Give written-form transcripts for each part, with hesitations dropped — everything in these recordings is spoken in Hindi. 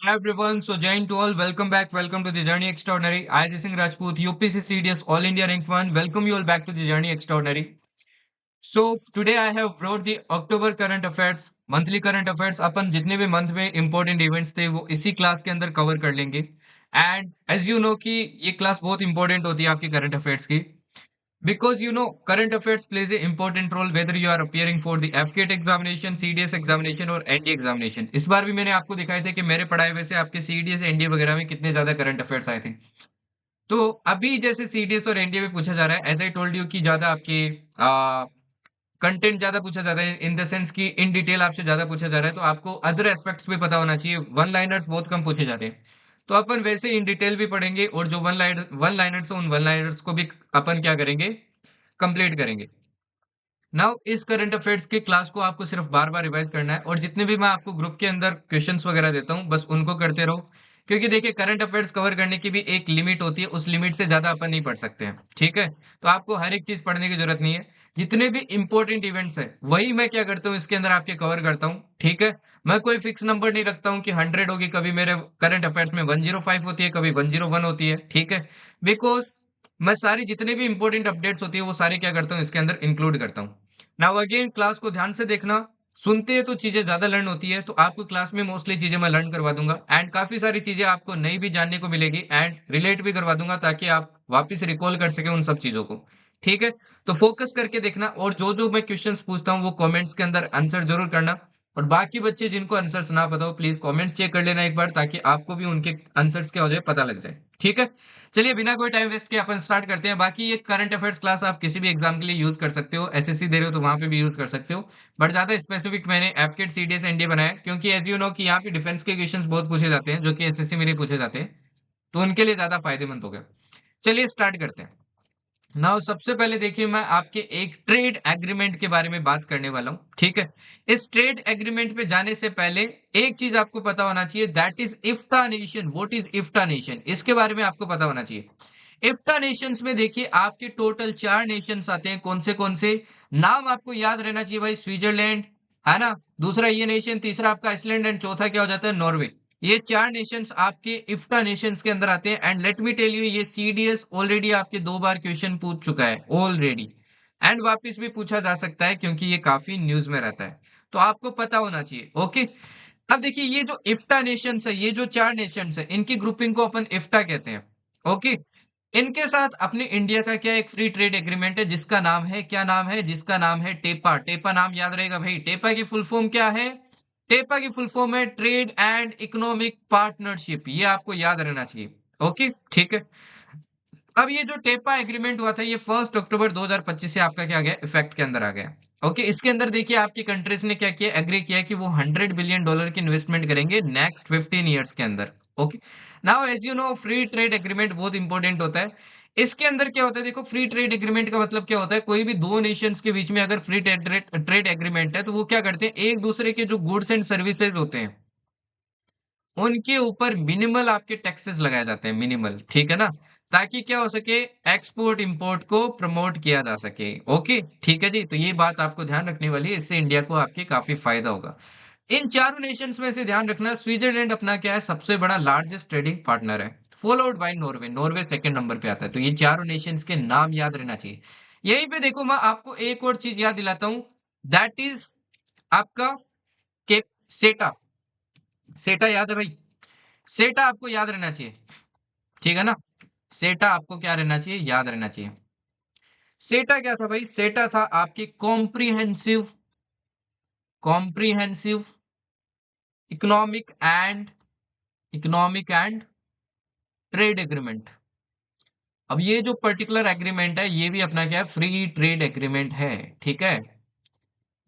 Hi everyone, so Jain to all, welcome to the Journey Extraordinary. I am Singh Rajput, UPC CDS All India Rank 1. Welcome you all back to the Journey Extraordinary. So today I have brought the October current affairs, monthly current affairs. अपन जितने भी मंथ में इंपॉर्टेंट इवेंट्स थे वो इसी क्लास के अंदर कवर कर लेंगे. एंड एज यू नो कि ये क्लास बहुत इंपॉर्टेंट होती है आपकी करंट अफेयर्स की. Because current affairs plays an important role whether you are appearing for the FCAT examination, CDS examination और NDA examination. इस बार भी मैंने आपको दिखाए थे कि मेरे पढ़ाए हुए से आपके CDS एनडीए वगैरह में कितने ज्यादा करंट अफेयर्स आए थे. तो अभी जैसे सीडीएस और एनडीए में पूछा जा रहा है, एज आई टोल्ड यू कि ज्यादा आपके कंटेंट ज्यादा पूछा जाता है, इन द सेंस कि इन डिटेल आपसे ज्यादा पूछा जा रहा है, तो आपको अदर एस्पेक्ट्स भी पता होना चाहिए. वन लाइनर्स बहुत कम पूछे जाते हैं. तो अपन वैसे इन डिटेल भी पढ़ेंगे और जो वन लाइनर्स उन वन लाइनर्स को भी अपन क्या करेंगे, कंप्लीट करेंगे. नाउ इस करंट अफेयर्स के क्लास को आपको सिर्फ बार बार रिवाइज करना है, और जितने भी मैं आपको ग्रुप के अंदर क्वेश्चंस वगैरह देता हूँ बस उनको करते रहो. क्योंकि देखिए करंट अफेयर्स कवर करने की भी एक लिमिट होती है, उस लिमिट से ज्यादा अपन नहीं पढ़ सकते हैं, ठीक है. तो आपको हर एक चीज पढ़ने की जरूरत नहीं है. जितने भी इंपॉर्टेंट इवेंट्स है वही मैं क्या करता हूँ इसके अंदर आपके कवर करता हूँ, ठीक है. मैं कोई फिक्स नंबर नहीं रखता हूँ कि 100 होगी, कभी मेरे करंट अफेयर्स में 105 होती है, कभी 101 होती है, ठीक है. बिकॉज मैं सारी जितने भी इंपॉर्टेंट अपडेट्स होती है वो सारे क्या करता हूँ इसके अंदर इंक्लूड करता हूँ. नाउ अगेन क्लास को ध्यान से देखना. सुनते हैं तो चीजें ज्यादा लर्न होती है, तो आपको क्लास में मोस्टली चीजें मैं लर्न करवा दूंगा, एंड काफी सारी चीजें आपको नई भी जानने को मिलेगी एंड रिलेट भी करवा दूंगा ताकि आप वापस रिकॉल कर सके उन सब चीजों को, ठीक है. तो फोकस करके देखना, और जो जो मैं क्वेश्चंस पूछता हूँ वो कमेंट्स के अंदर आंसर जरूर करना. और बाकी बच्चे जिनको आंसर्स ना पता हो प्लीज कमेंट्स चेक कर लेना एक बार, ताकि आपको भी उनके आंसर्स क्या हो जाए पता लग जाए, ठीक है. चलिए बिना कोई टाइम वेस्ट के अपन स्टार्ट करते हैं. बाकी ये करंट अफेयर्स क्लास आप किसी भी एग्जाम के लिए यूज कर सकते हो, एसएससी दे रहे हो तो वहां पे भी यूज कर सकते हो. बट ज्यादा स्पेसिफिक मैंने एफकेट सीडीएस एनडीए बनाया है, क्योंकि एज यू नो कि यहाँ पे डिफेंस के क्वेश्चंस बहुत पूछे जाते हैं जो कि एसएससी में नहीं पूछे जाते हैं. तो उनके लिए ज्यादा फायदेमंद होगा. चलिए स्टार्ट करते हैं. नाउ सबसे पहले देखिए मैं आपके एक ट्रेड एग्रीमेंट के बारे में बात करने वाला हूं, ठीक है. इस ट्रेड एग्रीमेंट पे जाने से पहले एक चीज आपको पता होना चाहिए, that is EFTA nation. What is EFTA nation, इसके बारे में आपको पता होना चाहिए. इफ्ता नेशंस में देखिए आपके टोटल 4 नेशंस आते हैं. कौन से नाम आपको याद रहना चाहिए भाई. स्विट्जरलैंड है ना, दूसरा ये नेशन, तीसरा आपका आइसलैंड, एंड चौथा क्या हो जाता है, नॉर्वे. ये 4 नेशंस आपके इफ्ता नेशंस के अंदर आते हैं. And let me tell you ये सीडीएस ऑलरेडी आपके 2 बार क्वेश्चन पूछ चुका है ऑलरेडी, एंड वापस भी पूछा जा सकता है क्योंकि ये काफी न्यूज में रहता है. तो आपको पता होना चाहिए, ओके. अब देखिए ये जो इफ्ता नेशंस है, ये जो 4 नेशंस है, इनकी ग्रुपिंग को अपन इफ्ता कहते हैं, ओके. इनके साथ अपने इंडिया का क्या एक फ्री ट्रेड एग्रीमेंट है जिसका नाम है, क्या नाम है, जिसका नाम है टेपा. टेपा नाम याद रहेगा भाई. टेपा की फुल फॉर्म क्या है, टेपा की फुल फॉर्म है ट्रेड एंड इकोनॉमिक पार्टनरशिप. ये आपको याद रहना चाहिए, ओके, ठीक है. अब ये जो टेपा एग्रीमेंट हुआ था ये 1 अक्टूबर 2025 से आपका क्या गया, इफेक्ट के अंदर आ गया, ओके. इसके अंदर देखिए आपकी कंट्रीज ने क्या किया, एग्री किया कि वो $100 बिलियन की इन्वेस्टमेंट करेंगे नेक्स्ट 15 ईयर्स के अंदर, okay. Now as you know free trade agreement बहुत इंपॉर्टेंट होता है. इसके अंदर क्या होता है, देखो फ्री ट्रेड एग्रीमेंट का मतलब क्या होता है, कोई भी दो नेशंस के बीच में अगर फ्री ट्रेड एग्रीमेंट है तो वो क्या करते हैं, एक दूसरे के जो गुड्स एंड सर्विसेज होते हैं उनके ऊपर मिनिमल आपके टैक्सेस लगाए जाते हैं, मिनिमल, ठीक है ना. ताकि क्या हो सके, एक्सपोर्ट इंपोर्ट को प्रमोट किया जा सके, ओके, ठीक है जी. तो ये बात आपको ध्यान रखने वाली है, इससे इंडिया को आपके काफी फायदा होगा. इन 4 नेशंस में से ध्यान रखना स्विट्जरलैंड अपना क्या है, सबसे बड़ा लार्जेस्ट ट्रेडिंग पार्टनर है, followed by Norway. Norway second number पे आता है. तो ये 4 नेशंस के नाम याद रहना चाहिए. यहीं पे देखो मैं आपको एक और चीज याद दिलाता हूं, दैट इज आपका के सेटा. सेटा याद है भाई, सेटा आपको याद रहना चाहिए, ठीक है ना. सेटा आपको क्या रहना चाहिए, याद रहना चाहिए. सेटा क्या था भाई, सेटा था आपकी comprehensive economic and trade agreement. अब ये जो पर्टिकुलर एग्रीमेंट है ये भी अपना क्या है, फ्री ट्रेड एग्रीमेंट है, ठीक है.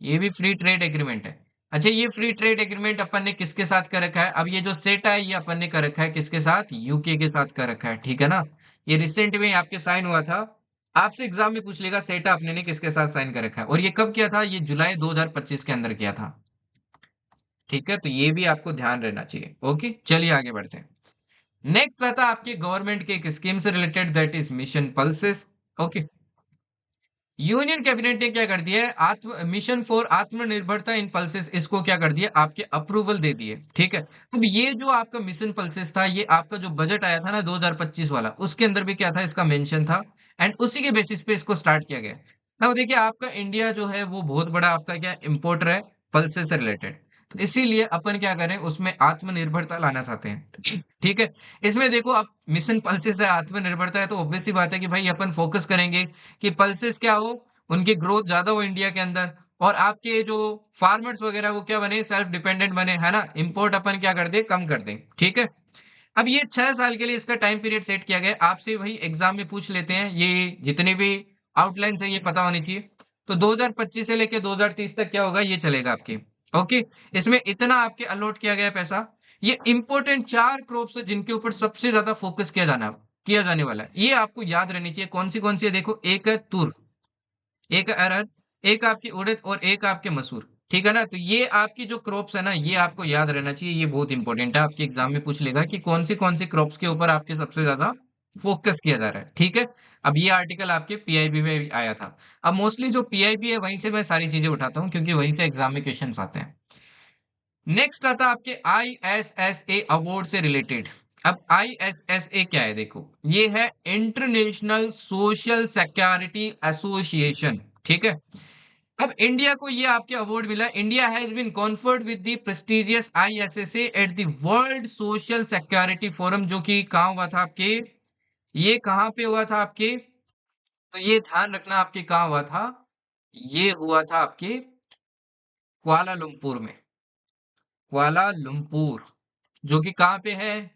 ये भी फ्री ट्रेड एग्रीमेंट है. अच्छा ये फ्री ट्रेड एग्रीमेंट अपन ने किसके साथ कर रखा है, अब ये जो सेटा है ये अपन ने कर रखा है किसके साथ, यूके के साथ कर रखा है, ठीक है ना. ये रिसेंट में आपके साइन हुआ था. आपसे एग्जाम में पूछ लेगा सेटा अपने ने किसके साथ साइन कर रखा है, और ये कब किया था, ये जुलाई 2025 के अंदर किया था, ठीक है. तो ये भी आपको ध्यान रहना चाहिए, ओके. चलिए आगे बढ़ते हैं. नेक्स्ट रहता है आपके गवर्नमेंट के एक स्कीम से related, that is mission pulses, okay. Union cabinet ने क्या कर दिया है, आत्म मिशन फॉर आत्मनिर्भरता इन पल्सेस, इसको क्या कर दिया, आपके अप्रूवल दे दिए। ठीक है, अब ये जो आपका मिशन पल्सेस था, ये आपका जो बजट आया था ना 2025 वाला, उसके अंदर भी क्या था, इसका मेंशन था। एंड उसी के बेसिस पे इसको स्टार्ट किया गया। अब देखिए आपका इंडिया जो है वो बहुत बड़ा आपका क्या इम्पोर्टर है पल्सेस से रिलेटेड, तो इसीलिए अपन क्या करें, उसमें आत्मनिर्भरता लाना चाहते हैं। ठीक है, इसमें देखो आप, मिशन पल्सेस है, आत्मनिर्भरता है, तो ऑब्वियस सी बात है कि भाई अपन फोकस करेंगे कि पल्सेस क्या हो, उनकी ग्रोथ ज्यादा हो इंडिया के अंदर, और आपके जो फार्मर्स वगैरह वो क्या बने, सेल्फ डिपेंडेंट बने, है ना, इंपोर्ट अपन क्या कर दे, कम कर दें। ठीक है, अब ये 6 साल के लिए इसका टाइम पीरियड सेट किया गया है। आपसे वही एग्जाम में पूछ लेते हैं, ये जितने भी आउटलाइन है ये पता होनी चाहिए। तो 2025 से लेके 2030 तक क्या होगा, ये चलेगा आपकी। ओके, इसमें इतना आपके अलॉट किया गया है पैसा। ये इंपॉर्टेंट 4 क्रॉप्स है जिनके ऊपर सबसे ज्यादा फोकस किया जाने वाला है, ये आपको याद रहनी चाहिए। कौन सी है, देखो, एक है तुर, एक अरहर, एक आपकी उड़द, और एक आपके मसूर। ठीक है ना, तो ये आपकी जो क्रॉप्स है ना, ये आपको याद रहना चाहिए, ये बहुत इंपॉर्टेंट है। आपके एग्जाम में पूछ लेगा कि कौन सी क्रॉप्स के ऊपर आपके सबसे ज्यादा फोकस किया जा रहा है। ठीक है, अब ये आर्टिकल आपके पीआईबी में भी आया था। अब मोस्टली जो पीआईबी है वहीं से मैं सारी चीजें उठाता हूँ, क्योंकि वहीं से एग्जाम में क्वेश्चन आते हैं। नेक्स्ट आता है आपके आईएसएसए अवार्ड से रिलेटेड। अब आईएसएसए क्या है, देखो, ये है इंटरनेशनल सोशल सिक्योरिटी एसोसिएशन। ठीक है, अब इंडिया को ये आपके अवार्ड मिला, India has been conferred with the prestigious ISSA at the World Social Security Forum, जो कि कहाँ हुआ था आपके, ये कहाँ पे हुआ था आपके, तो ये ध्यान रखना आपके कहाँ हुआ था, ये हुआ था आपके कुआलालंपुर में। कुआलालंपुर, जो कि कहाँ पे है,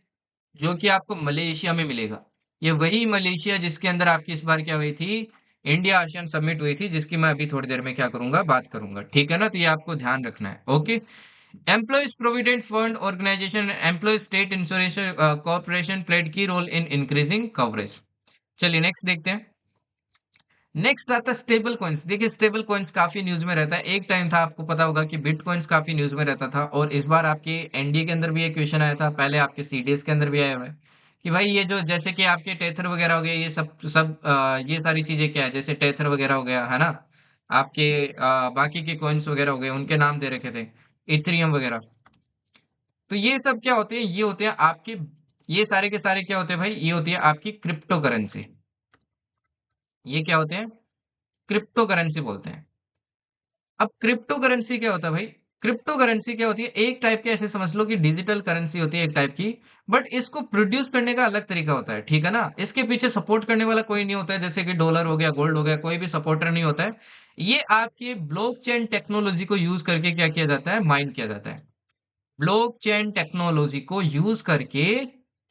जो कि आपको मलेशिया में मिलेगा। ये वही मलेशिया जिसके अंदर आपकी इस बार क्या हुई थी, इंडिया आसियान समिट हुई थी, जिसकी मैं अभी थोड़ी देर में क्या करूंगा, बात करूंगा। ठीक है ना, तो ये आपको ध्यान रखना है। Okay, employees provident fund organisation, employee state insurance corporation played key role in increasing coverage. चलिए नेक्स्ट देखते हैं। नेक्स्ट आता है स्टेबल कॉइन्स। देखिए स्टेबल कॉइन्स काफी न्यूज में रहता है, एक टाइम था, आपको पता होगा कि बिटकॉइंस काफी न्यूज में रहता था, और इस बार आपके एनडीए के अंदर भी एक क्वेश्चन आया था, पहले आपके सीडीएस के अंदर भी आया हुआ है कि भाई ये जो, जैसे कि आपके टेथर वगैरह हो गए, ये सब सब ये सारी चीजें क्या है, जैसे टेथर वगैरह हो गया, है ना, आपके बाकी के कॉइन्स वगैरह हो गए, उनके नाम दे रखे थे, इथेरियम वगैरह। तो ये सब क्या होते हैं, ये होते हैं आपके, ये सारे के सारे क्या होते हैं भाई, ये होती है आपकी क्रिप्टो करेंसी। ये क्या होते हैं, क्रिप्टो करेंसी बोलते हैं। अब क्रिप्टो करेंसी क्या होता है भाई, क्रिप्टो करेंसी क्या होती है, एक टाइप के, ऐसे समझ लो कि डिजिटल करेंसी होती है एक टाइप की, बट इसको प्रोड्यूस करने का अलग तरीका होता है। ठीक है ना, इसके पीछे सपोर्ट करने वाला कोई नहीं होता है, जैसे कि डॉलर हो गया, गोल्ड हो गया, कोई भी सपोर्टर नहीं होता है। ये आपके ब्लॉकचेन टेक्नोलॉजी को यूज करके क्या किया जाता है, माइन किया जाता है। ब्लॉकचेन टेक्नोलॉजी को यूज करके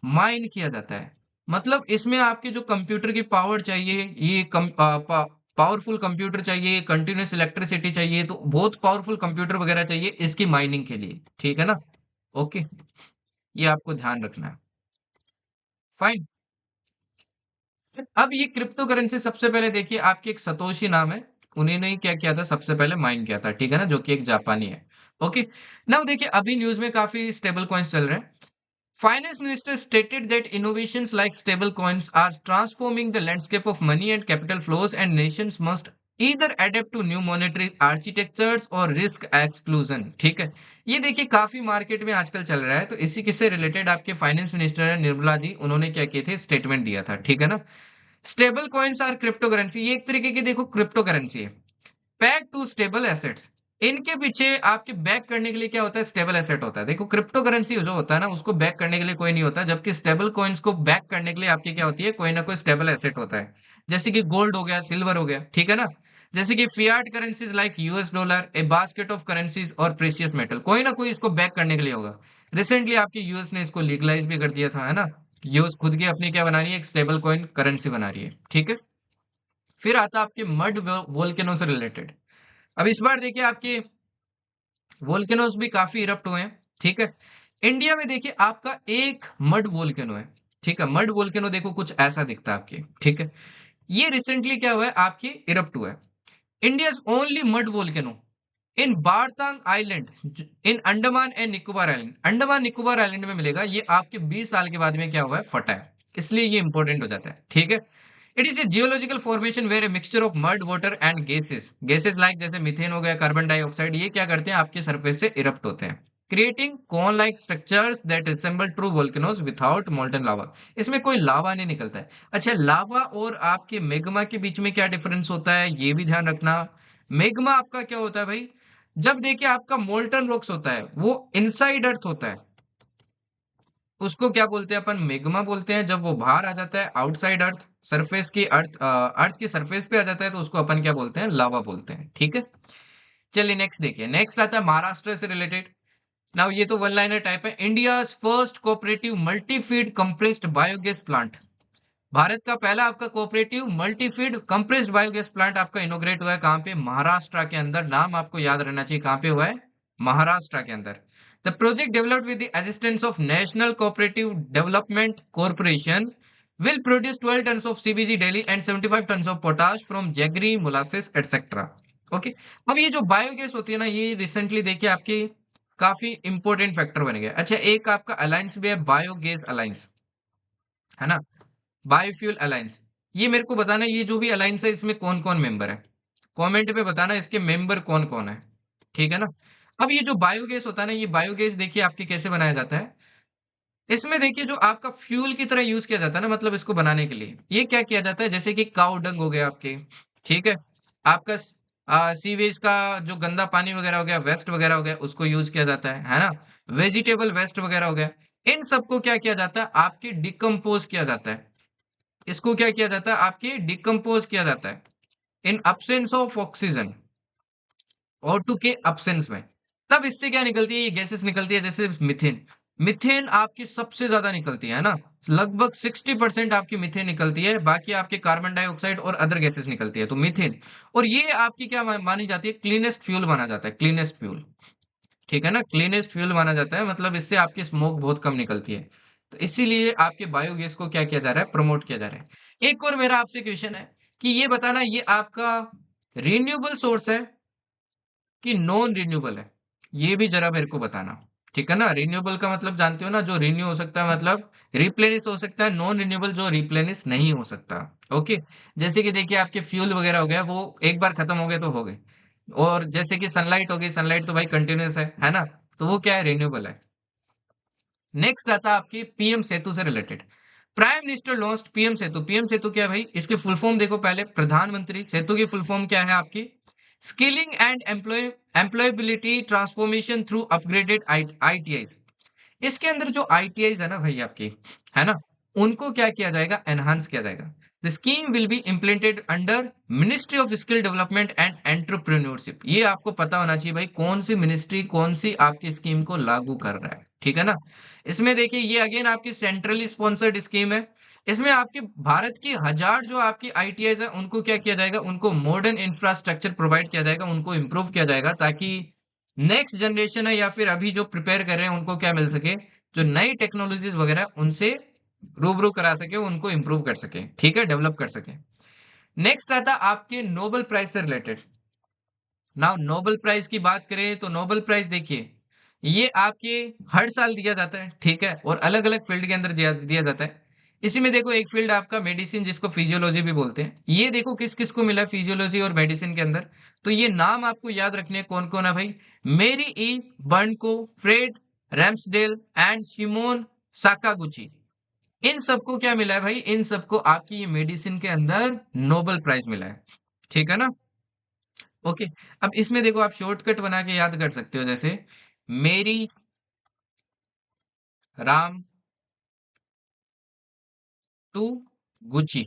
माइन किया जाता है। मतलब इसमें आपके जो कंप्यूटर की पावर चाहिए, ये पावरफुल कंप्यूटर चाहिए, कंटिन्यूस इलेक्ट्रिसिटी चाहिए, तो बहुत पावरफुल कंप्यूटर वगैरह चाहिए इसकी माइनिंग के लिए। ठीक है ना, ओके, ये आपको ध्यान रखना है। फाइन, अब ये क्रिप्टो करेंसी सबसे पहले देखिए, आपके एक सतोशी नाम है, उन्होंने ही क्या किया था, सबसे पहले माइन किया था। ठीक है ना, जो कि एक जापानी है। ओके, नाउ देखिए अभी न्यूज में काफी स्टेबल कॉइन्स चल रहे हैं। Finance Minister stated that innovations like stablecoins are transforming the landscape of money and capital flows, and nations must either adapt to new monetary architectures or risk exclusion। ठीक है, ये देखिए काफी मार्केट में आजकल चल रहा है, तो इसी के से रिलेटेड आपके फाइनेंस मिनिस्टर है निर्मला जी, उन्होंने क्या किए थे, स्टेटमेंट दिया था। ठीक है ना, stable coins are crypto currency, ये एक तरीके की देखो क्रिप्टो करेंसी है, पैक टू स्टेबल एसेट्स। इनके पीछे आपके बैक करने के लिए क्या होता है, स्टेबल एसेट होता है। देखो क्रिप्टो करेंसी जो होता है ना, उसको बैक करने के लिए कोई नहीं होता, जबकि स्टेबल कॉइन्स को बैक करने के लिए आपकी क्या होती है, कोई ना कोई स्टेबल एसेट होता है। जैसे कि गोल्ड हो गया, सिल्वर हो गया। ठीक है ना, जैसे कि Fiat currencies like US dollar, A basket of currencies और प्रेशियस मेटल, कोई ना कोई इसको बैक करने के लिए होगा। रिसेंटली आपकी यूएस ने इसको लीगलाइज भी कर दिया था, है ना। यूएस खुद की अपनी क्या बना रही है, एक स्टेबल कॉइन करेंसी बना रही है। ठीक है, फिर आता है आपके मड वोल्केनो से रिलेटेड। अब इस बार देखिए आपके वोल्केनोस भी काफी इरप्ट हुए हैं। ठीक है, इंडिया में देखिए आपका एक मड वोल्केनो है। ठीक है, मड वोल्केनो देखो कुछ ऐसा दिखता है आपके। ठीक है, ये रिसेंटली क्या हुआ है, आपकी इरप्ट हुआ है। India only mud volcano in Baratang island, in Andaman and Nicobar island, Andaman Nicobar island में मिलेगा। ये आपके 20 साल के बाद में क्या हुआ है, फटा है, इसलिए ये इंपॉर्टेंट हो जाता है। ठीक है, it is a geological formation where a mixture of mud water and gases like जैसे मीथेन हो गया, कार्बन डाइऑक्साइड, ये क्या करते हैं आपके सरफेस से इरप्ट होते हैं, creating cone like structures that resemble true volcanoes without molten lava. इसमें कोई लावा नहीं निकलता है। अच्छा, लावा और आपके मेग्मा के बीच में क्या डिफरेंस होता है ये भी ध्यान रखना। मेग्मा आपका क्या होता है भाई, जब देखिए आपका मोल्टन रॉक्स होता है वो इनसाइड अर्थ होता है, उसको क्या बोलते हैं अपन, मेग्मा बोलते हैं। जब वो बाहर आ जाता है आउटसाइड अर्थ, सरफेस की अर्थ की सरफेस पे आ जाता है तो उसको अपन क्या बोलते हैं, लावा बोलते हैं। ठीक है, चलिए नेक्स्ट देखिए। नेक्स्ट आता है महाराष्ट्र से रिलेटेड। नाउ ये तो वन लाइनर टाइप है। India first cooperative multi feed compressed biogas plant, Bharat का पहला आपका cooperative multi feed compressed biogas plant आपका इनोग्रेट हुआ है कहाँ पे, महाराष्ट्र के अंदर। नाम आपको याद रहना चाहिए कहाँ पे हुआ है, महाराष्ट्र के अंदर। The project developed with the assistance of national cooperative development corporation will produce 12 tons of CBG daily and 75 tons of potash from jaggery molasses etc. Okay, अब ये जो बायोगैस होती है ना, ये रिसेंटली देखिए आपकी काफी इंपॉर्टेंट फैक्टर बन गया। अच्छा, एक आपका अलायंस भी है, बायोगैस अलायंस, है ना, बायोफ्यूल अलायंस। ये मेरे को बताना, ये जो भी अलायंस है इसमें कौन कौन मेंबर है, कमेंट पे बताना इसके मेंबर कौन कौन है। ठीक है ना। अब ये जो बायोगैस होता है ना, ये बायोगैस देखिए आपके कैसे बनाया जाता है। इसमें देखिए जो आपका फ्यूल की तरह यूज किया जाता है ना, मतलब इसको बनाने के लिए ये क्या किया जाता है, जैसे कि काउ डंग हो गया आपके, ठीक है, आपका सीवेज का जो गंदा पानी वगैरह हो गया, वेस्ट वगैरह हो गया, उसको यूज किया जाता है ना, वेजिटेबल वेस्ट वगैरह हो गया, इन सबको क्या किया जाता है, आपके डिकम्पोज किया जाता है। इसको क्या किया जाता है, आपके डिकम्पोज किया जाता है इन अब्सेंस ऑफ ऑक्सीजन, O2 के अब्सेंस में। तब इससे क्या निकलती है, ये गैसेस निकलती है, जैसे मिथेन। मिथेन आपकी सबसे ज्यादा निकलती है ना, लगभग 60% आपकी मिथेन निकलती है, बाकी आपके कार्बन डाइऑक्साइड और अदर गैसेस निकलती है, तो मिथेन। और ये आपकी क्या मानी जाती है, क्लीनेस्ट फ्यूल माना जाता है, क्लीनेस्ट फ्यूल। ठीक है ना, क्लीनेस्ट फ्यूल माना जाता है, मतलब इससे आपकी स्मोक बहुत कम निकलती है। तो इसीलिए आपके बायोगैस को क्या किया जा रहा है, प्रमोट किया जा रहा है। एक और मेरा आपसे क्वेश्चन है कि ये बताना, ये आपका रिन्यूएबल सोर्स है कि नॉन रिन्यूएबल है, ये भी जरा मेरे को बताना। ठीक है ना, रिन्यूएबल का मतलब जानते हो ना, जो रिन्यू हो सकता है, मतलब रिप्लेनिश हो सकता है, नॉन रिन्यूएबल जो रिप्लेनिश नहीं हो सकता। ओके, जैसे कि देखिए आपके फ्यूल वगैरह हो गया, वो एक बार खत्म हो गए तो हो गए। और जैसे कि सनलाइट हो गई, सनलाइट तो भाई कंटिन्यूस है ना, तो वो क्या है, रिन्यूएबल है। नेक्स्ट आता है आपकी पीएम सेतु से related. Prime minister launched PM Setu. PM Setu क्या है भाई, इसके फुल फॉर्म देखो पहले, प्रधानमंत्री सेतु की फुल फॉर्म क्या है आपकी, skilling and employability transformation through upgraded ITIs. इसके अंदर जो आईटीआईज है ना भाई आपकी, है ना, उनको क्या किया जाएगा, एनहांस किया जाएगा। The scheme will be implemented under ministry of skill development and entrepreneurship. ये आपको पता होना चाहिए भाई, कौन सी मिनिस्ट्री कौन सी आपकी स्कीम को लागू कर रहा है। ठीक है ना। इसमें देखिए ये अगेन आपकी सेंट्रली स्पॉन्सर्ड स्कीम है। इसमें आपके भारत की 1000 जो आपकी आईटीआईज है उनको क्या किया जाएगा, उनको मॉडर्न इंफ्रास्ट्रक्चर प्रोवाइड किया जाएगा, उनको इम्प्रूव किया जाएगा, ताकि नेक्स्ट जनरेशन है या फिर अभी जो प्रिपेयर कर रहे हैं उनको क्या मिल सके, जो नई टेक्नोलॉजीज वगैरह उनसे रूबरू करा सके, उनको इंप्रूव कर सके, ठीक है, डेवलप कर सके। नेक्स्ट आता आपके नोबेल प्राइज से रिलेटेड। नाउ नोबेल प्राइज की बात करें तो नोबेल प्राइज देखिए, ये आपके हर साल दिया जाता है, ठीक है, और अलग अलग फील्ड के अंदर दिया दिया जाता है। इसी में देखो एक फील्ड आपका मेडिसिन, जिसको फिजियोलॉजी भी बोलते हैं, ये देखो किस किस को मिला फिजियोलॉजी और मेडिसिन के अंदर। तो ये नाम आपको याद रखने हैं, कौन कौन है भाई, मेरी ई बर्नको, Fred Ramsdale and Simeon Sakaguchi. इन सबको क्या मिला है भाई, इन सबको आपकी ये मेडिसिन के अंदर नोबेल प्राइज मिला है। ठीक है ना। ओके, अब इसमें देखो आप शॉर्टकट बना के याद कर सकते हो, जैसे मेरी राम टू गुची,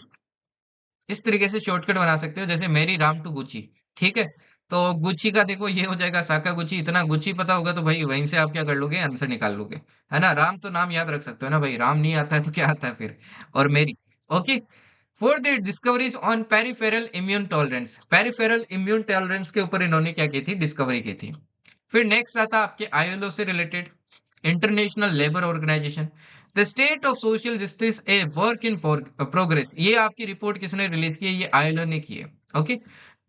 इस तरीके से शॉर्टकट बना सकते हो, जैसे मेरी राम टू गुची। ठीक है, तो गुची का देखो ये हो जाएगा साका गुची। इतना गुची पता होगा तो भाई वहीं से आप क्या कर लोगे, आंसर निकाल लोगे, है ना। राम तो नाम याद रख सकते हो ना भाई, राम नहीं आता है तो क्या आता है फिर, और मेरी। Okay, for the discoveries on peripheral immune tolerance, peripheral immune tolerance के ऊपर इन्होंने क्या की थी, डिस्कवरी की थी। फिर नेक्स्ट आता आपके आईएलओ से related, international labour organisation. The state of social justice a work in progress, ये आपकी रिपोर्ट किसने रिलीज की है, ये आईएलओ ने की है। Okay,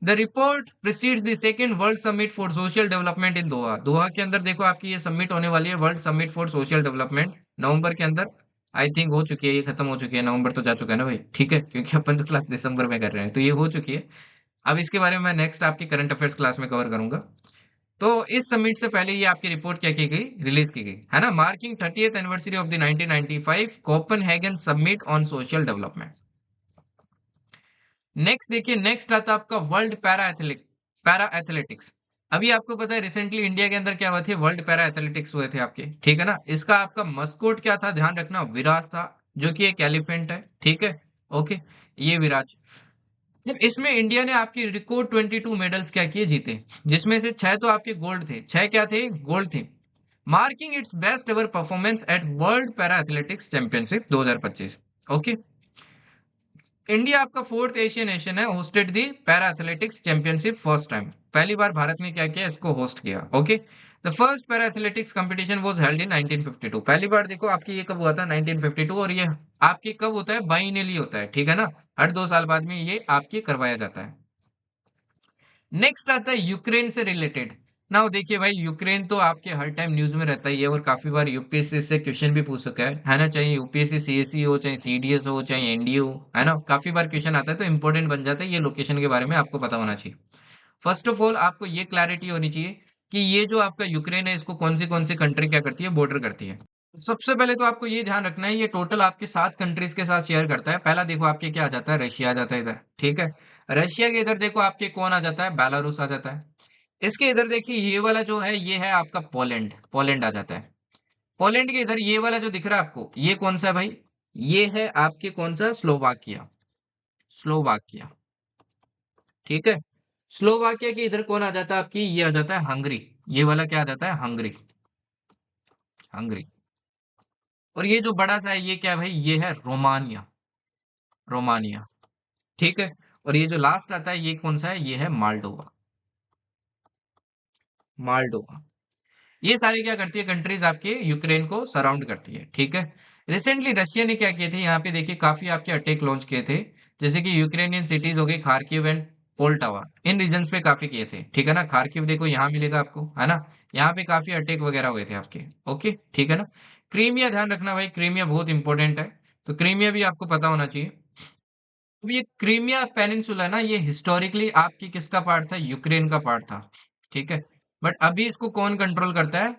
the report precedes the second World Summit for Social Development in Doha. Doha के अंदर देखो आपकी ये समिट होने वाली है, World Summit for Social Development, नवंबर के अंदर। आई थिंक हो चुकी है, ये खत्म हो चुकी है, नवंबर तो जा चुका है ना भाई, ठीक है, क्योंकि अपन तो क्लास दिसंबर में कर रहे हैं, तो ये हो चुकी है। अब इसके बारे में मैं नेक्स्ट आपकी करंट अफेयर्स क्लास में कवर करूंगा। तो इस समिट से पहले ये आपकी रिपोर्ट क्या की गई, रिलीज की गई है ना, marking 30th anniversary of the 1995 Copenhagen summit on social development. Next देखिए, नेक्स्ट आता है आपका वर्ल्ड पैरा एथलेटिक्स। अभी आपको पता है रिसेंटली इंडिया के अंदर क्या हुए थे, वर्ल्ड पैरा एथलेटिक्स हुए थे आपके, ठीक है ना। इसका आपका मस्कोट क्या था, ध्यान रखना, विराज था, जो कि एक एलिफेंट है, ठीक है। ओके, ये विराज। जब इसमें इंडिया ने आपकी रिकॉर्ड 22 मेडल्स क्या किए, जीते, जिसमें से 6 तो आपके गोल्ड थे, 6 क्या थे, गोल्ड थे, marking its best ever performance at World Para athletics Championship 2025। Okay, India आपका फोर्थ एशियन नेशन है hosted the para athletics championship first time, पहली बार भारत ने क्या किया, इसको होस्ट किया। Okay, the first para athletics competition was held in 1952, पहली बार देखो आपकी ये कब हुआ था, 1952, और ये आपकी कब होता है, बाइनली होता है, ठीक है ना, हर 2 साल बाद में ये आपकी करवाया जाता है। नेक्स्ट आता है यूक्रेन से रिलेटेड। नाउ देखिए भाई, यूक्रेन तो आपके हर टाइम न्यूज में रहता ही है, और काफी बार यूपीएससी से क्वेश्चन भी पूछ सका है ना, चाहे यूपीएससी सीएससी हो, चाहे सीडीएस हो, चाहे एनडीए हो, है ना, काफी बार क्वेश्चन आता है, तो इंपॉर्टेंट बन जाता है, ये लोकेशन के बारे में आपको पता होना चाहिए। फर्स्ट ऑफ ऑल आपको ये क्लैरिटी होनी चाहिए कि ये जो आपका यूक्रेन है, इसको कौन सी कंट्री क्या करती है, बॉर्डर करती है। सबसे पहले तो आपको ये ध्यान रखना है, ये टोटल आपके 7 कंट्रीज के साथ शेयर करता है। पहला देखो आपके क्या आ जाता है, रशिया आ जाता है इधर, ठीक है। रशिया के इधर देखो आपके कौन आ जाता है, बेलारूस आ जाता है। इसके इधर देखिए ये वाला जो है, ये है आपका पोलैंड, पोलैंड आ जाता है। पोलैंड के इधर ये वाला जो दिख रहा है आपको, ये कौन सा है भाई, ये है आपके कौन सा, स्लोवाकिया, स्लोवाकिया, ठीक है। स्लोवाकिया के इधर कौन आ जाता है आपकी, ये आ जाता है हंगरी, ये वाला क्या आ जाता है, हंगरी, हंगरी। और ये जो बड़ा सा है, ये क्या है भाई, ये है रोमानिया, रोमानिया, ठीक है। और ये जो लास्ट आता है, ये कौन सा है, ये है माल्डोवा, माल्डोवा। ये सारी क्या करती है कंट्रीज, आपके यूक्रेन को सराउंड करती है, ठीक है। रिसेंटली रशिया ने क्या किए थे, यहाँ पे देखिए काफी आपके अटैक लॉन्च किए थे, जैसे कि यूक्रेनियन सिटीज हो गई Kharkiv and Poltava, in regions पे काफी किए थे, ठीक है ना। खार्किव देखो यहाँ मिलेगा आपको, है ना, यहाँ पे काफी अटैक वगैरह हुए थे आपके। ओके, ठीक है ना। क्रीमिया ध्यान रखना भाई, क्रीमिया बहुत इंपॉर्टेंट है, तो क्रीमिया भी आपको पता होना चाहिए। अब ये क्रीमिया पेनिनसुला ना, ये हिस्टोरिकली आपकी किसका पार्ट था, यूक्रेन का पार्ट था, ठीक है। बट अभी इसको कौन कंट्रोल करता है,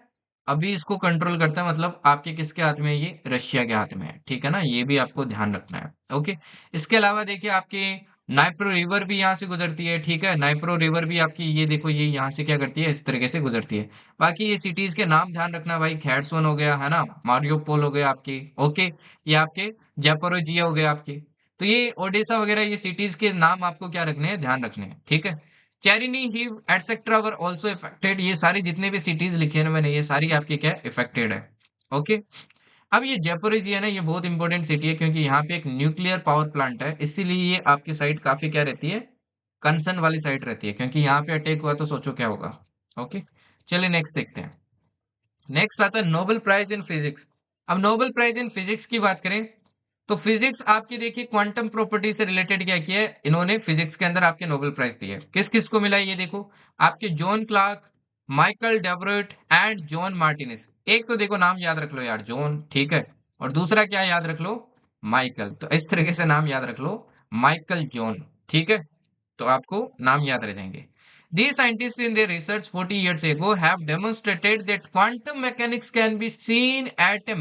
अभी इसको कंट्रोल करता है, मतलब आपके किसके हाथ में है, ये रशिया के हाथ में है, ठीक है ना, ये भी आपको ध्यान रखना है। ओके, इसके अलावा देखिए आपकी नाइप्रो रिवर भी यहाँ से गुजरती है, ठीक है। नाइप्रो रिवर भी आपकी, ये देखो ये यहाँ से क्या करती है, इस तरीके से गुजरती है। बाकी ये सिटीज के नाम ध्यान रखना भाई, खैरसोन हो गया, है ना, मारियोपोल हो गया आपकी, ओके, ये आपके जापोरोजिया हो गया आपकी। तो ये ओडिशा वगैरह, ये सिटीज के नाम आपको क्या रखने हैं, ध्यान रखने हैं, ठीक है। चेरिनीहिव एटसेट्रा वर आल्सो इफेक्टेड, ये सारी जितने भी सिटीज लिखे हैं ना मैंने, ये सारी आपके क्या इफेक्टेड है। ओके, अब ये जयपुरिज है ना, ये बहुत इंपॉर्टेंट सिटी है, क्योंकि यहाँ पे एक न्यूक्लियर पावर प्लांट है, इसीलिए ये आपकी साइड काफी क्या रहती है, कंसर्न वाली साइड रहती है, क्योंकि यहाँ पे अटैक हुआ तो सोचो क्या होगा। ओके, चलिए नेक्स्ट देखते हैं। नेक्स्ट आता है नोबेल प्राइज इन फिजिक्स। अब नोबेल प्राइज इन फिजिक्स की बात करें, तो फिजिक्स आपकी देखिए क्वांटम प्रॉपर्टी से रिलेटेड क्या किया है इन्होंने, फिजिक्स के अंदर आपके नोबेल प्राइज दिए, किस किस को मिला है ये देखो, आपके John Clarke, Michael Devoret and John Martinis. एक तो देखो नाम याद रख लो यार, जॉन, ठीक है, और दूसरा क्या याद रख लो, माइकल, तो इस तरीके से नाम याद रख लो, माइकल जॉन, ठीक है, तो आपको नाम याद रह जाएंगे। These scientists in their research 40 years ago have demonstrated that quantum mechanics can be seen at a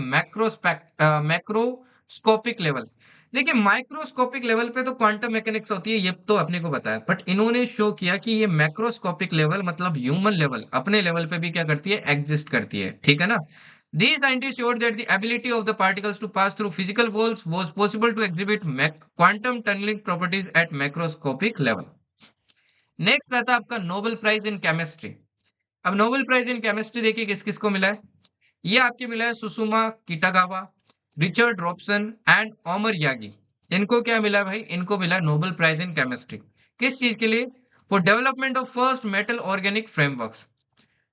macroscopic level। देखिए माइक्रोस्कोपिक लेवल पे तो क्वांटम मैकेनिक्स होती है, ये तो अपने को पता है, बट इन्होंने शो किया कि ये मैक्रोस्कोपिक लेवल मतलब ह्यूमन लेवल, अपने लेवल पे भी क्या करती है, एग्जिस्ट करती है, ठीक है ना। These scientists showed that the ability of the particles to pass through physical walls was possible to exhibit quantum tunneling properties at macroscopic level। Next आता है आपका नोबेल प्राइज इन केमिस्ट्री। अब नोबेल प्राइज इन केमिस्ट्री देखिए किस किस को मिला है, ये आपके मिला है Susumu Kitagawa, Richard Robson and Omar Yaghi. इनको क्या मिला है भाई, इनको मिला है नोबेल प्राइज इन केमिस्ट्री, किस चीज के लिए, for development of first metal organic frameworks.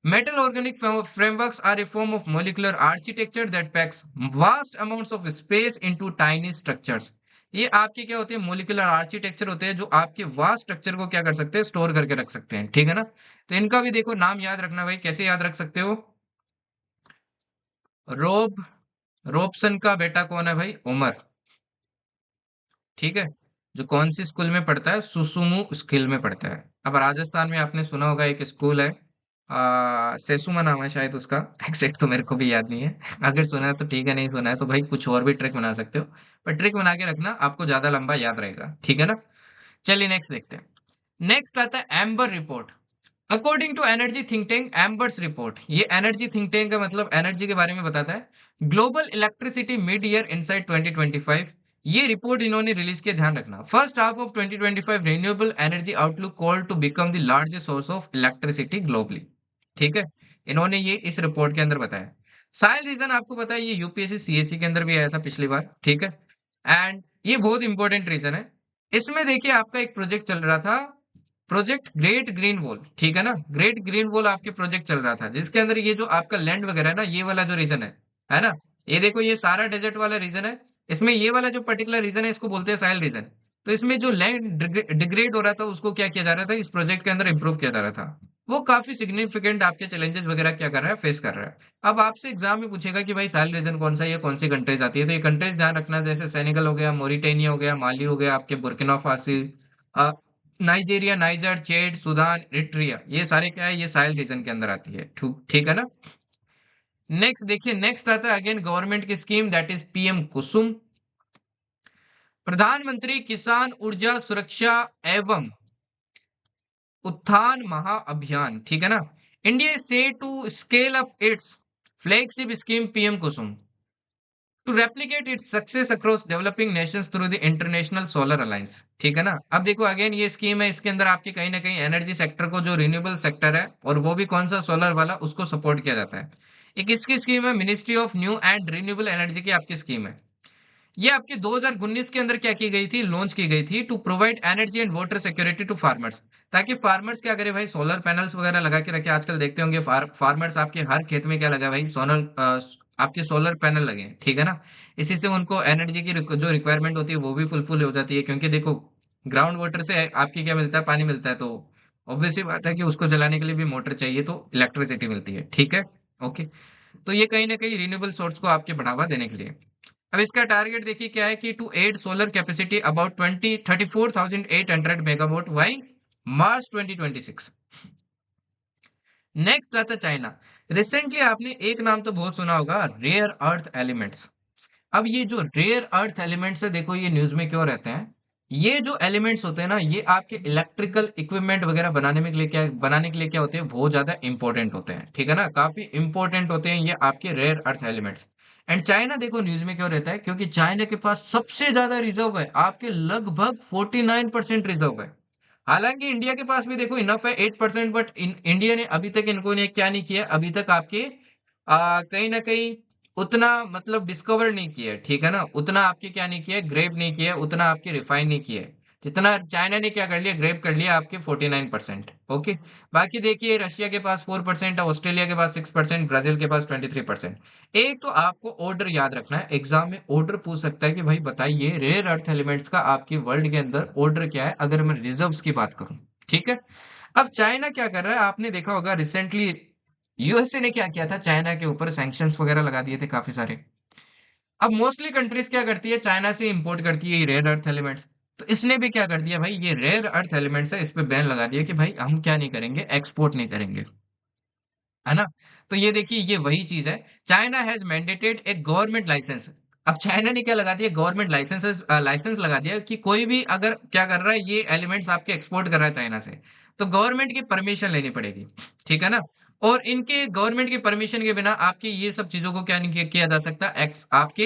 Metal organic frameworks are a form of molecular architecture that packs vast amounts of space into tiny structures। ये आपके क्या होते हैं, मोलिकुलर आर्किटेक्चर होते हैं, जो आपके वास्ट स्ट्रक्चर को क्या कर सकते हैं, स्टोर करके रख सकते हैं, ठीक है ना। तो इनका भी देखो नाम याद रखना भाई, कैसे याद रख सकते हो, रोब रोबसन का बेटा कौन है भाई? उमर। ठीक है। जो कौन सी स्कूल में पढ़ता है? सुसुमु स्कूल में पढ़ता है। अब राजस्थान में आपने सुना होगा एक स्कूल है, सेसुमा नाम है शायद उसका। एग्जैक्ट तो मेरे को भी याद नहीं है। अगर सुना है तो ठीक है, नहीं सुना है तो भाई कुछ और भी ट्रिक बना सकते हो। पर ट्रिक बना के रखना, आपको ज्यादा लंबा याद रहेगा, ठीक है ना। चलिए नेक्स्ट देखते हैं। नेक्स्ट आता है Ember report. According to energy think tank Ember's report, ये एनर्जी थिंक टैंक का मतलब एनर्जी के बारे में बताता है। Global electricity mid year insight 2025, ये रिपोर्ट इन्होंने रिलीज किया, ध्यान रखना। First half of 2025 renewable energy outlook call to become the largest source of electricity globally. ठीक है, इन्होंने ये इस रिपोर्ट के अंदर बताया। साइल रीजन आपको पता है, ये यूपीएससी सीएससी के अंदर भी आया था पिछली बार, ठीक है। एंड ये बहुत इंपॉर्टेंट रीजन है। इसमें देखिए आपका एक प्रोजेक्ट चल रहा था, प्रोजेक्ट ग्रेट ग्रीन वॉल, ठीक है ना। ग्रेट ग्रीन वॉल आपके प्रोजेक्ट चल रहा था, जिसके अंदर ये जो आपका लैंड वगैरह है ना, ये वाला जो रीजन है ना, ये देखो ये सारा डेजर्ट वाला रीजन है। इसमें ये वाला जो पर्टिकुलर रीजन है, इसको बोलते हैं साइल रीजन। तो इसमें जो लैंड डिग्रेड हो रहा था, उसको क्या किया जा रहा था, इस प्रोजेक्ट के अंदर इंप्रूव किया जा रहा था। वो काफी सिग्निफिकेंट आपके चैलेंजेस वगैरह क्या कर रहा है, फेस कर रहा है। अब आपसे एग्जाम में पूछेगा कि भाई साइल रीजन कौन सा है, ये कौन सी कंट्रीज आती है, तो ये कंट्रीज ध्यान रखना, जैसे सेनेगल हो गया, मोरिटेनिया हो गया, माली हो गया, आपके बुर्किना फासी, नाइजीरिया, नाइजर, चेड, सुदान, इरिट्रिया, ये सारे क्या है, ये साहिल रीजन के अंदर आती है। ठीक ठीक है ना। नेक्स्ट देखिए, नेक्स्ट आता है अगेन गवर्नमेंट की स्कीम, दैट इज पीएम कुसुम, प्रधानमंत्री किसान ऊर्जा सुरक्षा एवं उत्थान महाअभियान, ठीक है ना। India is set to scale up its flagship scheme PM Kusum to replicate its success across developing nations through the International Solar Alliance, ठीक है ना। अब देखो अगेन ये स्कीम है, इसके अंदर आपके कहीं ना कहीं एनर्जी सेक्टर को, जो रिन्यूएबल सेक्टर है, और वो भी कौन सा, सोलर वाला, उसको सपोर्ट किया जाता है। एक इसकी स्कीम है, Ministry of new and renewable energy की आपकी स्कीम है। ये आपके 2019 के अंदर क्या की गई थी, लॉन्च की गई थी, to provide energy and water security to farmers. ताकि फार्मर्स क्या करे भाई, सोलर पैनल्स वगैरह लगा के रखे। आजकल देखते होंगे फार्मर्स आपके हर खेत में क्या लगा है भाई, सोलर, आपके सोलर पैनल लगे हैं, ठीक है ना। इसी से उनको एनर्जी की जो रिक्वायरमेंट होती है वो भी फुलफिल हो जाती है, क्योंकि देखो ग्राउंड वाटर से आपकी क्या मिलता है, पानी मिलता है। तो ऑब्वियसली बात है कि उसको जलाने के लिए भी मोटर चाहिए, तो इलेक्ट्रिसिटी मिलती है, ठीक है। ओके। तो ये कहीं ना कहीं रिन्यूएबल सोर्स को आपके बढ़ावा देने के लिए। अब इसका टारगेट देखिए क्या है, कि to add solar capacity about 34,800 megawatt by March 2026। Next आता है चाइना। रिसेंटली आपने एक नाम तो बहुत सुना होगा, रेयर अर्थ एलिमेंट्स। अब ये जो रेयर अर्थ एलिमेंट्स है, देखो ये न्यूज में क्यों रहते हैं। ये जो एलिमेंट्स होते हैं ना, ये आपके इलेक्ट्रिकल इक्विपमेंट वगैरह बनाने के लिए क्या होते हैं, बहुत ज्यादा इंपॉर्टेंट होते हैं, ठीक है ना। काफी इंपॉर्टेंट होते हैं ये आपके rare earth elements. And China देखो न्यूज में क्यों रहता है, क्योंकि चाइना के पास सबसे ज्यादा रिजर्व है, आपके लगभग 49% रिजर्व है। हालांकि इंडिया के पास भी देखो इनफ है 8%, बट इंडिया ने अभी तक इनको ने क्या नहीं किया, अभी तक आपके कहीं ना कहीं उतना मतलब डिस्कवर नहीं किया है, ठीक है ना। उतना आपके क्या नहीं किया, ग्रेब नहीं किया, उतना आपके रिफाइन नहीं किया है, जितना चाइना ने क्या कर लिया, ग्रेब कर लिया आपके 49%। ओके। बाकी देखिए रशिया के पास 4% है, ऑस्ट्रेलिया के पास 6%, ब्राजील के पास 23%। एक तो आपको ऑर्डर याद रखना है, एग्जाम में ऑर्डर पूछ सकता है कि भाई बताइए रेयर अर्थ एलिमेंट्स का आपके वर्ल्ड के अंदर ऑर्डर क्या है, अगर मैं रिजर्व्स की बात करूं, ठीक है। अब चाइना क्या कर रहा है, आपने देखा होगा रिसेंटली यूएसए ने क्या किया था, चाइना के ऊपर सैंक्शंस वगैरह लगा दिए थे काफी सारे। अब मोस्टली कंट्रीज क्या करती है, चाइना से इंपोर्ट करती है ये रेयर अर्थ एलिमेंट्स। तो इसने भी क्या कर दिया भाई, ये रेयर अर्थ एलिमेंट्स है, इस पे बैन लगा दिया कि भाई हम क्या नहीं करेंगे, एक्सपोर्ट नहीं करेंगे, है ना। तो ये देखिए ये वही चीज है, China has mandated a government licence. अब चाइना ने क्या लगा दिया, गवर्नमेंट लाइसेंस लगा दिया कि कोई भी अगर क्या कर रहा है, ये एलिमेंट्स आपके एक्सपोर्ट कर रहा है चाइना से, तो गवर्नमेंट की परमिशन लेनी पड़ेगी, ठीक है ना। और इनके गवर्नमेंट की परमिशन के बिना आपकी ये सब चीजों को क्या नहीं किया जा सकता, आपके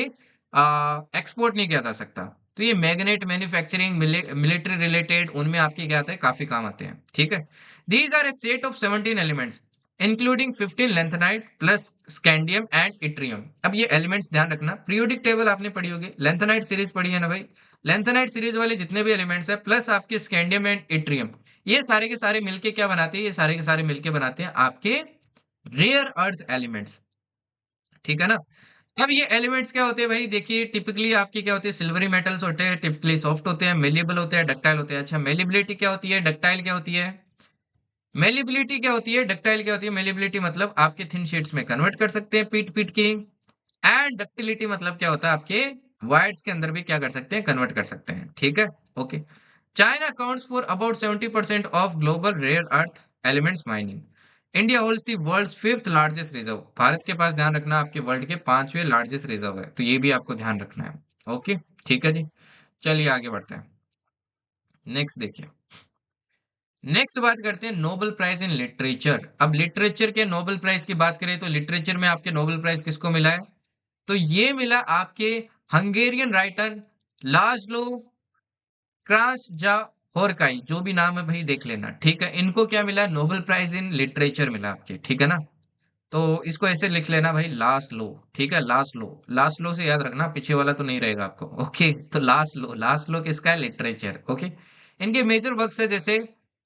एक्सपोर्ट नहीं किया जा सकता। तो ये मैग्नेट मैन्युफैक्चरिंग, मिलिट्री रिलेटेड, उनमें आपके क्या आते हैं, काफी काम आते हैं, ठीक है। These are a set of 17 elements including 15 lanthanide plus scandium and yttrium. अब ये एलिमेंट्स ध्यान रखना, पीरियोडिक टेबल आपने पढ़ी होगी, लेंथेनाइट सीरीज पढ़ी है ना भाई। लेंथेनाइट सीरीज वाले जितने भी एलिमेंट्स है, प्लस आपके स्कैंडियम एंड इट्रियम, ये सारे के सारे मिलके क्या बनाते हैं, ये सारे के सारे मिलके बनाते हैं आपके रेयर अर्थ एलिमेंट्स, ठीक है ना। अब ये एलिमेंट्स क्या होते हैं भाई, देखिए टिपिकली आपके क्या होते हैं, सिल्वरी मेटल्स होते हैं, टिपिकली सॉफ्ट होते हैं, मेलेबल होते हैं, डक्टाइल होते हैं। अच्छा मेलिबिलिटी क्या होती है, डक्टाइल क्या होती है, मेलिबिलिटी क्या होती है, डक्टाइल क्या होती है। मेलिबिलिटी मतलब आपके थिन शीट्स में कन्वर्ट कर सकते हैं पीट पीट के, एंड डक्टिलिटी मतलब क्या होता है, आपके वर्ड्स के अंदर भी क्या कर सकते हैं, कन्वर्ट कर सकते हैं, ठीक है। Okay. China accounts for about 70% of global rare earth elements mining. India holds the world's fifth largest reserve. Bharat के पास, ध्यान रखना, आपके वर्ल्ड के पांचवें लार्जेस्ट रिजर्व है, तो ये भी आपको ध्यान रखना है। ओके, ठीक है जी। चलिए आगे बढ़ते हैं। नेक्स्ट देखिए। नेक्स्ट बात करते हैं नोबेल प्राइज इन लिटरेचर। अब लिटरेचर के नोबेल प्राइज की बात करें तो लिटरेचर में आपके नोबेल प्राइज किसको मिला है? तो ये मिला आपके हंगेरियन राइटर लाज्लो क्रास्जाहोरकाई, जो भी नाम है भाई देख लेना, ठीक है। इनको क्या मिला? नोबेल प्राइज इन लिटरेचर मिला आपके, ठीक है ना। तो इसको ऐसे लिख लेना भाई, लास्लो, ठीक है, लास्लो। लास्लो से याद रखना, पीछे वाला तो नहीं रहेगा आपको। ओके, तो लास्लो, लास्लो किसका है? लिटरेचर। ओके। इनके मेजर वर्क्स है जैसे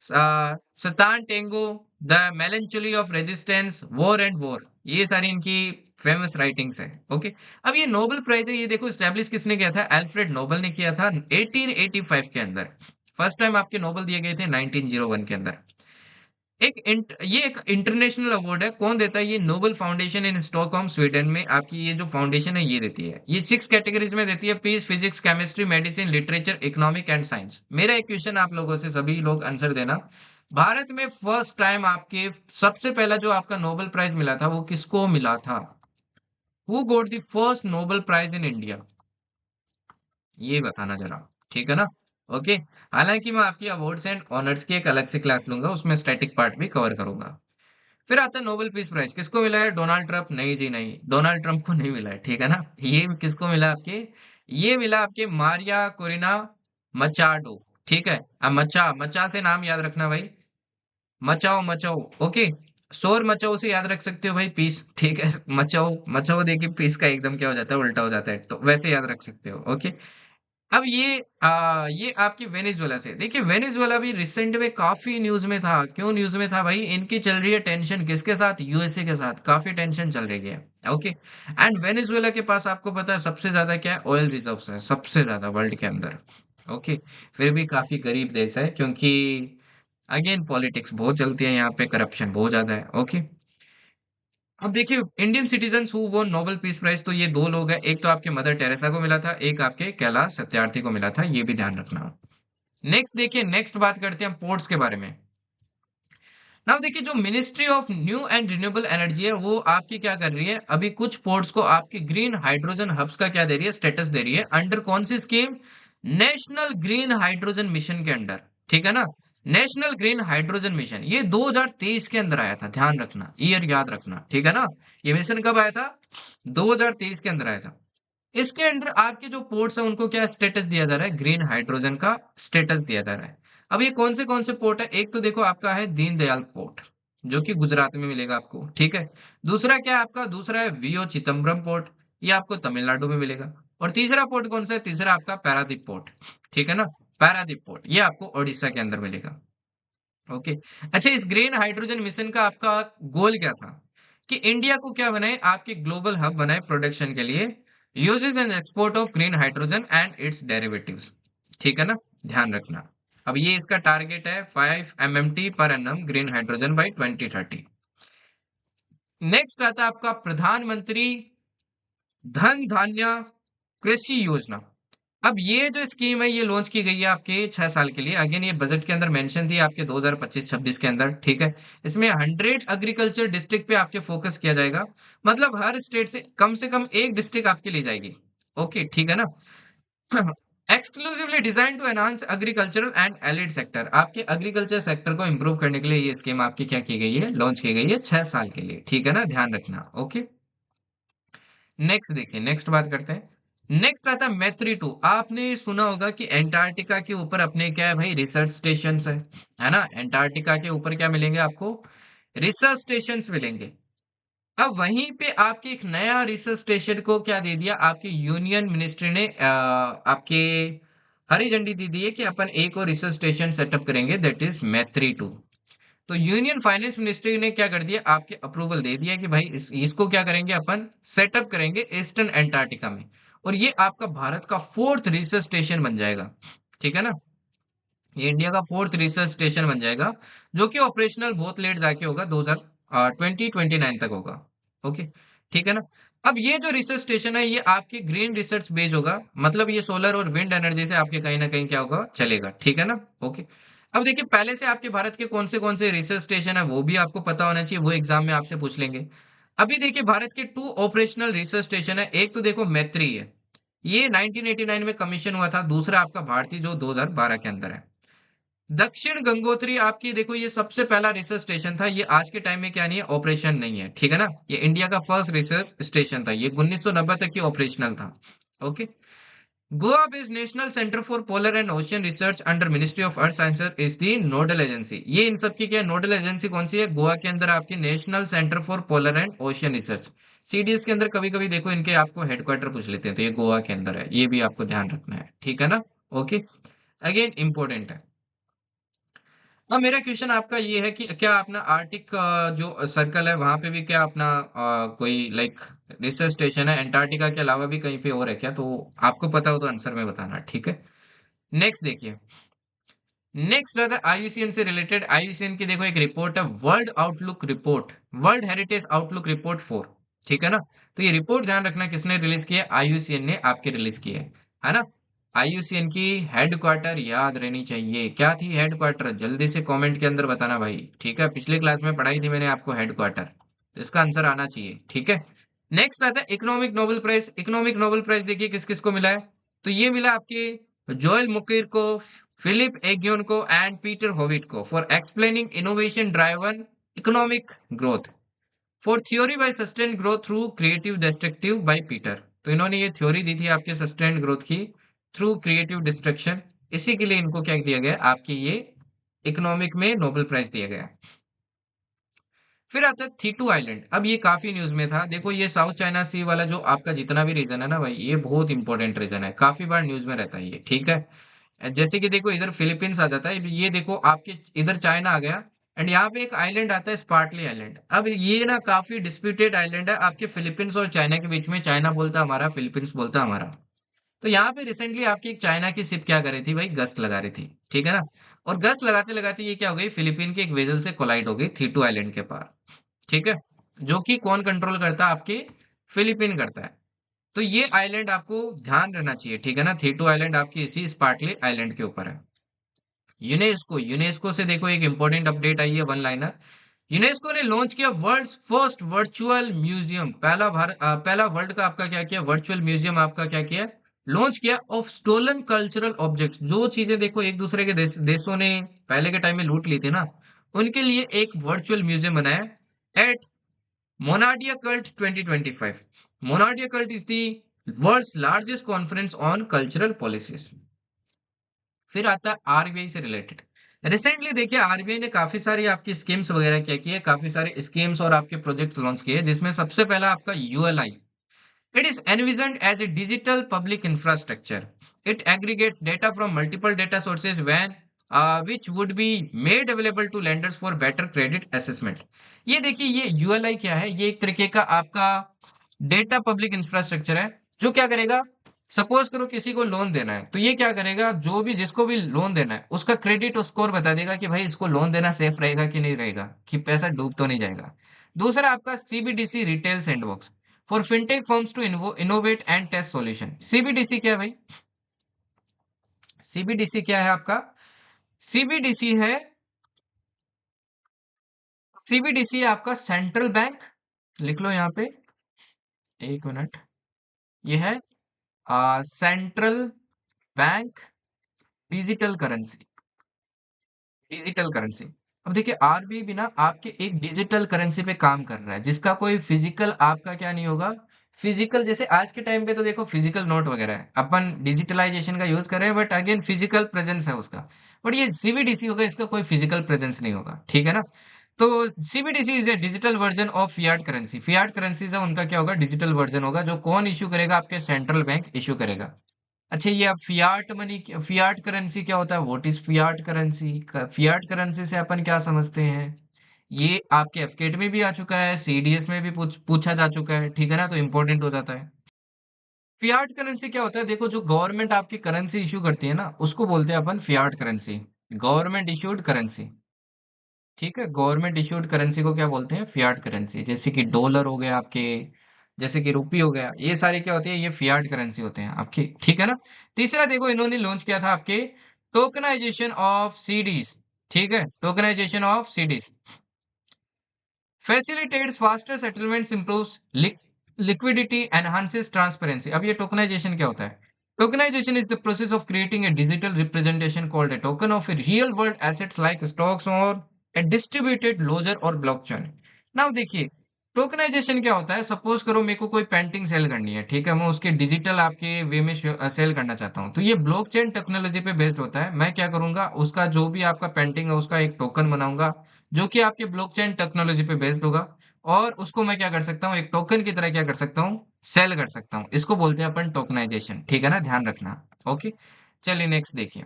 Satantango, The Melancholy of Resistance, War and War, ये सारी इनकी फेमस राइटिंग्स है। ओके। अब ये नोबेल प्राइज है, ये देखो स्टैब्लिश किसने किया था? अल्फ्रेड नोबेल ने किया था 1885 के अंदर। फर्स्ट टाइम आपके नोबेल दिए गए थे 1901 के अंदर। ये एक इंटरनेशनल अवार्ड है। कौन देता है? ये नोबेल फाउंडेशन इन स्टॉकहोम स्वीडन में आपकी ये जो फाउंडेशन है ये देती है। ये 6 कैटेगरीज में देती है: peace, physics, chemistry, medicine, literature, economic and science. मेरा एक क्वेश्चन आप लोगों से, सभी लोग आंसर देना। भारत में फर्स्ट टाइम आपके सबसे पहला जो आपका नोबेल प्राइज मिला था वो किसको मिला था? Who got the first Nobel prize in India? ये बताना जरा, ठीक है ना। ओके। हालांकि मैं आपकी अवार्ड्स एंड ऑनर्स की एक अलग से क्लास लूंगा, उसमें स्टैटिक पार्ट भी कवर करूंगा। फिर आता है नोबेल पीस प्राइज, किसको मिला है? Donald Trump? नहीं जी नहीं, डोनाल्ड ट्रंप को नहीं मिला है, ठीक है ना। ये किसको मिला आपके? ये मिला आपके मारिया कोरिना मचाडो, ठीक है। अब मचा मचा से नाम याद रखना भाई, मचाओ मचाओ। ओके। शोर मचाओ से याद रख सकते हो भाई, पीस, ठीक है। मचाओ मचाओ देखिए, पीस का एकदम क्या हो जाता है, उल्टा हो जाता है, तो वैसे याद रख सकते हो। ओके। अब ये आपकी वेनेजुएला से देखिए, वेनेजुएला भी रिसेंट में काफी न्यूज में था। क्यों न्यूज में था भाई? इनकी चल रही है टेंशन, किसके साथ? यूएसए के साथ काफी टेंशन चल रही है। ओके। एंड वेनेजुएला के पास आपको पता है सबसे ज्यादा क्या है? ऑयल रिजर्व्स है, सबसे ज्यादा वर्ल्ड के अंदर। ओके। फिर भी काफी गरीब देश है, क्योंकि अगेन पॉलिटिक्स बहुत चलती है यहाँ पे, करप्शन बहुत ज्यादा है। ओके। अब देखिए Indian citizen who won Nobel peace prize, तो ये दो लोग हैं। एक तो आपके मदर टेरेसा को मिला था, एक आपके कैलाश सत्यार्थी को मिला था, ये भी ध्यान रखना। नेक्स्ट देखिए, नेक्स्ट बात करते हैं हम पोर्ट्स के बारे में। नाउ देखिए, जो ministry of new and renewable energy है वो आपकी क्या कर रही है, अभी कुछ पोर्ट्स को आपकी ग्रीन हाइड्रोजन हब्स का क्या दे रही है? स्टेटस दे रही है। अंडर कौन सी scheme? National Green Hydrogen Mission के अंडर, ठीक है ना। नेशनल ग्रीन हाइड्रोजन मिशन ये 2023 के अंदर आया था, ध्यान रखना, ईयर याद रखना, ठीक है ना। ये मिशन कब आया था? 2023 के अंदर आया था। इसके अंडर आपके जो पोर्ट्स है उनको क्या स्टेटस दिया जा रहा है? ग्रीन हाइड्रोजन का स्टेटस दिया जा रहा है। अब ये कौन से पोर्ट है? एक तो देखो आपका है दीनदयाल पोर्ट, जो कि गुजरात में मिलेगा आपको, ठीक है। दूसरा क्या है आपका? दूसरा है वीओ चिदम्बरम पोर्ट, ये आपको तमिलनाडु में मिलेगा। और तीसरा पोर्ट कौन सा है? तीसरा आपका पारादीप पोर्ट, ठीक है ना। पारादीप पोर्ट ये आपको ओडिशा के अंदर मिलेगा। ओके। अच्छा, इस ग्रीन हाइड्रोजन मिशन का आपका गोल क्या था? कि इंडिया को क्या बनाए? आपके ग्लोबल हब बनाए प्रोडक्शन के लिए, uses and export of green hydrogen and it's derivatives, ठीक है ना। ध्यान रखना। अब ये इसका टारगेट है 5 MMT per annum green hydrogen by 2030। Next आता है आपका प्रधानमंत्री धन धान्य कृषि योजना। अब ये जो स्कीम है ये लॉन्च की गई है आपके 6 साल के लिए। अगेन ये बजट के अंदर मेंशन थी आपके 2025-26 के अंदर, ठीक है। इसमें 100 एग्रीकल्चर डिस्ट्रिक्ट पे आपके फोकस किया जाएगा। मतलब हर स्टेट से कम एक डिस्ट्रिक्ट आपकी ली जाएगी। ओके, ठीक है ना। Exclusively design to enhance agricultural and allied sector, आपके एग्रीकल्चर सेक्टर को इंप्रूव करने के लिए ये स्कीम आपकी क्या की गई है? लॉन्च की गई है 6 साल के लिए, ठीक है ना, ध्यान रखना। ओके। नेक्स्ट देखिए, नेक्स्ट बात करते हैं। नेक्स्ट आता है मैत्री टू। आपने सुना होगा कि एंटार्क्टिका के ऊपर अपने क्या है भाई? रिसर्च स्टेशन है ना। एंटार्क्टिका के ऊपर क्या मिलेंगे आपको? रिसर्च स्टेशन मिलेंगे। अब वहीं पे आपके एक नया रिसर्च स्टेशन को क्या दे दिया? आपके यूनियन मिनिस्ट्री ने आपके हरी झंडी दे दी है कि अपन एक और रिसर्च स्टेशन सेटअप करेंगे, दैट इज मैत्री टू। तो यूनियन फाइनेंस मिनिस्ट्री ने क्या कर दिया? आपके अप्रूवल दे दिया कि भाई इसको क्या करेंगे? अपन सेटअप करेंगे ईस्टर्न एंटार्क्टिका में। और ये आपका भारत का फोर्थ रिसर्च स्टेशन बन जाएगा, ठीक है ना। ये इंडिया का फोर्थ रिसर्च स्टेशन बन जाएगा, जो कि ऑपरेशनल बहुत लेट जाके होगा, 2029 तक होगा। ओके, ठीक है ना। अब ये जो रिसर्च स्टेशन है ये आपके ग्रीन रिसर्च बेस होगा, मतलब ये सोलर और विंड एनर्जी से आपके कहीं ना कहीं क्या होगा, चलेगा, ठीक है ना। ओके। अब देखिए पहले से आपके भारत के कौन से रिसर्च स्टेशन है वो भी आपको पता होना चाहिए, वो एग्जाम में आपसे पूछ लेंगे। अभी देखिए भारत के 2 ऑपरेशनल रिसर्च स्टेशन है, एक तो देखो मैत्री है, ये 1989 में कमीशन हुआ था, दूसरा आपका भारती जो 2012 के अंदर है। दक्षिण गंगोत्री आपकी देखो ये सबसे पहला रिसर्च स्टेशन था, ये आज के टाइम में क्या नहीं है, ऑपरेशन नहीं है, ठीक है ना। ये इंडिया का फर्स्ट रिसर्च स्टेशन था, ये 1990 तक ही ऑपरेशनल था। Okay. Goa based national centre for polar and ocean research under ministry of earth sciences is the nodal agency. ये इन सब की क्या नोडल एजेंसी कौन सी है, गोवा के अंदर आपकी national centre for polar and ocean research. CDS के अंदर कभी कभी देखो इनके आपको हेडक्वार्टर पूछ लेते हैं, तो ये गोवा के अंदर है, ये भी आपको ध्यान रखना है, ठीक है ना। ओके। अगेन इंपॉर्टेंट है। अब मेरा क्वेश्चन आपका ये है कि क्या अपना आर्टिक जो सर्कल है वहां पे भी क्या अपना कोई लाइक रिसर्च स्टेशन है, अंटार्कटिका के अलावा भी कहीं पे और है क्या, तो आपको पता हो तो आंसर में बताना, ठीक है। नेक्स्ट देखिए, नेक्स्ट रहता है आईयूसीएन से रिलेटेड। आईयूसीएन की देखो एक रिपोर्ट है, world outlook report, world heritage outlook report 4, ठीक है ना। तो ये रिपोर्ट ध्यान रखना किसने रिलीज की है, आईयूसीएन ने आपके रिलीज की है ना। आईयूसीएन की हेडक्वार्टर याद रहनी चाहिए, क्या थी हेडक्वार्टर, जल्दी से कमेंट के अंदर बताना भाई, ठीक है। पिछले क्लास में पढ़ाई थी मैंने आपको हेडक्वार्टर, तो इसका आंसर आना चाहिए, ठीक है। नेक्स्ट आता है economic Nobel prize. Economic Nobel prize देखिए किस किस को मिला है, तो ये मिला आपके जोएल मुकीर को, फिलिप एग्योन को एंड पीटर होविट को for explaining innovation driven economic growth, for theory by sustained growth through creative destructive by Peter. तो इन्होंने ये थ्योरी दी थी आपके सस्टेन्ड ग्रोथ की थ्रू क्रिएटिव डिस्ट्रक्शन, इसी के लिए इनको क्या दिया गया, आपके ये इकोनॉमिक में नोबेल प्राइज दिया गया। फिर आता है थीटू आइलैंड। अब ये काफी न्यूज में था, देखो ये साउथ चाइना सी वाला जो आपका जितना भी रीजन है ना भाई, ये बहुत इंपॉर्टेंट रीजन है, काफी बार न्यूज में रहता है ये, ठीक है। जैसे कि देखो इधर फिलीपींस आ जाता है, ये देखो आपके इधर चाइना आ गया, एंड यहाँ पे एक आइलैंड आता है स्पार्टली आइलैंड। अब ये ना काफी डिस्प्यूटेड आइलैंड है आपके फिलीपींस और चाइना के बीच में, चाइना बोलता है हमारा, फिलीपींस बोलता है हमारा। तो यहाँ पे रिसेंटली आपकी एक चाइना की शिप क्या कर रही थी भाई, गश्त लगा रही थी, ठीक है ना। और गश्त लगाते लगाते ये क्या हो गई, फिलीपीन के एक वेसल से कोलाइड हो गई थीटू आइलैंड के पार, ठीक है। जो कि कौन कंट्रोल करता है, आपके फिलीपीन करता है। तो ये आइलैंड आपको ध्यान रहना चाहिए, ठीक है ना। थीटू आइलैंड आपकी इसी स्पार्टली आइलैंड के ऊपर है। यूनेस्को, यूनेस्को से देखो एक इंपॉर्टेंट अपडेट आई है, वन लाइनर। यूनेस्को ने लॉन्च किया वर्ल्ड्स फर्स्ट वर्चुअल म्यूजियम, पहला वर्ल्ड का आपका क्या किया, वर्चुअल म्यूजियम आपका क्या किया, लॉन्च किया ऑफ स्टोलन कल्चरल ऑब्जेक्ट्स। जो चीजें देखो एक दूसरे के देशों ने पहले के टाइम में लूट ली थी ना, उनके लिए एक वर्चुअल म्यूजियम बनाया at Mondiacult 2025। Mondiacult is the world's largest conference on cultural policies. फिर आता है आरबीआई से रिलेटेड। रिसेंटली देखिए आरबीआई ने काफी सारी आपकी स्कीम्स वगैरह क्या की है, काफी सारे स्कीम्स और आपके प्रोजेक्ट्स लॉन्च किए हैं, जिसमें सबसे पहला आपका ULI. It is envisioned as a digital public infrastructure. It aggregates data from multiple data sources which would be made available to lenders for better credit assessment. ये देखिए ये यूएलआई क्या है, ये एक तरीके का आपका डेटा पब्लिक इंफ्रास्ट्रक्चर है, जो क्या करेगा, सपोज करो किसी को लोन देना है, तो ये क्या करेगा, जो भी जिसको भी लोन देना है उसका क्रेडिट स्कोर बता देगा कि भाई इसको लोन देना सेफ रहेगा कि नहीं रहेगा, कि पैसा डूब तो नहीं जाएगा। दूसरा आपका CBDC retail sandbox for fintech firms to innovate and test solution. CBDC क्या है भाई, सीबीडीसी क्या है आपका, सीबीडीसी है, सीबीडीसी है आपका सेंट्रल बैंक, लिख लो यहाँ पे, एक मिनट, ये है central bank digital currency, digital currency. अब देखिए आरबीआई भी ना आपके एक डिजिटल करेंसी पे काम कर रहा है, जिसका कोई फिजिकल आपका क्या नहीं होगा, फिजिकल जैसे आज के टाइम पे तो देखो फिजिकल नोट वगैरह है, अपन डिजिटलाइजेशन का यूज कर रहे हैं, बट अगेन फिजिकल प्रेजेंस है उसका। बट ये सीबीडीसी होगा, इसका कोई फिजिकल प्रेजेंस नहीं होगा, ठीक है ना। तो CBDC is a digital version of Fiat currency. Fiat currency से उनका क्या होगा, डिजिटल वर्जन होगा, जो कौन इश्यू करेगा, आपके सेंट्रल बैंक इश्यू करेगा। अच्छा ये अब फियाट मनी, फियाट करेंसी क्या होता है, what is Fiat currency, Fiat currency से अपन क्या समझते हैं, ये आपके एफकेट में भी आ चुका है, सीडीएस में भी पूछा जा चुका है, ठीक है ना, तो इंपॉर्टेंट हो जाता है। फियाट करेंसी क्या होता है, देखो जो गवर्नमेंट आपकी करेंसी इशू करती है ना, उसको बोलते हैं अपन fiat currency, government issued currency, ठीक है। गवर्नमेंट इशूड करेंसी को क्या बोलते हैं, फियाट करेंसी। जैसे कि डॉलर हो गए आपके, जैसे कि रुपी हो गया, ये सारे क्या होते हैं, ये फियाट करेंसी होते हैं आपकी, ठीक है ना। तीसरा देखो इन्होंने लॉन्च किया था आपके टोकनाइजेशन ऑफ सीडीज, ठीक है, tokenisation of CDs facilitates faster settlements, improves liquidity, enhances transparency. अब ये टोकनाइजेशन क्या होता है? Tokenization is the process of creating a digital representation called a token of a real world assets like stocks or a distributed ledger or blockchain. Now देखिए टोकनाइजेशन क्या होता है, सपोज करो मेरे को कोई पेंटिंग सेल करनी है, ठीक है, मैं उसके डिजिटल आपके वे में सेल करना चाहता हूँ, तो ये ब्लॉकचेन टेक्नोलॉजी पे बेस्ड होता है। मैं क्या करूंगा, उसका जो भी आपका पेंटिंग है उसका एक टोकन बनाऊंगा जो कि आपके ब्लॉकचेन टेक्नोलॉजी पे बेस्ड होगा, और उसको मैं क्या कर सकता हूँ, एक टोकन की तरह क्या कर सकता हूँ, सेल कर सकता हूँ। इसको बोलते हैं अपन टोकनाइजेशन, ठीक है ना, ध्यान रखना। ओके, चलिए नेक्स्ट देखिए।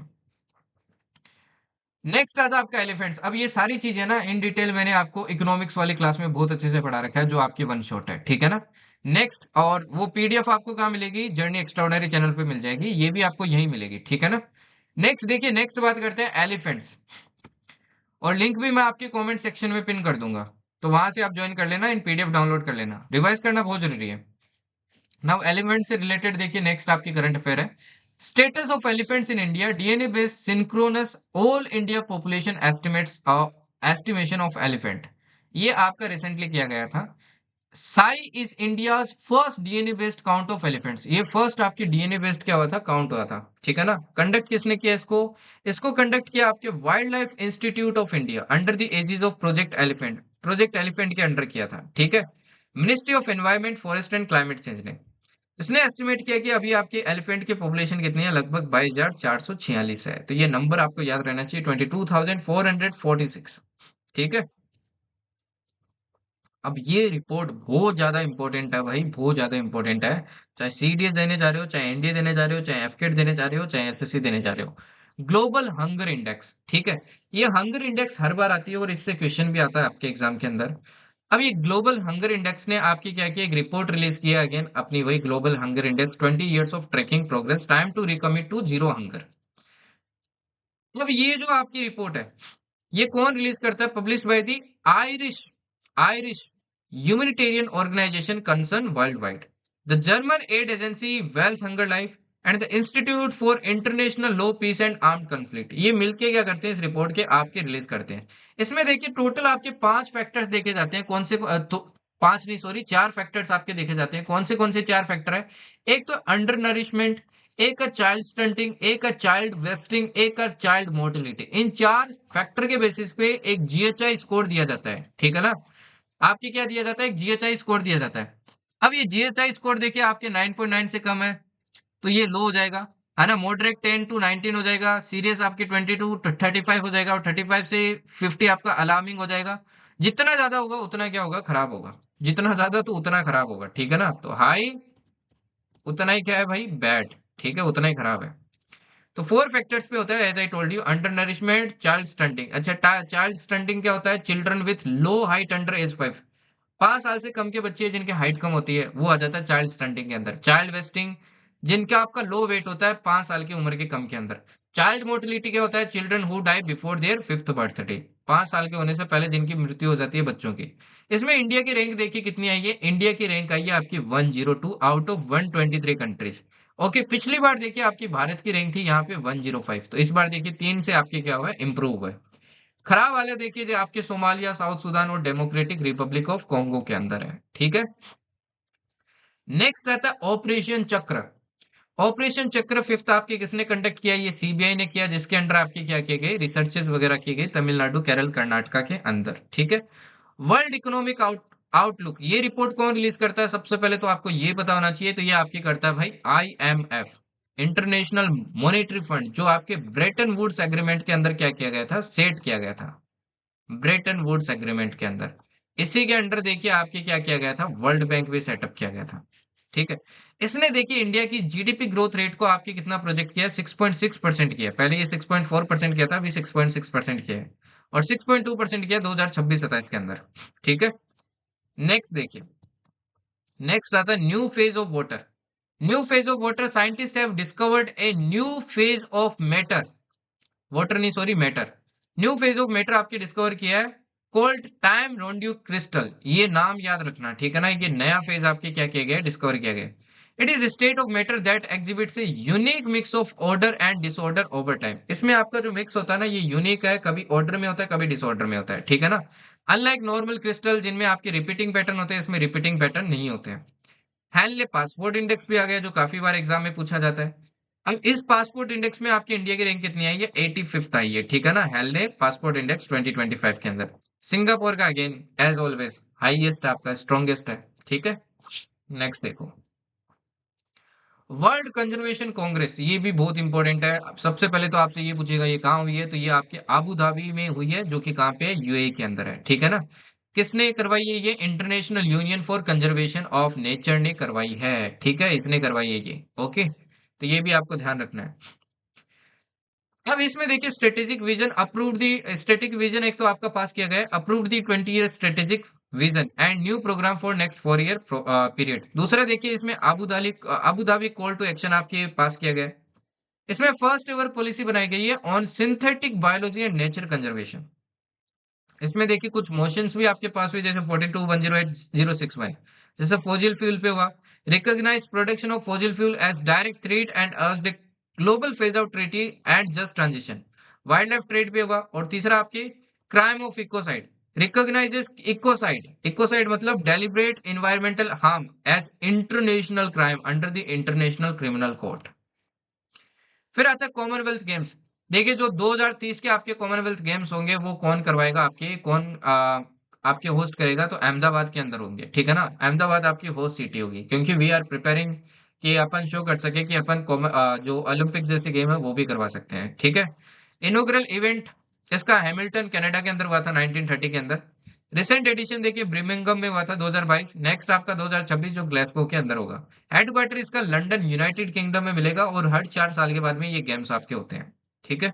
नेक्स्ट आता है आपका एलिफेंट्स। अब ये सारी चीजें ना इन डिटेल मैंने आपको इकोनॉमिक्स वाली क्लास में बहुत अच्छे से पढ़ा रखा है, जो आपकी वन शॉट है, ठीक है ना। नेक्स्ट, और वो पीडीएफ आपको कहाँ मिलेगी, जर्नी एक्स्ट्राऑर्डिनरी चैनल पे मिल जाएगी, ये भी आपको यहीं मिलेगी, ठीक है ना। नेक्स्ट देखिए, नेक्स्ट बात करते हैं एलिफेंट्स, और लिंक भी मैं आपके कमेंट सेक्शन में पिन कर दूंगा, तो वहां से आप ज्वाइन कर लेना, इन पीडीएफ डाउनलोड कर लेना, रिवाइज करना बहुत जरूरी है। नाउ एलिफेंट से रिलेटेड देखिए, नेक्स्ट आपकी करंट अफेयर है, status of elephants in India, DNA based synchronous all India population estimates, estimation of elephant, ये आपका रिसेंटली किया गया था। Sai is India's first DNA based count of elephants, ये फर्स्ट आपकी डीएनए बेस्ड क्या हुआ था, काउंट हुआ था, ठीक है ना। कंडक्ट किसने किया इसको, इसको कंडक्ट किया आपके Wildlife Institute of India under the aegis of Project Elephant, Project Elephant के अंडर किया था, ठीक है। Ministry of Environment Forest and Climate Change ने इसने एस्टिमेट किया कि अभी आपके एलिफेंट की पॉपुलेशन कितनी है, लगभग 22,446 है, तो ये नंबर आपको याद रहना चाहिए, 22,446, ठीक है। अब ये रिपोर्ट बहुत ज्यादा इंपॉर्टेंट है भाई, बहुत ज्यादा इंपॉर्टेंट है। चाहे सीडीएस देने जा रहे हो, चाहे एनडीए देने जा रहे हो, चाहे एफकेट देने जा रहे हो, चाहे एसएससी देने जा रहे हो। ग्लोबल हंगर इंडेक्स, ठीक है, ये हंगर इंडेक्स हर बार आती है और इससे क्वेश्चन भी आता है आपके एग्जाम के अंदर। अब ये ग्लोबल हंगर इंडेक्स ने आपकी क्या किया, एक रिपोर्ट रिलीज किया अगेन, अपनी वही Global Hunger Index 20 years of tracking progress, time to recommit to zero hunger. अब ये जो आपकी रिपोर्ट है, ये कौन रिलीज करता है, publish by the Irish Irish humanitarian organisation Concern Worldwide, the German aid agency Welthungerhilfe and the Institute for International Law Peace and Armed Conflict, ये मिलके क्या करते हैं, इस रिपोर्ट के आपके रिलीज करते हैं। इसमें देखिए टोटल आपके 5 फैक्टर्स देखे जाते हैं, कौन से तो 5 नहीं सॉरी 4 फैक्टर्स आपके देखे जाते हैं, कौन से 4 फैक्टर है। एक तो अंडर नरिशमेंट, एक है चाइल्ड स्टंटिंग, एक है चाइल्ड वेस्टिंग, एक है चाइल्ड मोर्टिलिटी। इन 4 फैक्टर के बेसिस पे एक जीएचआई स्कोर दिया जाता है, ठीक है ना। आपके क्या दिया जाता है, एक जीएचआई स्कोर दिया जाता है। अब ये जीएचआई स्कोर देखिए आपके 9.9 से कम है तो ये लो हो जाएगा, है ना। मॉडरेट 10 to 19 हो जाएगा, सीरियस आपके 20 to 35 हो जाएगा, और 35 से 50 आपका अलार्मिंग हो जाएगा। जितना ज्यादा होगा उतना क्या होगा, खराब होगा, जितना ज्यादा तो उतना खराब होगा, ठीक है ना। तो हाई उतना ही क्या है भाई, बैड, ठीक है, उतना ही खराब है। तो 4 फैक्टर्स पे होता है, as I told you, undernourishment, child stunting. अच्छा, चाइल्ड स्टंटिंग क्या होता है, children with low height under age 5 साल से कम के बच्चे जिनके हाइट कम होती है, वो आ जाता है चाइल्ड स्टंटिंग के अंदर। चाइल्ड वेस्टिंग, जिनका आपका लो वेट होता है 5 साल की उम्र के कम के अंदर। चाइल्ड मोर्टिलिटी क्या होता है, children who die before their 5th birthday, 5 साल के होने से पहले जिनकी मृत्यु हो जाती है बच्चों की। इसमें इंडिया की रैंक देखिए कितनी आई है, इंडिया की रैंक आई है आपकी 102 आउट ऑफ 123 कंट्रीज। ओके, पिछली बार देखिए आपकी भारत की रैंक थी यहाँ पे 105, तो इस बार देखिए 3 से आपके क्या हुआ है, इंप्रूव हुआ है। खराब वाले देखिए जो आपके सोमालिया, साउथ सुडान और डेमोक्रेटिक रिपब्लिक ऑफ कॉन्गो के अंदर है, ठीक है। नेक्स्ट रहता है ऑपरेशन चक्र। ऑपरेशन चक्र फिफ्थ आपके किसने कंडक्ट किया, ये सीबीआई ने किया, जिसके अंडर आपके क्या किए गए, रिसर्चेस वगैरह की गई तमिलनाडु, केरल, कर्नाटका के अंदर, ठीक है। वर्ल्ड इकोनॉमिक आउटलुक, ये रिपोर्ट कौन रिलीज करता है, सबसे पहले तो आपको ये पता होना चाहिए, तो ये आपकी करता है भाई आईएमएफ, इंटरनेशनल मॉनेटरी फंड, जो आपके ब्रेटन वुड्स एग्रीमेंट के अंदर क्या किया गया था, सेट किया गया था, ब्रेटन वुड्स एग्रीमेंट के अंदर। इसी के अंडर देखिए आपके क्या किया गया था, वर्ल्ड बैंक भी सेटअप किया गया था, ठीक है। इसने देखिए इंडिया की जीडीपी ग्रोथ रेट को आपके कितना प्रोजेक्ट किया, 6.6% किया, पहले ये 6.4% किया था, अभी 6.6% किया है, और 6.2% किया 2026-27 के अंदर, ठीक है। नेक्स्ट देखिए, नेक्स्ट आता है new phase of water. New phase of water, scientist have discovered a new phase of matter, water नहीं sorry matter, new phase of matter आपके डिस्कवर किया है। कोल्ड टाइम रोंड्यू क्रिस्टल, ये नाम याद रखना, ठीक है ना। ये नया फेज आपके क्या किया गया, डिस्कवर किया गया। It is state of matter that exhibits a unique mix of order and disorder over time. इसमें आपका जो मिक्स होता है ना, ये यूनिक है, कभी ऑर्डर में होता है, कभी डिसऑर्डर में होता है, ठीक है ना। अनलाइक नॉर्मल क्रिस्टल जिनमें आपके रिपीटिंग पैटर्न होते हैं, इसमें रिपीटिंग पैटर्न नहीं होते हैं। हैनले पासपोर्ट इंडेक्स भी आ गया, जो काफी बार एग्जाम में पूछा जाता है। अब इस पासपोर्ट इंडेक्स में आपकी इंडिया की रैंक कितनी आई है, 85th आई है, ठीक है ना। हेल्ले पासपोर्ट इंडेक्स 2025 के अंदर। सिंगापुर का अगेन एज ऑलवेज हाईएस्ट आपका स्ट्रॉन्गेस्ट है, ठीक है। नेक्स्ट देखो, वर्ल्ड कंजर्वेशन कांग्रेस, ये भी बहुत इंपॉर्टेंट है। अब सबसे पहले तो आपसे ये पूछेगा ये कहाँ हुई है, तो ये आपके आबू धाबी में हुई है, जो कि कहाँ पे है, यूएई के अंदर है, ठीक है ना। किसने करवाई है ये, international union for conservation of nature ने करवाई है, ठीक है, इसने करवाई है ये। ओके, तो ये भी आपको ध्यान रखना है। अब इसमें देखिए strategic vision approved the, static vision एक तो आपका पास किया गया है, approved the 20 year strategic vision and new programme for next 4 year period. दूसरा देखिए इसमें Abu Dhabi call to action आपके पास किया गया है। इसमें फर्स्ट एवर पॉलिसी बनाई गई है on synthetic biology and nature conservation. इसमें देखिए कुछ मोशंस भी आपके पास हुई, जैसे 42108061, जैसे फॉसिल फ्यूल पे हुआ। Recognize production of fossil fuel as direct threat and urge the global phase out treaty and just transition. Wild life trade पे हुआ। और तीसरा आपके crime of ecocide, recognizes ecocide, ecocide मतलब deliberate environmental harm as international crime under the International Criminal Court. फिर आता है कॉमनवेल्थ गेम्स। देखिए जो 2030 के आपके कॉमनवेल्थ गेम्स होंगे, वो कौन करवाएगा, आपके कौन आपके होस्ट करेगा, तो अहमदाबाद के अंदर होंगे, ठीक है ना। अहमदाबाद आपकी होस्ट सिटी होगी, क्योंकि वी आर प्रिपेयरिंग कि अपन शो कर सके कि अपन जो ओलंपिक्स जैसे गेम है वो भी करवा सकते हैं, ठीक है। इनॉग्रल इवेंट इसका हैमिल्टन कनाडा के अंदर हुआ था 1930 के अंदर। रिसेंट एडिशन देखिए ब्रिमिंगम में हुआ था 2022। नेक्स्ट आपका 2026 जो ग्लासगो के अंदर होगा। हेडक्वार्टर इसका लंदन यूनाइटेड किंगडम में मिलेगा, और हर 4 साल के बाद में ये गेम्स आपके होते हैं, ठीक है।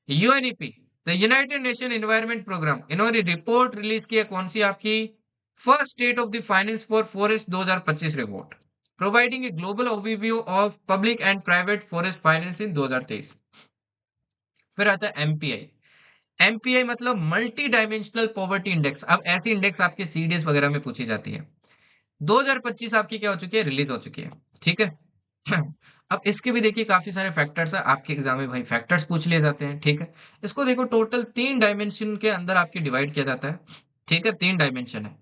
UNEP, the United Nation Environment Programme, इन्होंने रिपोर्ट रिलीज की है, कौन सी आपकी, first State of the Finance for Forest 2025 report, providing a global overview of public and private forest finance in 2023। फिर आता है एमपीआई। एमपीआई मतलब मल्टी डायमेंशनल पॉवर्टी इंडेक्स। अब ऐसी इंडेक्स आपके सीडीएस वगैरह में पूछी जाती है। 2025 आपकी क्या हो चुकी है, रिलीज हो चुकी है, ठीक है। अब इसके भी देखिए काफी सारे फैक्टर्स है आपके एग्जाम में, भाई फैक्टर्स पूछ लिए जाते हैं, ठीक है। इसको देखो टोटल 3 डायमेंशन के अंदर आपके डिवाइड किया जाता है, ठीक है। 3 डायमेंशन है,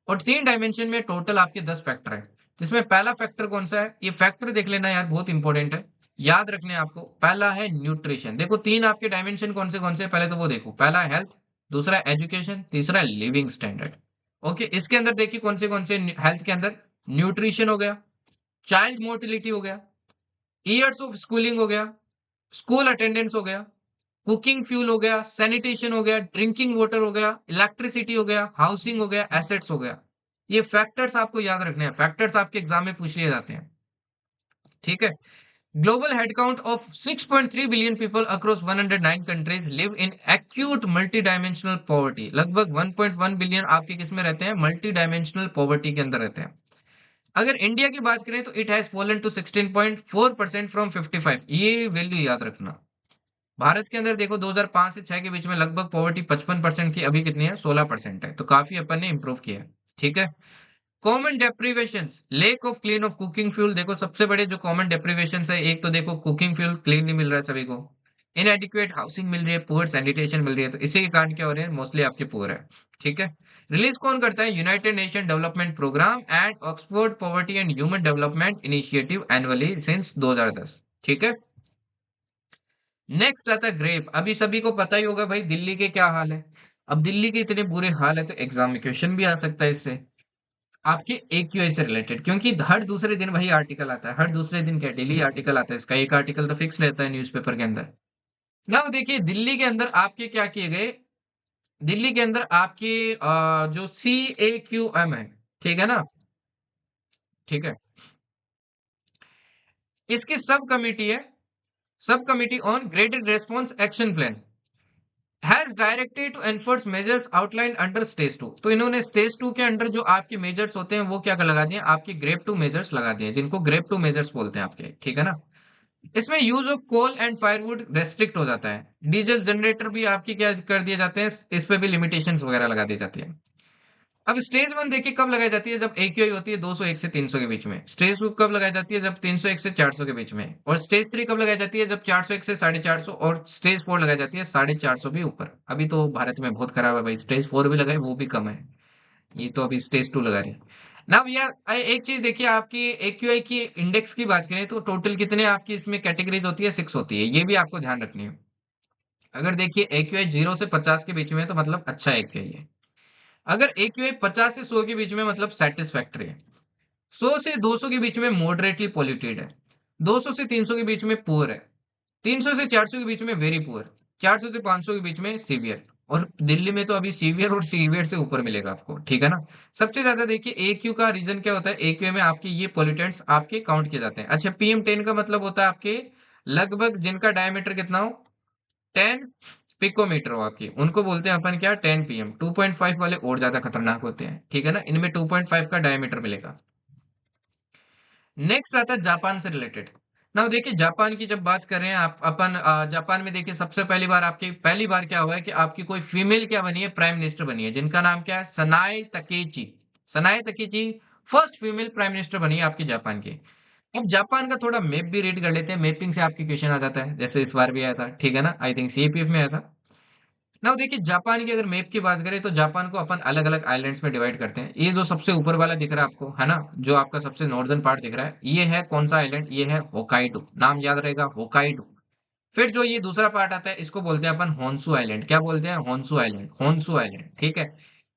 और 3 डायमेंशन में टोटल आपके 10 फैक्टर है। जिसमें पहला फैक्टर कौन सा है, ये फैक्टर देख लेना यार, बहुत इंपॉर्टेंट है, याद रखने हैं आपको। पहला है न्यूट्रिशन। देखो तीन आपके डायमेंशन कौन से पहले तो वो देखो, पहला है हेल्थ, दूसरा एजुकेशन, तीसरा लिविंग स्टैंडर्ड। ओके, इसके अंदर देखिए कौन से हेल्थ के अंदर, न्यूट्रिशन हो गया, चाइल्ड मोर्टिलिटी हो गया, ईयर्स ऑफ स्कूलिंग हो गया, स्कूल अटेंडेंस हो गया, कुकिंग फ्यूल हो गया, सैनिटेशन हो गया, ड्रिंकिंग वाटर हो गया, इलेक्ट्रिसिटी हो गया, हाउसिंग हो गया, एसेट्स हो गया। ये फैक्टर्स आपको याद रखने हैं, फैक्टर्स आपके एग्जाम में पूछ लिए जाते हैं, ठीक है। Global headcount of 6.3 billion people across 109 countries live in acute multi dimensional poverty. लगभग 1.1 बिलियन आपके किस में रहते हैं, मल्टी डायमेंशनल पॉवर्टी के अंदर रहते हैं। अगर इंडिया की बात करें तो it has fallen to 16.4% from 55। ये वैल्यू याद रखना। भारत के अंदर देखो 2005 से 6 के बीच में लगभग पॉवर्टी 55% थी, अभी कितनी है, 16% है, तो काफी अपन ने इंप्रूव किया है, ठीक है। Common deprivations, lack of clean of cooking fuel. देखो सबसे बड़े जो कॉमन डेप्रिवेशंस है, एक तो देखो कुकिंग फ्यूल क्लीन नहीं मिल रहा है सभी को, इनएडिक्वेट हाउसिंग मिल रही है, पुअर सैनिटेशन मिल रही है, तो इसी के कारण क्या हो रहे हैं, मोस्टली आपके पुअर है, ठीक है। रिलीज कौन करता है, united nation development programme and Oxford poverty and human development initiative annually since 2010, ठीक है। नेक्स्ट आता है ग्रेप। अभी सभी को पता ही होगा भाई दिल्ली के क्या हाल है। अब दिल्ली के इतने बुरे हाल है, तो एग्जाम में क्वेश्चन भी आ सकता है इससे, आपके एक्यूआई से रिलेटेड, क्योंकि हर दूसरे दिन वही आर्टिकल आता है, हर दूसरे दिन क्या डेली आर्टिकल आता है इसका, एक आर्टिकल तो फिक्स रहता है न्यूज़पेपर के अंदर। ना देखिए दिल्ली के अंदर आपके क्या किए गए, दिल्ली के अंदर आपके जो CAQM है, ठीक है ना, ठीक है, इसकी सब कमिटी है, sub committee on graded response action plan has directed to enforce measures outline under stage 2। तो इन्होंने स्टेज 2 के अंडर जो आपके मेजर्स होते हैं वो क्या लगा दिए, आपके ग्रेप 2 मेजर्स लगा दिए, जिनको ग्रेप 2 मेजर्स बोलते हैं आपके, ठीक है ना। इसमें use of coal and firewood restrict हो जाता है। डीजल जनरेटर भी आपके क्या कर दिए जाते हैं, इस पे भी लिमिटेशंस वगैरह लगा दी जाती है। अब स्टेज वन देखिए कब लगाई जाती है, जब AQI होती है 201 से 300 के बीच में। स्टेज टू कब लगाई जाती है, जब 301 से 400 के बीच में। और स्टेज थ्री कब लगाई जाती है, जब 401 से 450। और स्टेज फोर लगाई जाती है 450 भी ऊपर। अभी तो भारत में बहुत खराब है भाई, स्टेज फोर भी लगाए वो भी कम है। ये तो अभी स्टेज टू लगा रहे हैं ना भैया। एक चीज देखिए, आपकी AQI की इंडेक्स की बात करें तो टोटल कितने आपकी इसमें कैटेगरीज होती है, 6 होती है। ये भी आपको ध्यान रखनी है। अगर देखिए AQI 0 से 50 के बीच में है तो मतलब अच्छा AQI है। अगर AQI 50 से 100 के बीच में मतलब सेटिस्फैक्ट्री है। 100 से 200 के बीच में मॉडरेटली पॉल्यूटेड है। 200 से 300 के बीच में पुअर है। 300 से 400 के बीच में वेरी पुअर। 400 से 500 के बीच में सीवियर। और दिल्ली में तो अभी सीवियर और सीवियर से ऊपर मिलेगा आपको, ठीक है ना। सबसे ज्यादा देखिए AQ का रीजन क्या होता है, AQI में आपके ये पॉल्यूटेंट्स आपके काउंट किए जाते हैं। अच्छा, PM10 का मतलब होता है आपके लगभग जिनका डायमीटर कितना हो, 10 पिकोमीटर हो आपकी, उनको बोलते हैं अपन क्या, 10 PM। 2.5 वाले और ज्यादा खतरनाक होते हैं, ठीक है ना, इनमें 2.5 का डायमीटर मिलेगा। नेक्स्ट आता है जापान से रिलेटेड। ना देखिए जापान की जब बात कर रहे हैं आप अपन, जापान में देखिए सबसे पहली बार आपकी पहली बार क्या हुआ है कि आपकी कोई फीमेल क्या बनी है, प्राइम मिनिस्टर बनी है, जिनका नाम क्या है, सनाए तकेची। सनाए तकेची फर्स्ट फीमेल प्राइम मिनिस्टर बनी है आपकी जापान की। अब जापान का थोड़ा मैप भी रीड कर लेते हैं, मैपिंग से आपके क्वेश्चन आ जाता है, जैसे इस बार भी आया था, ठीक है ना, आई थिंक CPF में आया था। ना देखिए जापान की अगर मैप की बात करें तो जापान को अपन अलग अलग आइलैंड्स में डिवाइड करते हैं। ये जो सबसे ऊपर वाला दिख रहा है आपको, है ना, जो आपका सबसे नॉर्दर्न पार्ट दिख रहा है, ये है कौन सा आइलैंड, ये है होकाइडो, नाम याद रहेगा, होकाइडो। फिर जो ये दूसरा पार्ट आता है इसको बोलते हैं अपन होन्सू आइलैंड। क्या बोलते हैं, होन्सू आइलैंड, होन्सू आइलैंड, ठीक है।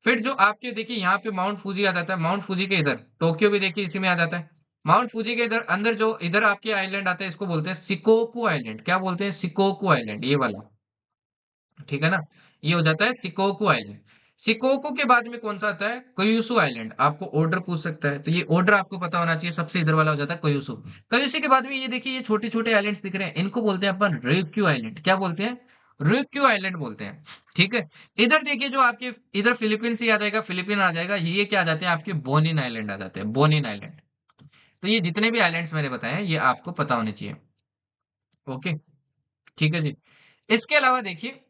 फिर जो आपके देखिए यहाँ पे माउंट फूजी आ जाता है, माउंट फूजी के इधर टोक्यो भी देखिए इसी में आ जाता है। माउंट फूजी के इधर अंदर जो इधर आपके आइलैंड आता है इसको बोलते हैं सिकोकू आइलैंड। क्या बोलते हैं, सिकोकू आइलैंड, ये वाला, ठीक है ना। ये हो जाता है सिकोकू आइलैंड। सिकोकू के बाद में कौन सा आता है, कोयुसु आइलैंड। आपको ऑर्डर पूछ सकता है तो ये ऑर्डर आपको पता होना चाहिए, सबसे इधर वाला हो जाता है कोयुसु। कोयुसु के बाद में ये देखिए ये छोटे छोटे आइलैंड्स दिख रहे हैं, इनको बोलते हैं अपन ryukyu आइलैंड। क्या बोलते हैं, ryukyu आइलैंड बोलते हैं, ठीक है। इधर देखिए जो आपके इधर फिलीपींस ही आ जाएगा, फिलीपीन आ जाएगा, ये क्या आ जाते हैं आपके बोनिन आइलैंड आ जाते हैं, बोनिन आइलैंड। तो ये जितने भी आइलैंड्स मैंने बताए हैं ये आपको पता होने चाहिए। ओके, ठीक है जी। इसके अलावा देखिए,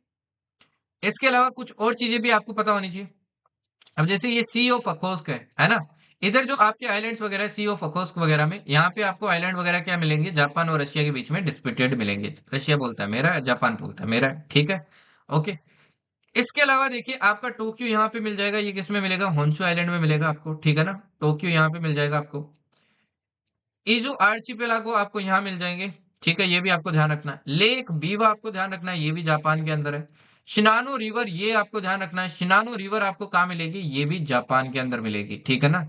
इसके अलावा कुछ और चीजें भी आपको पता होनी चाहिए। अब जैसे ये सी ऑफ अकोस्क है ना। इधर जो आपके आइलैंड्स वगैरह है सी ऑफ अकोस्क वगैरह में, यहाँ पे आपको आइलैंड वगैरह क्या मिलेंगे, जापान और रशिया के बीच में डिस्प्यूटेड मिलेंगे। रशिया बोलता है मेरा है, जापान बोलता है मेरा है, ठीक है। ओके। इसके अलावा देखिए आपका टोक्यो यहाँ पे मिल जाएगा, ये किस में मिलेगा, होन्शु आइलैंड में मिलेगा आपको, ठीक है ना। टोक्यो यहाँ पे मिल जाएगा आपको। इजू आर्चिपेलागो आपको यहाँ मिल जाएंगे, ठीक है, ये भी आपको ध्यान रखना है। लेक बीवा आपको ध्यान रखना है, ये भी जापान के अंदर है। शिनानो रिवर ये आपको ध्यान रखना है, शिनानो रिवर आपको कहाँ मिलेगी, ये भी जापान के अंदर मिलेगी, ठीक है ना।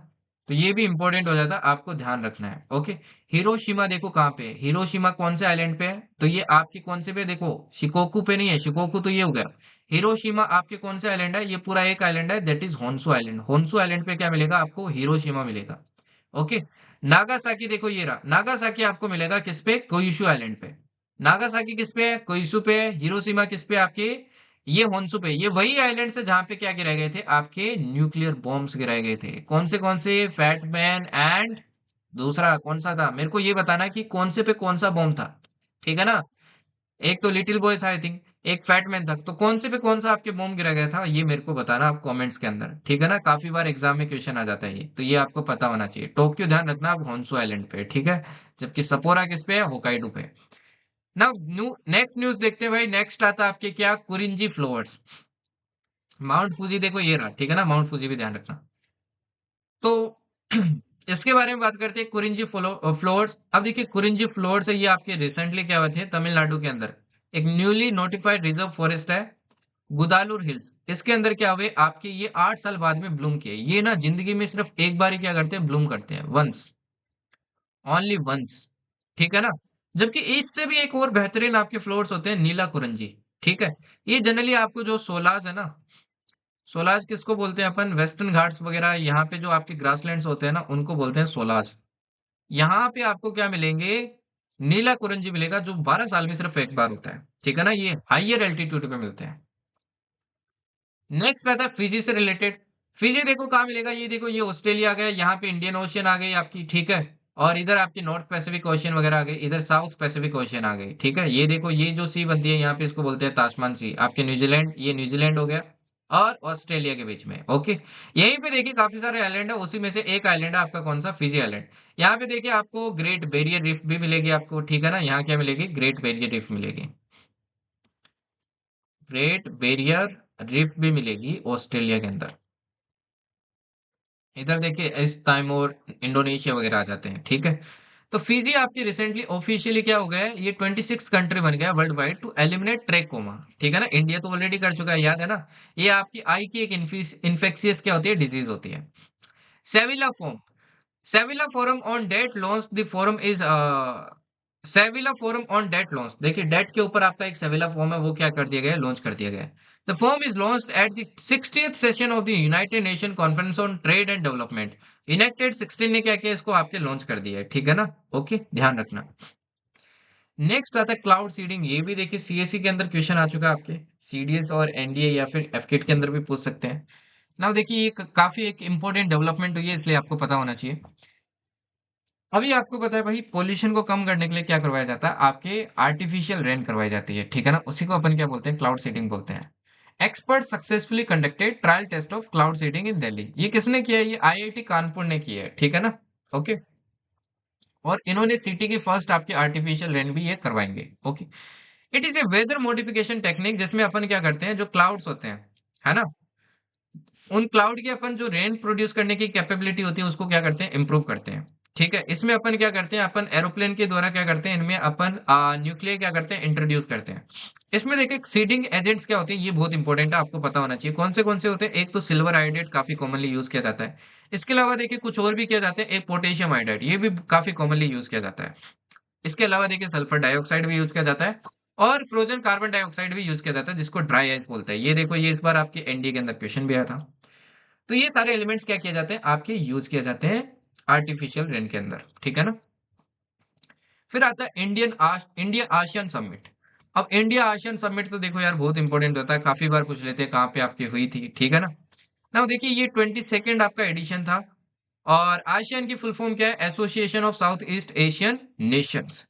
तो ये भी इंपॉर्टेंट हो जाता है, आपको ध्यान रखना है। ओके। हिरोशिमा देखो कहाँ पे है, हिरोशिमा कौन से आइलैंड पे है, तो ये आपकी कौन से पे, देखो शिकोकू पे नहीं है, शिकोकू तो ये हो गया। हिरोशिमा आपके कौन से आइलैंड है, ये पूरा एक आइलैंड है, that is Honshu island. Honshu island पे क्या मिलेगा आपको, हिरोशिमा मिलेगा। ओके। नागासाकी देखो ये रहा, नागासाकी आपको मिलेगा किस पे, कोयुशु आइलैंड पे। नागासाकी किस पे है, कोयुशु पे है। हिरोशिमा किस पे आपके, ये होन्सु पे। ये वही आइलैंड से जहां पे क्या गिराए गए थे, आपके न्यूक्लियर बॉम्ब्स गिराए गए थे। कौन से फैटमैन एंड दूसरा कौन सा था, मेरे को ये बताना कि कौन से पे कौन सा बॉम्ब था, ठीक है ना। एक तो लिटिल बॉय था आई थिंक, एक फैटमैन था, तो कौन से पे कौन सा आपके बॉम्ब गिरा गया था ये मेरे को बताना आप कमेंट्स के अंदर, ठीक है ना। काफी बार एग्जाम में क्वेश्चन आ जाता है ये, तो ये आपको पता होना चाहिए। टोक्यो ध्यान रखना आप होन्सु आइलैंड पे, ठीक है। जबकि सपोरा किस पे है, होकाइडो पे। ना नेक्स्ट न्यूज देखते हैं भाई। नेक्स्ट आता है आपके क्या, कुरिंजी फ्लोअर्स। माउंट फूजी देखो ये रहा, ठीक है ना, माउंट फूजी भी ध्यान रखना। तो इसके बारे में बात करते हैं, कुरिंजी फ्लोअर्स। अब देखिए कुरिंजी फ्लोअर्स है, ये आपके रिसेंटली क्या हुए थे, तमिलनाडु के अंदर एक न्यूली नोटिफाइड रिजर्व फॉरेस्ट है, गुदालुर हिल्स। इसके अंदर क्या हुए आपके, ये 8 साल बाद में ब्लूम किए। ये ना जिंदगी में सिर्फ एक बार ही क्या करते हैं, ब्लूम करते हैं, वंस, ओनली वंस, ठीक है ना। जबकि इससे भी एक और बेहतरीन आपके फ्लोर्स होते हैं, नीला कुरंजी, ठीक है। ये जनरली आपको जो सोलाज है ना, सोलाज किसको बोलते हैं अपन, वेस्टर्न घाट्स वगैरह यहाँ पे जो आपके ग्रासलैंड्स होते हैं ना उनको बोलते हैं सोलाज। यहाँ पे आपको क्या मिलेंगे, नीला कुरंजी मिलेगा, जो 12 साल में सिर्फ एक बार होता है, ठीक है ना। ये हाइयर एल्टीट्यूड पे मिलते हैं। नेक्स्ट आता है फिजी से रिलेटेड। फिजी देखो कहाँ मिलेगा, ये देखो ये ऑस्ट्रेलिया आ गया, यहाँ पे इंडियन ओशियन आ गई आपकी, ठीक है। और इधर आपकी नॉर्थ पैसिफिक ओशियन वगैरह आ गई, इधर साउथ पैसिफिक ओशियन आ गई। ठीक है, ये देखो ये जो सी बनती है यहाँ पे इसको बोलते हैं ताशमान सी। आपके न्यूजीलैंड, ये न्यूजीलैंड हो गया और ऑस्ट्रेलिया के बीच में। ओके, यहीं पे देखिए काफी सारे आइलैंड है, उसी में से एक आइलैंड है आपका कौन सा, फिजी आइलैंड। यहाँ पे देखिए आपको ग्रेट बैरियर रिफ भी मिलेगी आपको, ठीक है ना। यहाँ क्या मिलेगी, ग्रेट बैरियर रिफ मिलेगी, ग्रेट बैरियर रिफ भी मिलेगी ऑस्ट्रेलिया के अंदर। इधर देखिए इस टाइम और इंडोनेशिया वगैरह आ जाते हैं। ठीक है, तो फिजी आपकी रिसेंटली ऑफिशियली क्या हो गया है, ये 26 कंट्री बन गया world wide to eliminate trachoma. ठीक है ना, इंडिया तो ऑलरेडी कर चुका है, याद है ना। ये आपकी आई की एक इन्फेक्शियस क्या होती है, डिजीज होती है। Sevilla forum, Sevilla forum on debt launch, the forum is Sevilla forum on debt launch. देखिए डेट के ऊपर आपका एक सेविला फॉर्म है, वो क्या कर दिया गया है, लॉन्च कर दिया गया है। The form is launched at the 60th session of the United nation conference on trade and development. United 16 ने क्या किया, इसको आपके लॉन्च कर दिया है। ठीक है ना, ओके, ध्यान रखना। नेक्स्ट आता है क्लाउड सीडिंग। ये भी देखिए सीएससी के अंदर क्वेश्चन आ चुका है आपके, सीडीएस और एनडीए या फिर एफकेट के अंदर भी पूछ सकते हैं। नाउ देखिए ये काफी एक इंपॉर्टेंट डेवलपमेंट हुई है, इसलिए आपको पता होना चाहिए। अभी आपको पता है भाई, पोल्यूशन को कम करने के लिए क्या करवाया जाता है, आपके आर्टिफिशियल रेन करवाई जाती है। ठीक है ना, उसी को अपन क्या बोलते हैं, क्लाउड सीडिंग बोलते हैं। Expert successfully conducted trial test of cloud seeding in Delhi. ये किसने किया है, ये आईआईटी कानपुर ने किया है। ठीक है ना, ओके। और इन्होंने सिटी की फर्स्ट आपकी आर्टिफिशियल रेन भी ये करवाएंगे। Okay, it is a weather modification technique, जिसमें अपन क्या करते हैं, जो क्लाउड्स होते हैं, है ना, उन क्लाउड की अपन जो रेन प्रोड्यूस करने की कैपेबिलिटी होती है उसको क्या करते हैं, इंप्रूव करते हैं। ठीक है, इसमें अपन क्या करते हैं, अपन एरोप्लेन के द्वारा क्या करते हैं, इनमें अपन न्यूक्लियर क्या करते हैं, इंट्रोड्यूस करते हैं। इसमें देखिए सीडिंग एजेंट्स क्या होते हैं, ये बहुत इंपॉर्टेंट है, आपको पता होना चाहिए कौन से होते हैं। एक तो सिल्वर आयोडाइड काफी कॉमनली यूज किया जाता है। इसके अलावा देखिए कुछ और भी किया जाता है, एक पोटेशियम आयोडाइड, ये भी काफी कॉमनली यूज किया जाता है। इसके अलावा देखिए सल्फर डाइऑक्साइड भी यूज किया जाता है, और फ्रोजन कार्बन डाइऑक्साइड भी यूज किया जाता है, जिसको ड्राई आइस बोलते हैं। ये देखो ये इस बार आपके एनडीए के अंदर क्वेश्चन भी आया था। तो ये सारे एलिमेंट्स क्या किए जाते हैं, आपके यूज किए जाते हैं आर्टिफिशियल रेन के अंदर। ठीक है ना। फिर आता है इंडिया आशियान समिट। अब इंडिया आशियान समिट तो देखो यार बहुत इंपॉर्टेंट होता है, काफी बार पूछ लेते हैं कहाँ पे आपकी हुई थी। ठीक है ना। ना देखिए ये 22nd आपका एडिशन था। और आशियान की फुल फॉर्म क्या है, association of south east Asian Nations.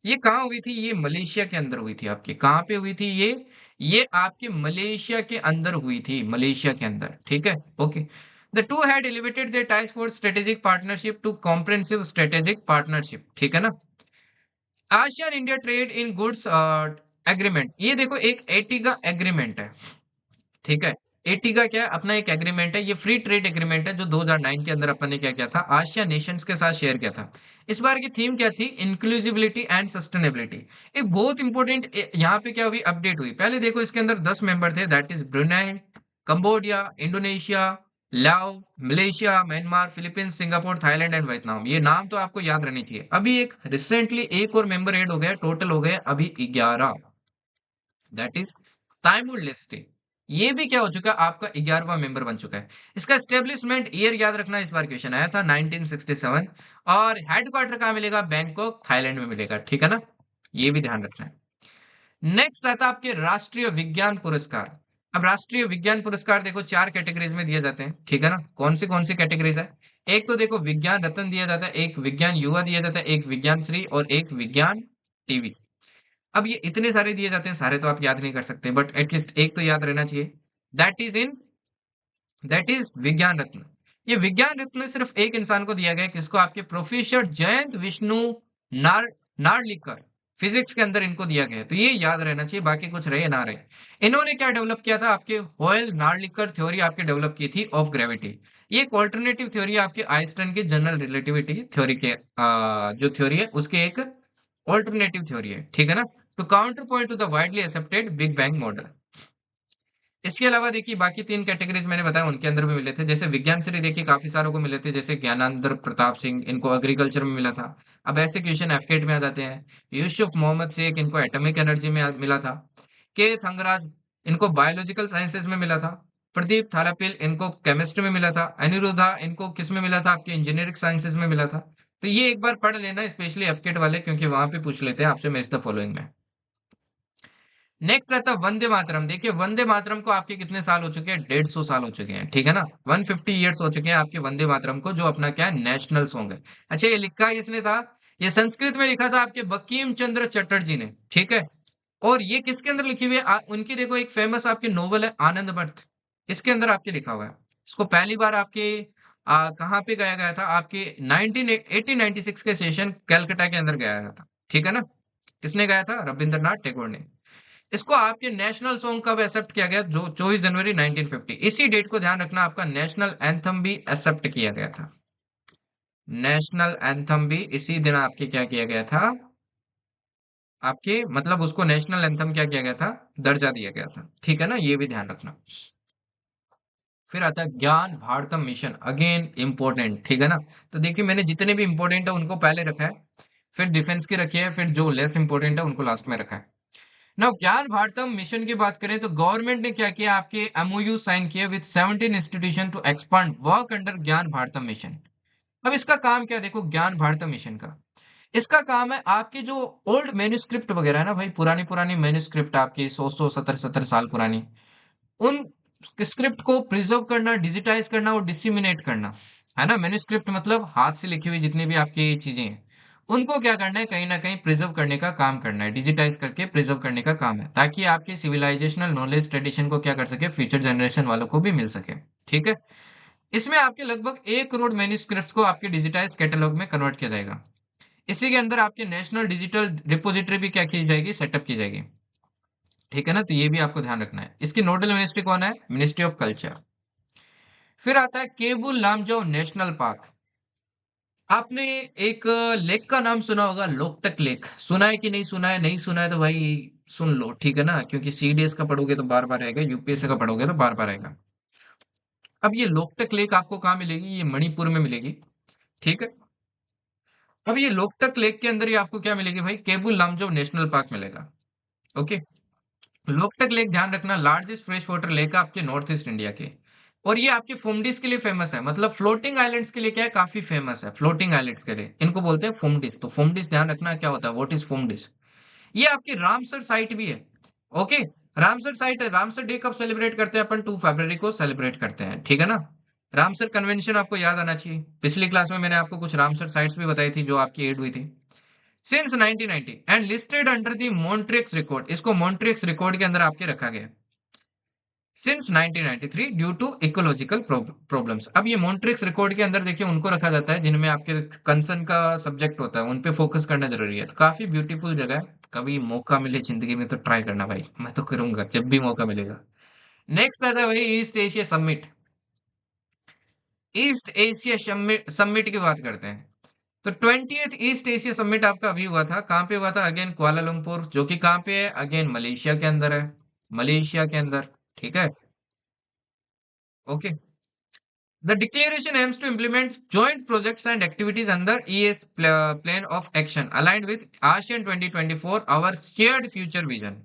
ये कहाँ हुई थी, ये मलेशिया के अंदर हुई थी। आपके कहाँ पे हुई थी ये आपके मलेशिया के अंदर हुई थी, मलेशिया के अंदर। ठीक है, okay. The two had elevated their ties for strategic partnership to comprehensive strategic partnership. ठीक है ना। ASEAN India trade in goods agreement, ये देखो एक एटी का एग्रीमेंट है। ठीक है, एटी का क्या है, अपना एक एग्रीमेंट है, ये फ्री ट्रेड एग्रीमेंट है, जो 2009 के अंदर अपन ने क्या किया था, आसियान नेशंस के साथ शेयर किया था। इस बार की थीम क्या थी, इंक्लूसिविलिटी एंड सस्टेनेबिलिटी। एक बहुत इंपॉर्टेंट यहाँ पे क्या हुई, अपडेट हुई। पहले देखो इसके अंदर 10 मेंबर थे, that is Brunei, Cambodia, Indonesia, Lao, Malaysia, Myanmar, Philippines, Singapore, Thailand and Vietnam. ये नाम तो आपको याद रहनी चाहिए। अभी एक रिसेंटली एक और मेंबर ऐड हो गया, टोटल हो गए अभी 11, दैट इज ताइमुर लेस्टे। ये भी क्या हो चुका है, आपका 11वां मेंबर बन चुका है। इसका एस्टेब्लिशमेंट ईयर याद रखना, इस बार क्वेश्चन आया था 1967। और हेडक्वार्टर कहाँ मिलेगा, बैंकॉक थाईलैंड में मिलेगा। ठीक है ना, ये भी ध्यान रखना है। नेक्स्ट आता है आपके राष्ट्रीय विज्ञान पुरस्कार। अब राष्ट्रीय विज्ञान पुरस्कार देखो चार कैटेगरीज में दिए जाते हैं। ठीक है ना, कौन सी कैटेगरीज है, एक तो देखो विज्ञान रत्न दिया जाता है, एक विज्ञान युवा दिया जाता है, एक विज्ञान श्री और एक विज्ञान टीवी। अब ये इतने सारे दिए जाते हैं, सारे तो आप याद नहीं कर सकते, बट एटलीस्ट एक तो याद रहना चाहिए, that is in that is विज्ञान रत्न। ये विज्ञान रत्न सिर्फ एक इंसान को दिया गया है, किसको, आपके प्रोफेसर जयंत विष्णु नार नार्लिकर। फिजिक्स के अंदर इनको दिया गया है, तो ये याद रहना चाहिए, बाकी कुछ रहे ना रहे। इन्होंने क्या डेवलप किया था, आपके होयल नार्लिकर थ्योरी आपके डेवलप की थी ऑफ ग्रेविटी। ये एक ऑल्टरनेटिव थ्योरी है आपके आइंस्टाइन के जनरल रिलेटिविटी थ्योरी के जो थ्योरी है उसके एक ऑल्टरनेटिव थ्योरी है। ठीक है ना, to counterpoint to the widely accepted big bang model. इसके अलावा देखिए बाकी तीन कैटेगरीज मैंने बताया, उनके अंदर भी मिले थे। जैसे विज्ञान से देखिए काफी सारों को मिले थे, जैसे ज्ञानांतर प्रताप सिंह, इनको एग्रीकल्चर में मिला था। अब ऐसे क्वेश्चन एफकेट में आ जाते हैं। यूसुफ मोहम्मद शेख, इनको एटॉमिक एनर्जी में मिला था। के थंगराज, इनको बायोलॉजिकल साइंसेज में मिला था। प्रदीप थालापिल, इनको केमिस्ट्री में मिला था। अनिरुद्धा, इनको किस में मिला था, आपके इंजीनियरिंग साइंसेज में मिला था। तो ये एक बार पढ़ लेना, स्पेशली एफकेट वाले, क्योंकि वहां पे पूछ लेते हैं आपसे मैच द फॉलोइंग में। नेक्स्ट रहता है वंदे मातरम। देखिए वंदे मातरम को आपके कितने साल हो चुके हैं, 150 साल हो चुके हैं, ठीक है ना। 150 ईयर्स हो चुके हैं आपके वंदे मातरम को, जो अपना क्या है, नेशनल सॉन्ग है। अच्छा, ये लिखा किसने था? ये संस्कृत में लिखा था आपके बंकिम चंद्र चटर्जी ने, ठीक है। और ये किसके अंदर लिखी हुई है? उनकी देखो एक फेमस आपकी नोवेल है आनंद मठ, इसके अंदर आपके लिखा हुआ है। इसको पहली बार आपके कहाँ पे गाया गया था? आपके 1896 के सेशन कलकत्ता के अंदर गाया गया था, ठीक है ना। किसने गाया था? रविंद्रनाथ टैगोर ने। इसको आपके नेशनल सॉन्ग कब एक्सेप्ट किया गया? जो 24 जनवरी 1950, इसी डेट को ध्यान रखना, आपका नेशनल एंथम भी एक्सेप्ट किया गया था। नेशनल एंथम भी इसी दिन आपके क्या किया गया था? आपके मतलब उसको नेशनल एंथम क्या किया गया था? दर्जा दिया गया था, ठीक है ना, ये भी ध्यान रखना। फिर आता है ज्ञान भारतम मिशन, अगेन इंपॉर्टेंट, ठीक है ना। तो देखिए मैंने जितने भी इंपॉर्टेंट है उनको पहले रखा है, फिर डिफेंस की रखी है, फिर जो लेस इंपॉर्टेंट है उनको लास्ट में रखा है। नाउ ज्ञान भारतम मिशन की बात करें तो गवर्नमेंट ने क्या किया, आपके एमओयू साइन किए with 17 institution to expand work under Gyan Bharatam mission. अब इसका काम क्या है? देखो ज्ञान भारतम मिशन का इसका काम है आपकी जो ओल्ड मैन्युस्क्रिप्ट वगैरह है ना भाई, पुरानी पुरानी मैन्युस्क्रिप्ट आपकी 100 100 70 70 साल पुरानी, उन स्क्रिप्ट को प्रिजर्व करना, डिजिटाइज करना और डिसिमिनेट करना, है ना। मैन्युस्क्रिप्ट मतलब हाथ से लिखी हुई जितनी भी आपकी चीजें हैं, उनको क्या करना है, कहीं ना कहीं प्रिजर्व करने का काम करना है, डिजिटाइज करके प्रिजर्व करने का काम है, ताकि आपकी सिविलाइजेशनल नॉलेज ट्रेडिशन को क्या कर सके, फ्यूचर जनरेशन वालों को भी मिल सके, ठीक है। इसमें आपके लगभग 1 करोड़ मैन्युस्क्रिप्ट्स को आपके डिजिटाइज कैटलॉग में कन्वर्ट किया जाएगा। इसी के अंदर आपकी नेशनल डिजिटल रिपोजिटरी भी क्या की जाएगी, सेटअप की जाएगी, ठीक है ना। तो ये भी आपको ध्यान रखना है। इसकी नोडल मिनिस्ट्री कौन है? Ministry of culture. फिर आता है केबुल लामजाओ नेशनल पार्क। आपने एक लेक का नाम सुना होगा, लोकटक लेक। सुना है कि नहीं सुना है? नहीं सुना है तो भाई सुन लो, ठीक है ना, क्योंकि सीडीएस का पढ़ोगे तो बार बार आएगा, यूपीएससी का पढ़ोगे तो बार बार आएगा। अब ये लोकटक लेक आपको कहाँ मिलेगी? ये मणिपुर में मिलेगी, ठीक है। अब ये लोकटक लेक के अंदर ही आपको क्या मिलेगी भाई? केबुल लामजाओ नेशनल पार्क मिलेगा, ओके। लोकटक लेक ध्यान रखना, लार्जेस्ट फ्रेश वाटर लेक है आपके नॉर्थ ईस्ट इंडिया के। और ये आपके फुमडिस के लिए फेमस है, मतलब फ्लोटिंग आइलैंड्स के लिए क्या है, काफी फेमस है। फ्लोटिंग आइलैंड्स के लिए इनको बोलते हैं फुमडिस। तो फुमडिस ध्यान रखना क्या होता है, व्हाट इज फुमडिस। ये आपकी रामसर साइट भी है, ओके। रामसर साइट है। रामसर डे कब सेलिब्रेट करते हैं अपन? 2 फरवरी को सेलिब्रेट करते हैं, ठीक है ना। रामसर कन्वेंशन आपको याद आना चाहिए। पिछली क्लास में मैंने आपको कुछ रामसर साइट्स भी बताई थी जो आपकी एड हुई थी। Since 1990 and listed under the Montreux record, इसको मॉन्ट्रिक्स रिकॉर्ड के अंदर आपके रखा गया since 1993 due to ecological problems. अब ये मॉन्ट्रिक्स रिकॉर्ड के अंदर देखिए उनको रखा जाता है जिनमें आपके कंसर्न का सब्जेक्ट होता है, उन पे फोकस करना जरूरी है। तो काफी ब्यूटीफुल जगह है, कभी मौका मिले जिंदगी में तो ट्राई करना भाई, मैं तो करूंगा जब भी मौका मिलेगा। नेक्स्ट आता है भाई east Asia summit. East Asia summit की बात करते हैं। तो 20th ईस्ट एशिया समिट आपका अभी हुआ था। कहाँ पे हुआ था? अगेन कुआलालंपुर, जो कि कहाँ पे है? अगेन मलेशिया के अंदर है, मलेशिया के अंदर, ठीक है, okay. The declaration aims to implement joint projects and activities under ES plan of action aligned with ASEAN 2024, our shared future vision।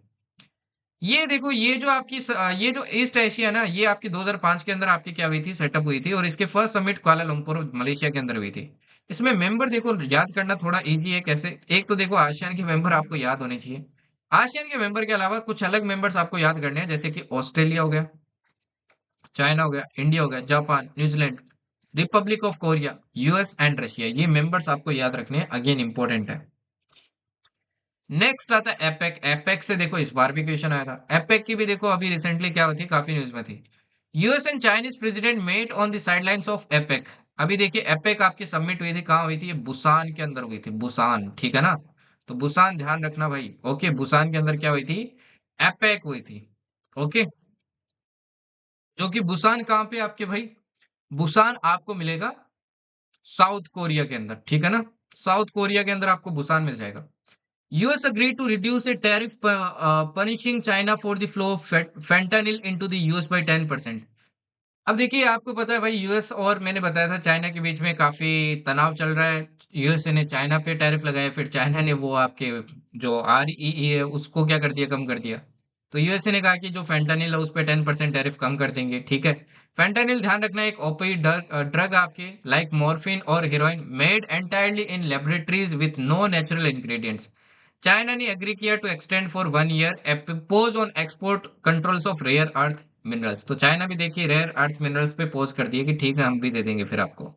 ये देखो, ये जो आपकी ये जो ईस्ट एशिया ना, ये आपकी 2005 के अंदर आपकी क्या हुई थी, सेटअप हुई थी, और इसके फर्स्ट समिट कुआलालंपुर मलेशिया के अंदर हुई थी। इसमें मेंबर देखो याद करना थोड़ा इजी है। कैसे? एक तो देखो आसियान के मेंबर आपको याद होने चाहिए। आसियान के मेंबर के अलावा कुछ अलग मेंबर्स आपको याद करने हैं, जैसे कि ऑस्ट्रेलिया हो गया, चाइना हो गया, इंडिया हो गया, Japan, New Zealand, Republic of Korea, US and Russia. ये मेंबर्स आपको याद रखने हैं, अगेन इंपॉर्टेंट है। नेक्स्ट आता है एपेक। एपेक से देखो इस बार भी क्वेश्चन आया था। एपेक की भी देखो अभी रिसेंटली क्या हुई थी, काफी न्यूज में थी। US and Chinese president met on the sidelines of APEC. अभी देखिए एपेक आपकी सबमिट हुई थी, कहाँ हुई थी? ये बुसान के अंदर हुई थी, बुसान, ठीक है ना। तो बुसान ध्यान रखना भाई, ओके। बुसान के अंदर क्या हुई थी? एपेक हुई थी, ओके। जो कि बुसान कहाँ पे आपके भाई? बुसान आपको मिलेगा साउथ कोरिया के अंदर, ठीक है ना। साउथ कोरिया के अंदर आपको बुसान मिल जाएगा। US agreed to reduce a tariff punishing China for the flow of fentanyl into the US by 10%। अब देखिए आपको पता है भाई, यूएस और मैंने बताया था चाइना के बीच में काफी तनाव चल रहा है। यूएसए ने चाइना पे टैरिफ लगाया, फिर चाइना ने वो आपके जो आरईई है उसको क्या कर दिया, कम कर दिया। तो यूएसए ने कहा कि जो फेंटानिल है उस पे 10% टैरिफ कम कर देंगे, ठीक है। फेंटानिल ध्यान रखना एक ओपिएट ड्रग आपके लाइक मॉर्फिन और heroin made entirely in laboratories with no natural ingredients. China ने एग्री किया to extend for 1 year pause on export controls of rare earth minerals. तो चाइना भी देखिए रेयर अर्थ मिनरल्स पे पोज कर दिया कि ठीक है हम भी दे देंगे फिर आपको।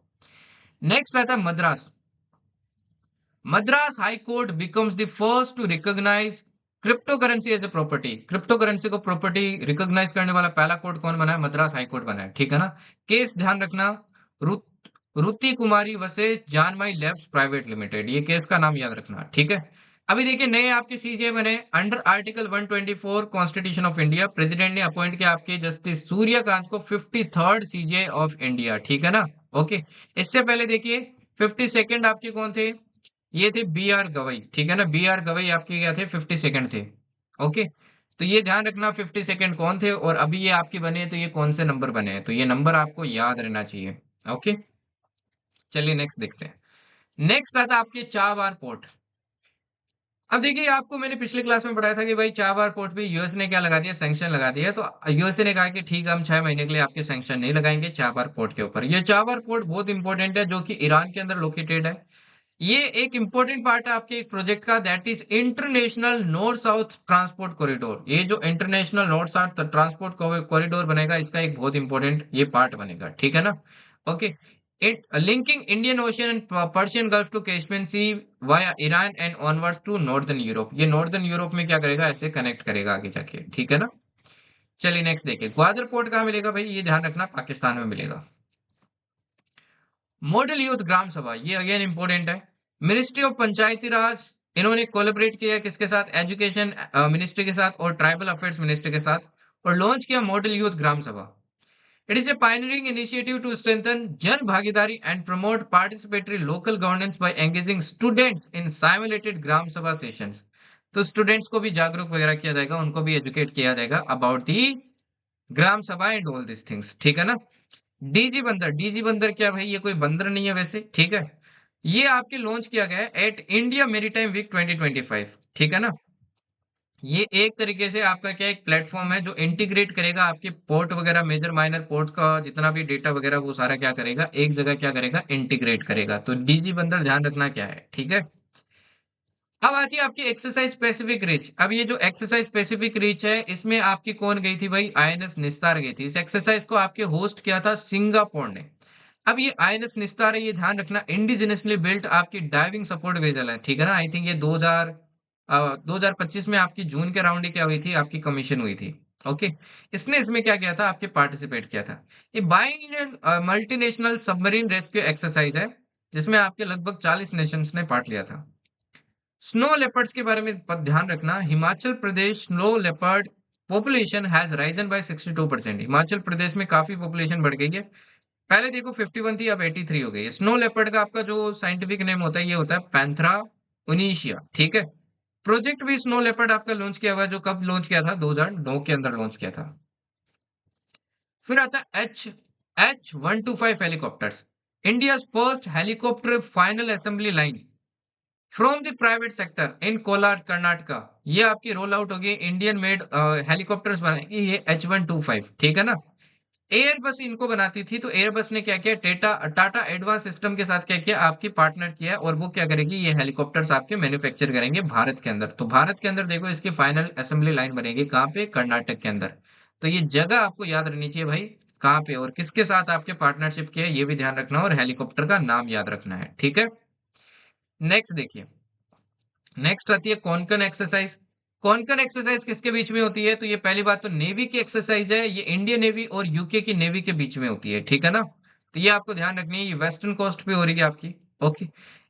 नेक्स्ट आता है Madras. Madras High Court becomes the first to recognize cryptocurrency as a property। Crypto currency को प्रॉपर्टी रिकॉग्नाइज करने वाला पहला कोर्ट कौन बना है? मद्रास हाई कोर्ट बना है, ठीक है ना। केस ध्यान रखना, रुति कुमारी वर्सेस जानमाई लैब्स प्राइवेट लिमिटेड, ये केस का नाम याद रखना, ठीक है। अभी देखिए नए आपके सीजे बने under article 124 constitution of India. President ने अपॉइंट किया आपके जस्टिस सूर्यकांत को 53rd सीजे ऑफ इंडिया, ठीक है ना। ओके, इससे पहले देखिए 52nd आपके कौन थे? ये थे बी आर गवई, ठीक है ना। बी आर गवई आपके क्या थे? 52nd थे। ओके, तो ये ध्यान रखना 52nd कौन थे और अभी ये आपके बने तो ये कौन से नंबर बने हैं, तो ये नंबर आपको याद रहना चाहिए। ओके, चलिए नेक्स्ट देखते हैं। नेक्स्ट आता है आपके चाबार पोर्ट। अब देखिए आपको मैंने पिछले क्लास में पढ़ाया था कि भाई चाबार पोर्ट पे यूएस ने क्या लगा दिया? सैंक्शन लगा दिया। तो यूएसए ने कहा कि ठीक है हम 6 महीने के लिए आपके सैंक्शन नहीं लगाएंगे चाबार पोर्ट के ऊपर। ये चाबार पोर्ट बहुत इंपॉर्टेंट है जो कि ईरान के अंदर लोकेटेड है। ये एक इंपॉर्टेंट पार्ट है आपके एक प्रोजेक्ट का, that is international north south transport corridor. ये जो international north south transport corridor बनेगा इसका एक बहुत इंपॉर्टेंट ये पार्ट बनेगा, ठीक है ना। Okay, it linking Indian ocean and Persian gulf to Caspian sea via Iran and onwards to northern Europe. ये नॉर्दर्न यूरोप में क्या करेगा? ऐसे कनेक्ट करेगा आगे जाके, ठीक है ना। चलिए नेक्स्ट देखिए, ग्वादर पोर्ट कहाँ मिलेगा भाई? ये ध्यान रखना पाकिस्तान में मिलेगा। मॉडल यूथ ग्राम सभा, ये अगेन इंपॉर्टेंट है। मिनिस्ट्री ऑफ पंचायती राज, इन्होंने कोलैबोरेट किया किसके साथ? एजुकेशन मिनिस्ट्री के साथ और ट्राइबल अफेयर्स मिनिस्ट्री के साथ, और लॉन्च किया model Youth Gram Sabha. It is a pioneering initiative to strengthen Jan Bhagidari and promote participatory local governance by engaging students in simulated gram sabha sessions. तो स्टूडेंट्स को भी जागरूक वगैरह किया जाएगा, उनको भी एजुकेट किया जाएगा अबाउट दी ग्राम सभा एंड ऑल दिस थिंग्स, ठीक है ना। डीजी बंदर, डीजी बंदर क्या भाई? ये कोई बंदर नहीं है वैसे, ठीक है। ये आपके लॉन्च किया गया है एट इंडिया मेरीटाइम वीक 2025, ठीक है ना। ये एक तरीके से आपका क्या एक प्लेटफॉर्म है जो इंटीग्रेट करेगा आपके पोर्ट वगैरह, मेजर माइनर पोर्ट का जितना भी डेटा वगैरह वो सारा क्या करेगा? एक जगह क्या करेगा? इंटीग्रेट करेगा। तो डीजी बंदर ध्यान रखना क्या है, ठीक है। अब आती है आपकी एक्सरसाइज स्पेसिफिक रीच। अब ये जो एक्सरसाइज स्पेसिफिक रीच है इसमें आपकी कौन गई थी भाई? आईएनएस निस्तार गई थी। इस एक्सरसाइज को आपके होस्ट किया था सिंगापुर ने। अब ये आईएनएस निस्तार है, ये ध्यान रखना इंडिजिनसली बिल्ट आपकी डाइविंग सपोर्ट वेसल है, ठीक है ना। आई थिंक ये 2025 में आपकी जून के राउंड क्या हुई थी? आपकी कमीशन हुई थी। ओके, इसने इसमें क्या किया था? आपके पार्टिसिपेट किया था। ये bind multinational submarine rescue exercise है जिसमें आपके लगभग 40 नेशंस ने पार्ट लिया था। स्नो लेपर्ड्स के बारे में ध्यान रखना, Himachal Pradesh snow leopard population has risen by 62%। Himachal Pradesh में काफी पॉपुलेशन बढ़ गई है। पहले देखो 51 थी, अब 83 हो गई है। स्नो लेपर्ड का आपका जो साइंटिफिक नेम होता है ये होता है पैंथरा उनिशिया, ठीक है। प्रोजेक्ट भी स्नो लेपर्ड आपका लॉन्च किया हुआ है, जो कब लॉन्च किया था? 2009 के अंदर लॉन्च किया था। फिर आता है H125 helicopters, India first helicopter final assembly line from the private sector in Kolar Karnataka. ये आपकी रोल आउट होगी, इंडियन मेड हेलीकॉप्टर्स बनाएंगे ये H125, ठीक है ना। एयरबस इनको बनाती थी, तो एयरबस ने क्या किया? टाटा टाटा एडवांस सिस्टम के साथ क्या किया? आपकी पार्टनर किया, और वो क्या करेगी? ये हेलीकॉप्टर्स आपके मैन्युफैक्चर करेंगे भारत के अंदर। तो भारत के अंदर देखो इसकी फाइनल असेंबली लाइन बनेगी कहाँ पे? कर्नाटक के अंदर। तो ये जगह आपको याद रहनी चाहिए भाई, कहाँ पे और किसके साथ आपके पार्टनरशिप किया है ये भी ध्यान रखना, और हेलीकॉप्टर का नाम याद रखना है, ठीक है। नेक्स्ट देखिए, नेक्स्ट आती है कॉन्कन एक्सरसाइज। कॉन्कन एक्सरसाइज किसके बीच में होती है? तो ये पहली बात तो नेवी की एक्सरसाइज है, ये इंडियन नेवी और यूके की नेवी के बीच में होती है, ठीक है ना। तो ये आपको ध्यान रखनी है, ये वेस्टर्न कोस्ट पे हो रही है आपकी। ओके,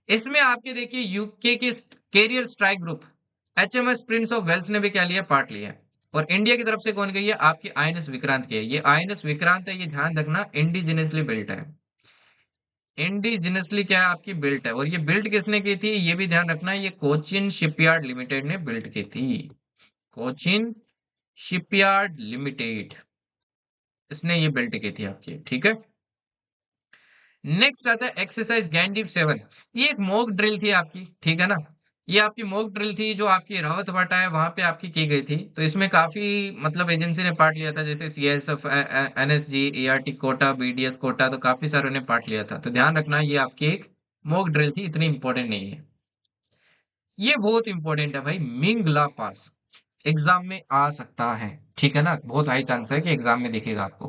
इसमें आपके देखिए यूके के carrier strike group HMS prince of Wales ने भी क्या लिया? पार्ट लिया है। और इंडिया की तरफ से कौन गई है? आपकी आईएनएस विक्रांत की है। ये आईएनएस विक्रांत है, ये ध्यान रखना इंडिजिनियसली बिल्ट है। इंडिजिनसली क्या है? आपकी बिल्ट है। और ये बिल्ट किसने की थी? ये भी ध्यान रखना, ये कोचिन शिपयार्ड लिमिटेड ने बिल्ट की थी। कोचिन शिपयार्ड लिमिटेड, इसने ये बिल्ट की थी आपकी, ठीक है। नेक्स्ट आता है एक्सरसाइज गैंडीव 7। ये एक मॉक ड्रिल थी आपकी, ठीक है ना। ये आपकी मॉक ड्रिल थी जो आपकी रावत भाटा है वहां पे आपकी की गई थी। तो इसमें काफी मतलब एजेंसी ने पार्ट लिया था, जैसे CSF, NSG, ART quota, BDS quota, तो काफी सारों ने पार्ट लिया था। तो ध्यान रखना ये आपकी एक मॉक ड्रिल थी, इतनी इंपॉर्टेंट नहीं है। ये बहुत इंपॉर्टेंट है भाई, मिंगला पास एग्जाम में आ सकता है। ठीक है ना, बहुत हाई चांस है कि एग्जाम में दिखेगा आपको।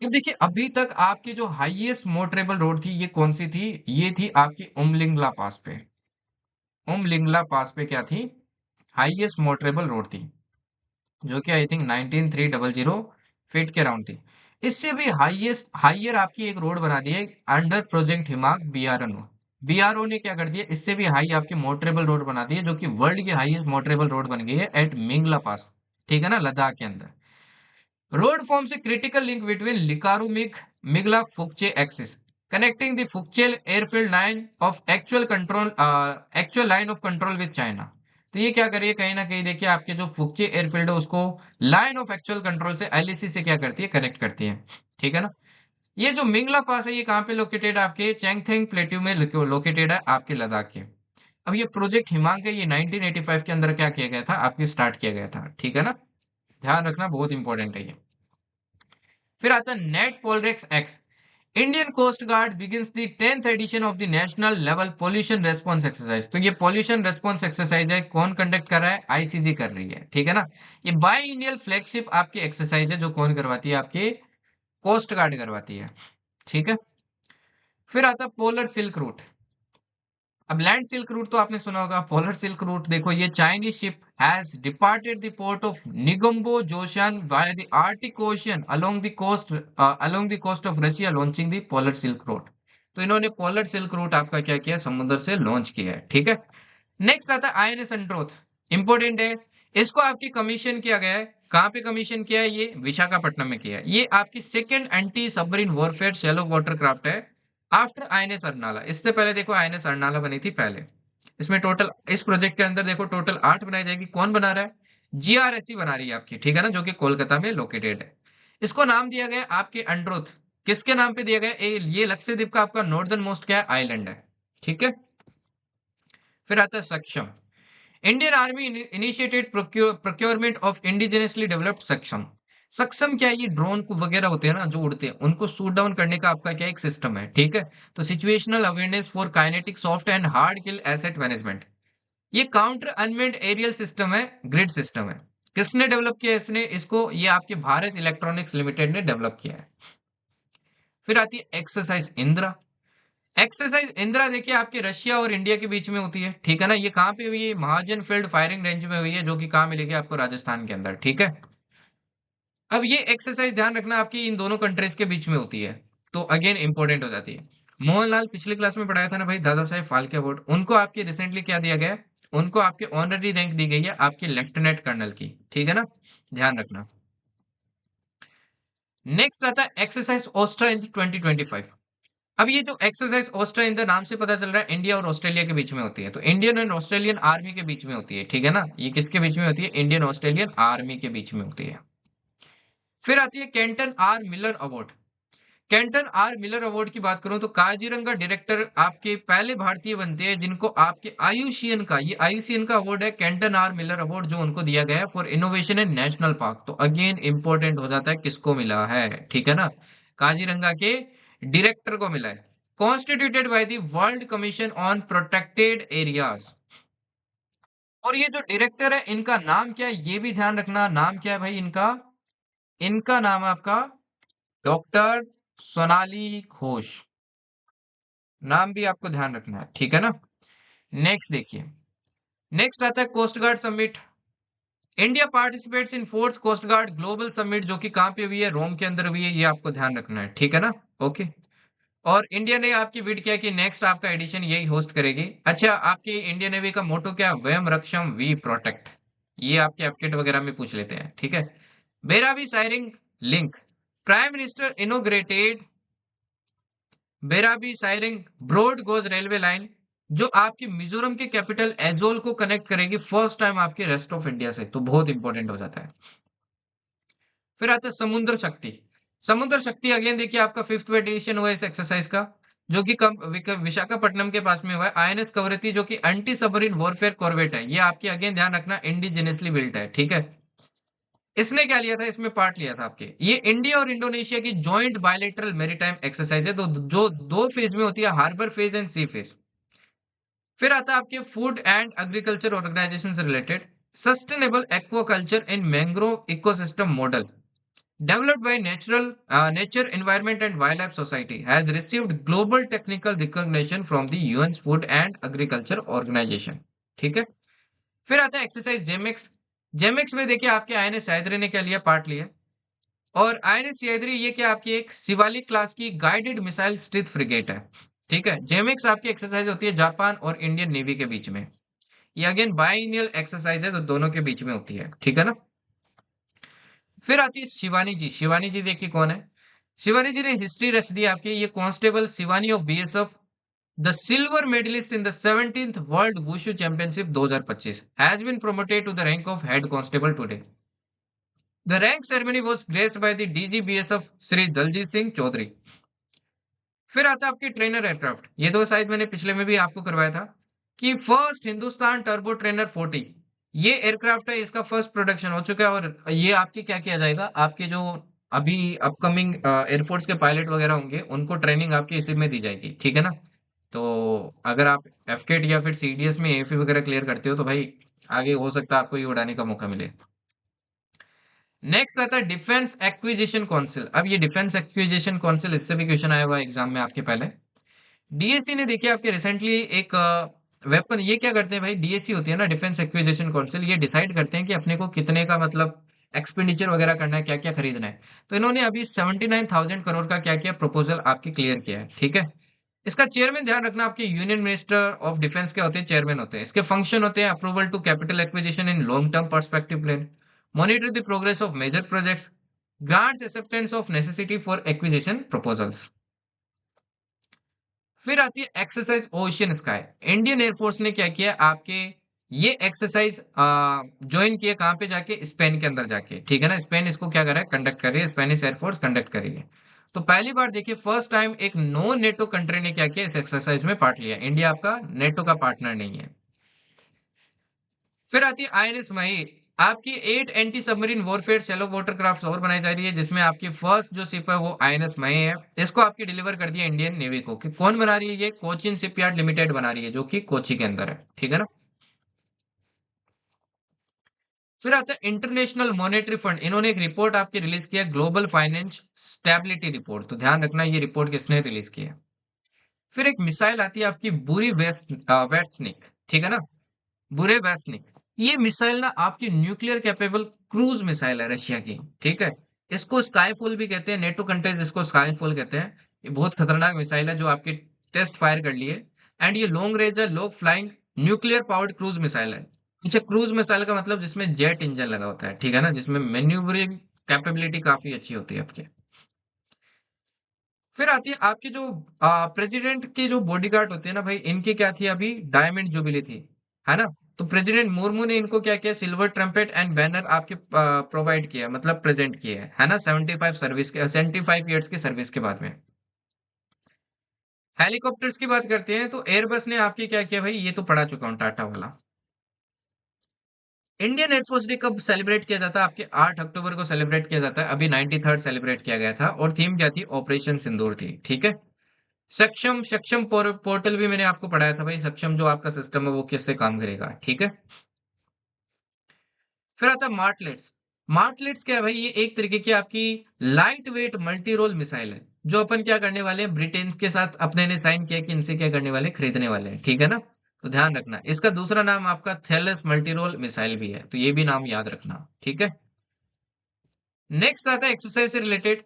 अब देखिए, अभी तक आपकी जो हाईएस्ट मोटरेबल रोड थी ये कौन सी थी? ये थी आपकी उमलिंगला पास पे। उमलिंगला पास पे क्या थी? हाईएस्ट मोटरेबल रोड थी, जो कि आई थिंक 19300 फीट के राउंड थी। इससे भी हाईएस्ट हाइयर आपकी एक रोड बना दी है अंडर प्रोजेक्ट हिमाक बीआरओ। बीआरओ ने क्या कर दिया, इससे भी हाई आपकी मोटरेबल रोड बना दी है, जो कि वर्ल्ड की हाईएस्ट मोटरेबल रोड बन गई है एट मिंगला पास। ठीक है ना, लद्दाख के अंदर। Road forms a critical link between Likarumik Migla Fukche axis, connecting the Fukchel airfield line of actual line of control with China। तो ये क्या करिए, कहीं ना कहीं देखिए आपके जो फुकचे एयरफील्ड है उसको लाइन ऑफ एक्चुअल कंट्रोल से एलएसी से क्या करती है, कनेक्ट करती है। ठीक है ना। ये जो मिंगला पास है ये कहाँ पे लोकेटेड है? आपके चैंगथेंग प्लेट्यू में लोकेटेड है, आपके लद्दाख के। अब ये प्रोजेक्ट हिमांक है, ये 1985 के अंदर क्या किया गया था, आपके स्टार्ट किया गया था। ठीक है ना, ध्यान रखना, बहुत इंपॉर्टेंट है ये। फिर आता है NAT POLREX X. Indian coast guard begins the 10th edition of the national level pollution response exercise. तो ये पोल्यूशन रेस्पॉन्स एक्सरसाइज है, कौन कंडक्ट कर रहा है? आईसीजी कर रही है। ठीक है ना। ये बाई इंडियल फ्लैगशिप आपकी एक्सरसाइज है, जो कौन करवाती है? आपके कोस्ट गार्ड करवाती है। ठीक है। फिर आता है पोलर सिल्क रूट। अब लैंड सिल्क रूट तो आपने सुना होगा, पोलर सिल्क रूट देखो, ये Chinese ship has departed the port of Ningbo Zhoushan via the Arctic ocean along the coast of Russia, launching the polar silk route. तो इन्होंने पोलर सिल्क रूट आपका क्या किया, समुद्र से लॉन्च किया है। ठीक है। नेक्स्ट आता है आईएनएस अंड्रोथ। इंपोर्टेंट है, इसको आपकी कमीशन किया गया है। कहाँ पे कमीशन किया है? ये विशाखापट्टनम में किया है। ये आपकी second anti submarine warfare shallow water craft है आफ्टर आईएनएस अर्नाला। इससे पहले देखो आईएनएस अर्नाला बनी थी पहले। इसमें टोटल, इस प्रोजेक्ट के अंदर देखो टोटल 8 बनाई जाएगी। कौन बना रहा है? जीआरएससी बना रही है आपकी। ठीक है ना, जो कि कोलकाता में लोकेटेड है। इसको नाम दिया गया आपके अंड्रोथ। किसके नाम पे दिया गया? ये लक्षद्वीप का आपका नॉर्दर्न मोस्ट क्या है, आइलैंड है। ठीक है। फिर आता है सक्षम। Indian army initiated procurement of indigenously developed सक्षम। सक्षम क्या है? ये ड्रोन को वगैरह होते हैं ना जो उड़ते हैं, उनको शूट डाउन करने का आपका क्या एक सिस्टम है। ठीक है। तो situational awareness for kinetic soft and hard kill asset management. ये काउंटर अनमेंड एरियल सिस्टम है, ग्रिड सिस्टम है। किसने डेवलप किया इसने इसको? ये आपके भारत इलेक्ट्रॉनिक्स लिमिटेड ने डेवलप किया है। फिर आती है एक्सरसाइज इंदिरा। एक्सरसाइज इंदिरा देखिए आपके रशिया और इंडिया के बीच में होती है। ठीक है ना। ये कहाँ पे हुई है? महाजन फील्ड फायरिंग रेंज में हुई है, जो कि कहाँ मिलेगी आपको? राजस्थान के अंदर। ठीक है। अब ये एक्सरसाइज ध्यान रखना आपकी इन दोनों कंट्रीज के बीच में होती है, तो अगेन इंपॉर्टेंट हो जाती है। मोहनलाल पिछली क्लास में पढ़ाया था ना भाई, दादा साहेब फाल्के अवार्ड, उनको आपके रिसेंटली क्या दिया गया है? उनको आपके ऑनररी रैंक दी गई है आपके लेफ्टिनेंट कर्नल की। ठीक है ना, ध्यान रखना। नेक्स्ट आता है एक्सरसाइज ओस्ट्रा इन 2025। अब ये जो एक्सरसाइज ऑस्ट्रा इन द नाम से पता चल रहा है इंडिया और ऑस्ट्रेलिया के बीच में होती है, तो इंडियन एंड ऑस्ट्रेलियन आर्मी के बीच में होती है। ठीक है ना, ये किसके बीच में होती है? इंडियन ऑस्ट्रेलियन आर्मी के बीच में होती है। फिर आती है Kenton R Miller award. Kenton R Miller award की बात करूं तो काजीरंगा डायरेक्टर आपके पहले भारतीय बनते हैं जिनको आपके आयुषियन का, ये आयुषियन का अवार्ड है, कैंटन आर मिलर अवार्ड, जो उनको दिया गया है for innovation in national park. तो अगेन इंपॉर्टेंट हो जाता है किसको मिला है। ठीक है ना, काजीरंगा के डायरेक्टर को मिला है। Constituted by the world commission on protected areas. और ये जो डायरेक्टर है इनका नाम क्या है ये भी ध्यान रखना। नाम क्या है भाई इनका? इनका नाम है आपका डॉक्टर सोनाली घोष। नाम भी आपको ध्यान रखना है। ठीक है ना। नेक्स्ट देखिए, नेक्स्ट आता है coast guard summit. India participates in fourth coast guard global summit, जो कि कहाँ पे हुई है? रोम के अंदर हुई है। ये आपको ध्यान रखना है। ठीक है ना। ओके। और इंडिया ने आपकी बिड किया कि नेक्स्ट आपका एडिशन यही होस्ट करेगी। अच्छा, आपकी इंडियन नेवी का मोटो क्या? वयम रक्षम वी प्रोटेक्ट। ये आपके एफकेट वगैरह में पूछ लेते हैं। ठीक है। Bairabi Sairang link. Prime minister inaugurated Bairabi Sairang broad gauge railway line, जो आपकी मिजोरम के कैपिटल एजोल को कनेक्ट करेगी फर्स्ट टाइम आपके रेस्ट ऑफ इंडिया से। तो बहुत इंपॉर्टेंट हो जाता है। फिर आता है समुद्र शक्ति। समुद्र शक्ति अगेन देखिए आपका फिफ्थ एडिशन हुआ है इस एक्सरसाइज का, जो कि विशाखापट्टनम के पास में हुआ है। आईएनएस कवरती, जो कि एंटी सबमरीन वॉरफेयर कॉर्वेट है, ये आपकी अगेन ध्यान रखना इंडिजिनियसली बिल्ट है। ठीक है। इसने क्या लिया था? इसमें पार्ट लिया था आपके, ये इंडिया और इंडोनेशिया की जॉइंट बायलेटरल मैरीटाइम एक्सरसाइज है, तो जो दो फेज में होती है, harbour phase and sea phase. फिर आता है आपके फूड एंड एग्रीकल्चर ऑर्गेनाइजेशन से related, sustainable aquaculture in mangrove ecosystem model developed by Nature Environment and Wildlife Society has received global technical recognition from the UN's Food and Agriculture Organization। ठीक है। फिर आता है एक्सरसाइज जेमेक्स। जेमेक्स में देखिए आपके आईएनएस सह्याद्री ने क्या लिया, पार्ट लिया। और आईएनएस सह्याद्री ये क्या आपकी एक शिवालिक क्लास की गाइडेड मिसाइल स्टिथ फ्रिगेट है। ठीक है। जेमेक्स आपकी एक्सरसाइज होती है जापान और इंडियन नेवी के बीच में। ये अगेन बाइनियल एक्सरसाइज है, तो दोनों के बीच में होती है। ठीक है ना। फिर आती है शिवानी जी। शिवानी जी देखिए कौन है। शिवानी जी ने हिस्ट्री रच दी आपकी। ये constable Shivani of BSF, the silver medallist in the 17th world wushu championship 2025 has been promoted to the rank of head constable today. The rank ceremony was graced by the DG BSF Shri Daljit Singh Chaudhary. फिर आता है आपकी ट्रेनर एयरक्राफ्ट। ये तो शायद मैंने पिछले में भी आपको करवाया था कि फर्स्ट हिंदुस्तान टर्बो ट्रेनर 40, ये एयरक्राफ्ट है, इसका फर्स्ट प्रोडक्शन हो चुका है। और ये आपकी क्या किया जाएगा, आपके जो अभी अपकमिंग एयरफोर्स के पायलट वगैरह होंगे उनको ट्रेनिंग आपकी इसी में दी जाएगी। ठीक है ना। तो अगर आप एफकेट या फिर सीडीएस में एएफई वगैरह क्लियर करते हो तो भाई आगे हो सकता है आपको ये उड़ाने का मौका मिले। नेक्स्ट आता है डिफेंस एक्विजिशन काउंसिल। अब ये डिफेंस एक्विजिशन काउंसिल, इससे भी क्वेश्चन आया हुआ है एग्जाम में आपके पहले। डीएससी ने देखिए आपके रिसेंटली एक वेपन, ये क्या करते हैं भाई, डीएससी होती है ना, डिफेंस एक्विजिशन काउंसिल, ये डिसाइड करते हैं कि अपने को कितने का मतलब एक्सपेंडिचर वगैरह करना है, क्या क्या खरीदना है। तो इन्होंने अभी 79,000 करोड़ का क्या किया, प्रपोजल आपकी क्लियर किया है। ठीक है। इसका चेयरमैन ध्यान रखना, आपके यूनियन मिनिस्टर ऑफ डिफेंस क्या होते हैं, चेयरमैन होते हैं। इसके फंक्शन होते हैं approval to capital acquisition in long term perspective plan, monitor the progress of major projects, grants acceptance of necessity for acquisition proposals. फिर आती है exercise ocean sky. Indian air force ने क्या किया आपके, ये एक्सरसाइज ज्वाइन किया कहाँ पे जाके, स्पेन के अंदर जाके। ठीक है ना। स्पेन इसको क्या कर रहा है, कंडक्ट कर रही है, स्पेनिश एयरफोर्स कंडक्ट कर रही है। तो पहली बार देखिए फर्स्ट टाइम एक नॉन नेटो कंट्री ने क्या किया, इस एक्सरसाइज में पार्ट लिया। इंडिया आपका नेटो का पार्टनर नहीं है। फिर आती है आईएनएस मही। आपकी 8 anti submarine warfare shallow water craft और बनाई जा रही है, जिसमें आपकी फर्स्ट जो शिप है वो आईएनएस मही है। इसको आपकी डिलीवर कर दिया इंडियन नेवी को। कि कौन बना रही है, ये कोचिन शिपयार्ड लिमिटेड बना रही है, जो कि कोची के अंदर है। ठीक है ना। फिर आता है इंटरनेशनल मॉनेटरी फंड। इन्होंने एक रिपोर्ट आपकी रिलीज किया, ग्लोबल फाइनेंस स्टेबिलिटी रिपोर्ट। तो ध्यान रखना ये रिपोर्ट किसने रिलीज की है। फिर एक मिसाइल आती है आपकी बुरी वेस्टनिक। ठीक है ना। बुरे वेस्टनिक, ये मिसाइल ना आपकी न्यूक्लियर कैपेबल क्रूज मिसाइल है रशिया की। ठीक है। इसको स्काईफॉल भी कहते हैं, नेटो कंट्रीज इसको स्काईफॉल कहते हैं। ये बहुत खतरनाक मिसाइल है जो आपकी टेस्ट फायर कर लिए। एंड ये लॉन्ग रेंज है, long flying nuclear powered cruise missile है। अच्छा, क्रूज मिसाइल का मतलब जिसमें जेट इंजन लगा होता है। ठीक है ना, जिसमें मैन्यूवरिंग कैपेबिलिटी काफी अच्छी होती है आपके। फिर आती है आपकी जो प्रेसिडेंट की जो बॉडीगार्ड होती है ना भाई, इनकी क्या थी, अभी डायमंड जुबिली थी, है ना। तो प्रेसिडेंट मुर्मू ने इनको क्या किया, सिल्वर ट्रम्पेट एंड बैनर आपके प्रोवाइड किया, मतलब प्रेजेंट किया है ना। 75 ईयर्स की सर्विस के बाद में। हेलीकॉप्टर्स की बात करते हैं तो एयरबस ने आपके क्या किया भाई, ये तो पढ़ा चुका हूँ, टाटा वाला। इंडियन एयरफोर्स डे कब सेलिब्रेट किया जाता है, आपके 8 अक्टूबर को सेलिब्रेट किया जाता है। अभी 93rd सेलिब्रेट किया गया था और थीम क्या थी, ऑपरेशन सिंदूर थी। ठीक है। सक्षम सक्षम पोर्टल भी मैंने आपको पढ़ाया था भाई, सक्षम जो आपका सिस्टम है वो किससे काम करेगा। ठीक है। फिर आता है मार्टलेट्स। मार्टलेट्स क्या है भाई, ये एक तरीके की आपकी lightweight multi role missile है, जो अपन क्या करने वाले हैं, ब्रिटेन के साथ अपने ने साइन किया कि इनसे क्या करने वाले हैं, खरीदने वाले हैं। ठीक है ना। तो ध्यान रखना, इसका दूसरा नाम आपका थेलस मल्टी रोल मिसाइल भी है, तो ये भी नाम याद रखना। ठीक है। नेक्स्ट आता है एक्सरसाइज से related.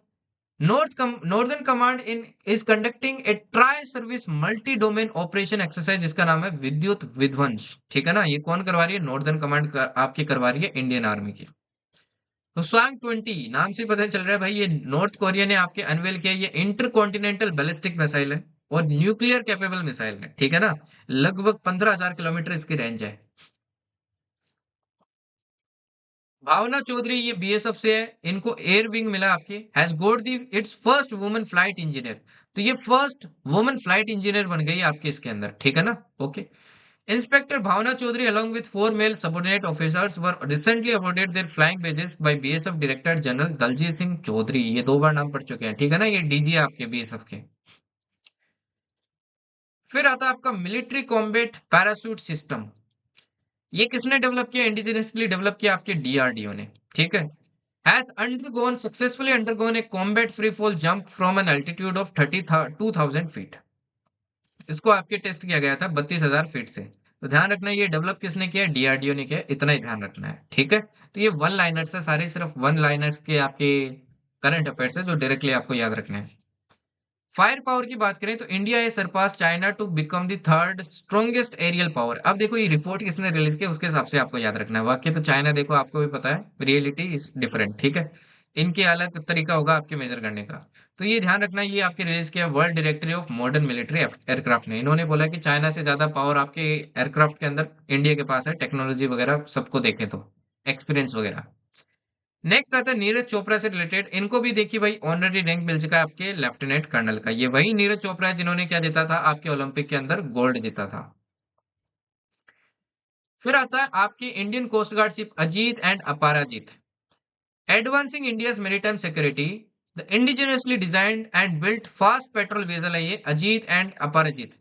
Northern command in is conducting A tri service multi domain operation exercise, जिसका नाम है विद्युत विध्वंस। ठीक है ना। ये कौन करवा रही है, नॉर्दर्न कमांड आपकी करवा रही है, इंडियन आर्मी की। तो स्वांग 20 नाम से पता चल रहा है भाई, ये नॉर्थ कोरिया ने आपके अनवेल किया, ये इंटर कॉन्टिनेंटल बैलिस्टिक मिसाइल है और न्यूक्लियर कैपेबल मिसाइल है। ठीक है ना। लगभग 15,000 किलोमीटर इसकी रेंज है। भावना चौधरी ये बीएसएफ से है, इनको एयर विंग मिला आपके, has got the its first woman flight engineer. तो ये फर्स्ट वुमन फ्लाइट इंजीनियर बन गई आपके इसके अंदर। ठीक है ना। Okay. Inspector Bhavna Chaudhary along with 4 male subordinate officers were recently awarded their flying badges by BSF director general Daljit Singh Chaudhary. ये 2 बार नाम पढ़ चुके हैं। ठीक है ना, ये डीजी आपके बीएसएफ के। फिर आता है आपका मिलिट्री कॉम्बैट पैराशूट सिस्टम। ये किसने डेवलप किया? इंडिजिनियसली डेवलप किया आपके डीआरडीओ ने। ठीक है। Has undergone successfully undergone A combat free fall jump from an altitude of 32,000 feet. इसको आपके टेस्ट किया गया था 32,000 फीट से। तो ध्यान रखना ये डेवलप किसने किया? डीआरडीओ ने किया, इतना ही ध्यान रखना है। ठीक है। तो ये वन लाइनर्स है सारे, सिर्फ वन लाइनर्स के आपके करंट अफेयर्स है जो डायरेक्टली आपको याद रखना है। फायर पावर की बात करें तो इंडिया है surpass China to become the third strongest aerial power. अब देखो ये रिपोर्ट किसने रिलीज किया उसके हिसाब से आपको याद रखना है। वाक्य तो चाइना देखो आपको भी पता है, रियलिटी इज डिफरेंट। ठीक है। इनके अलग तरीका होगा आपके मेजर करने का। तो ये ध्यान रखना, ये आपके रिलीज किया world directory of modern military aircraft ने। इन्होंने बोला कि चाइना से ज्यादा पावर आपके एयरक्राफ्ट के अंदर इंडिया के पास है, टेक्नोलॉजी वगैरह सबको देखें तो, एक्सपीरियंस वगैरह। नेक्स्ट आता है नीरज चोपड़ा से रिलेटेड। इनको भी देखिए भाई ऑनररी रैंक मिल चुका है आपके लेफ्टिनेंट कर्नल का। ये वही नीरज चोपड़ा है जिन्होंने क्या जीता था आपके ओलंपिक के अंदर गोल्ड जीता था। फिर आता है आपकी Indian coast guard ship Ajit and Aparajit. Advancing India's maritime security, the indigenously designed and built fast patrol vessel है ये Ajit and Aparajit.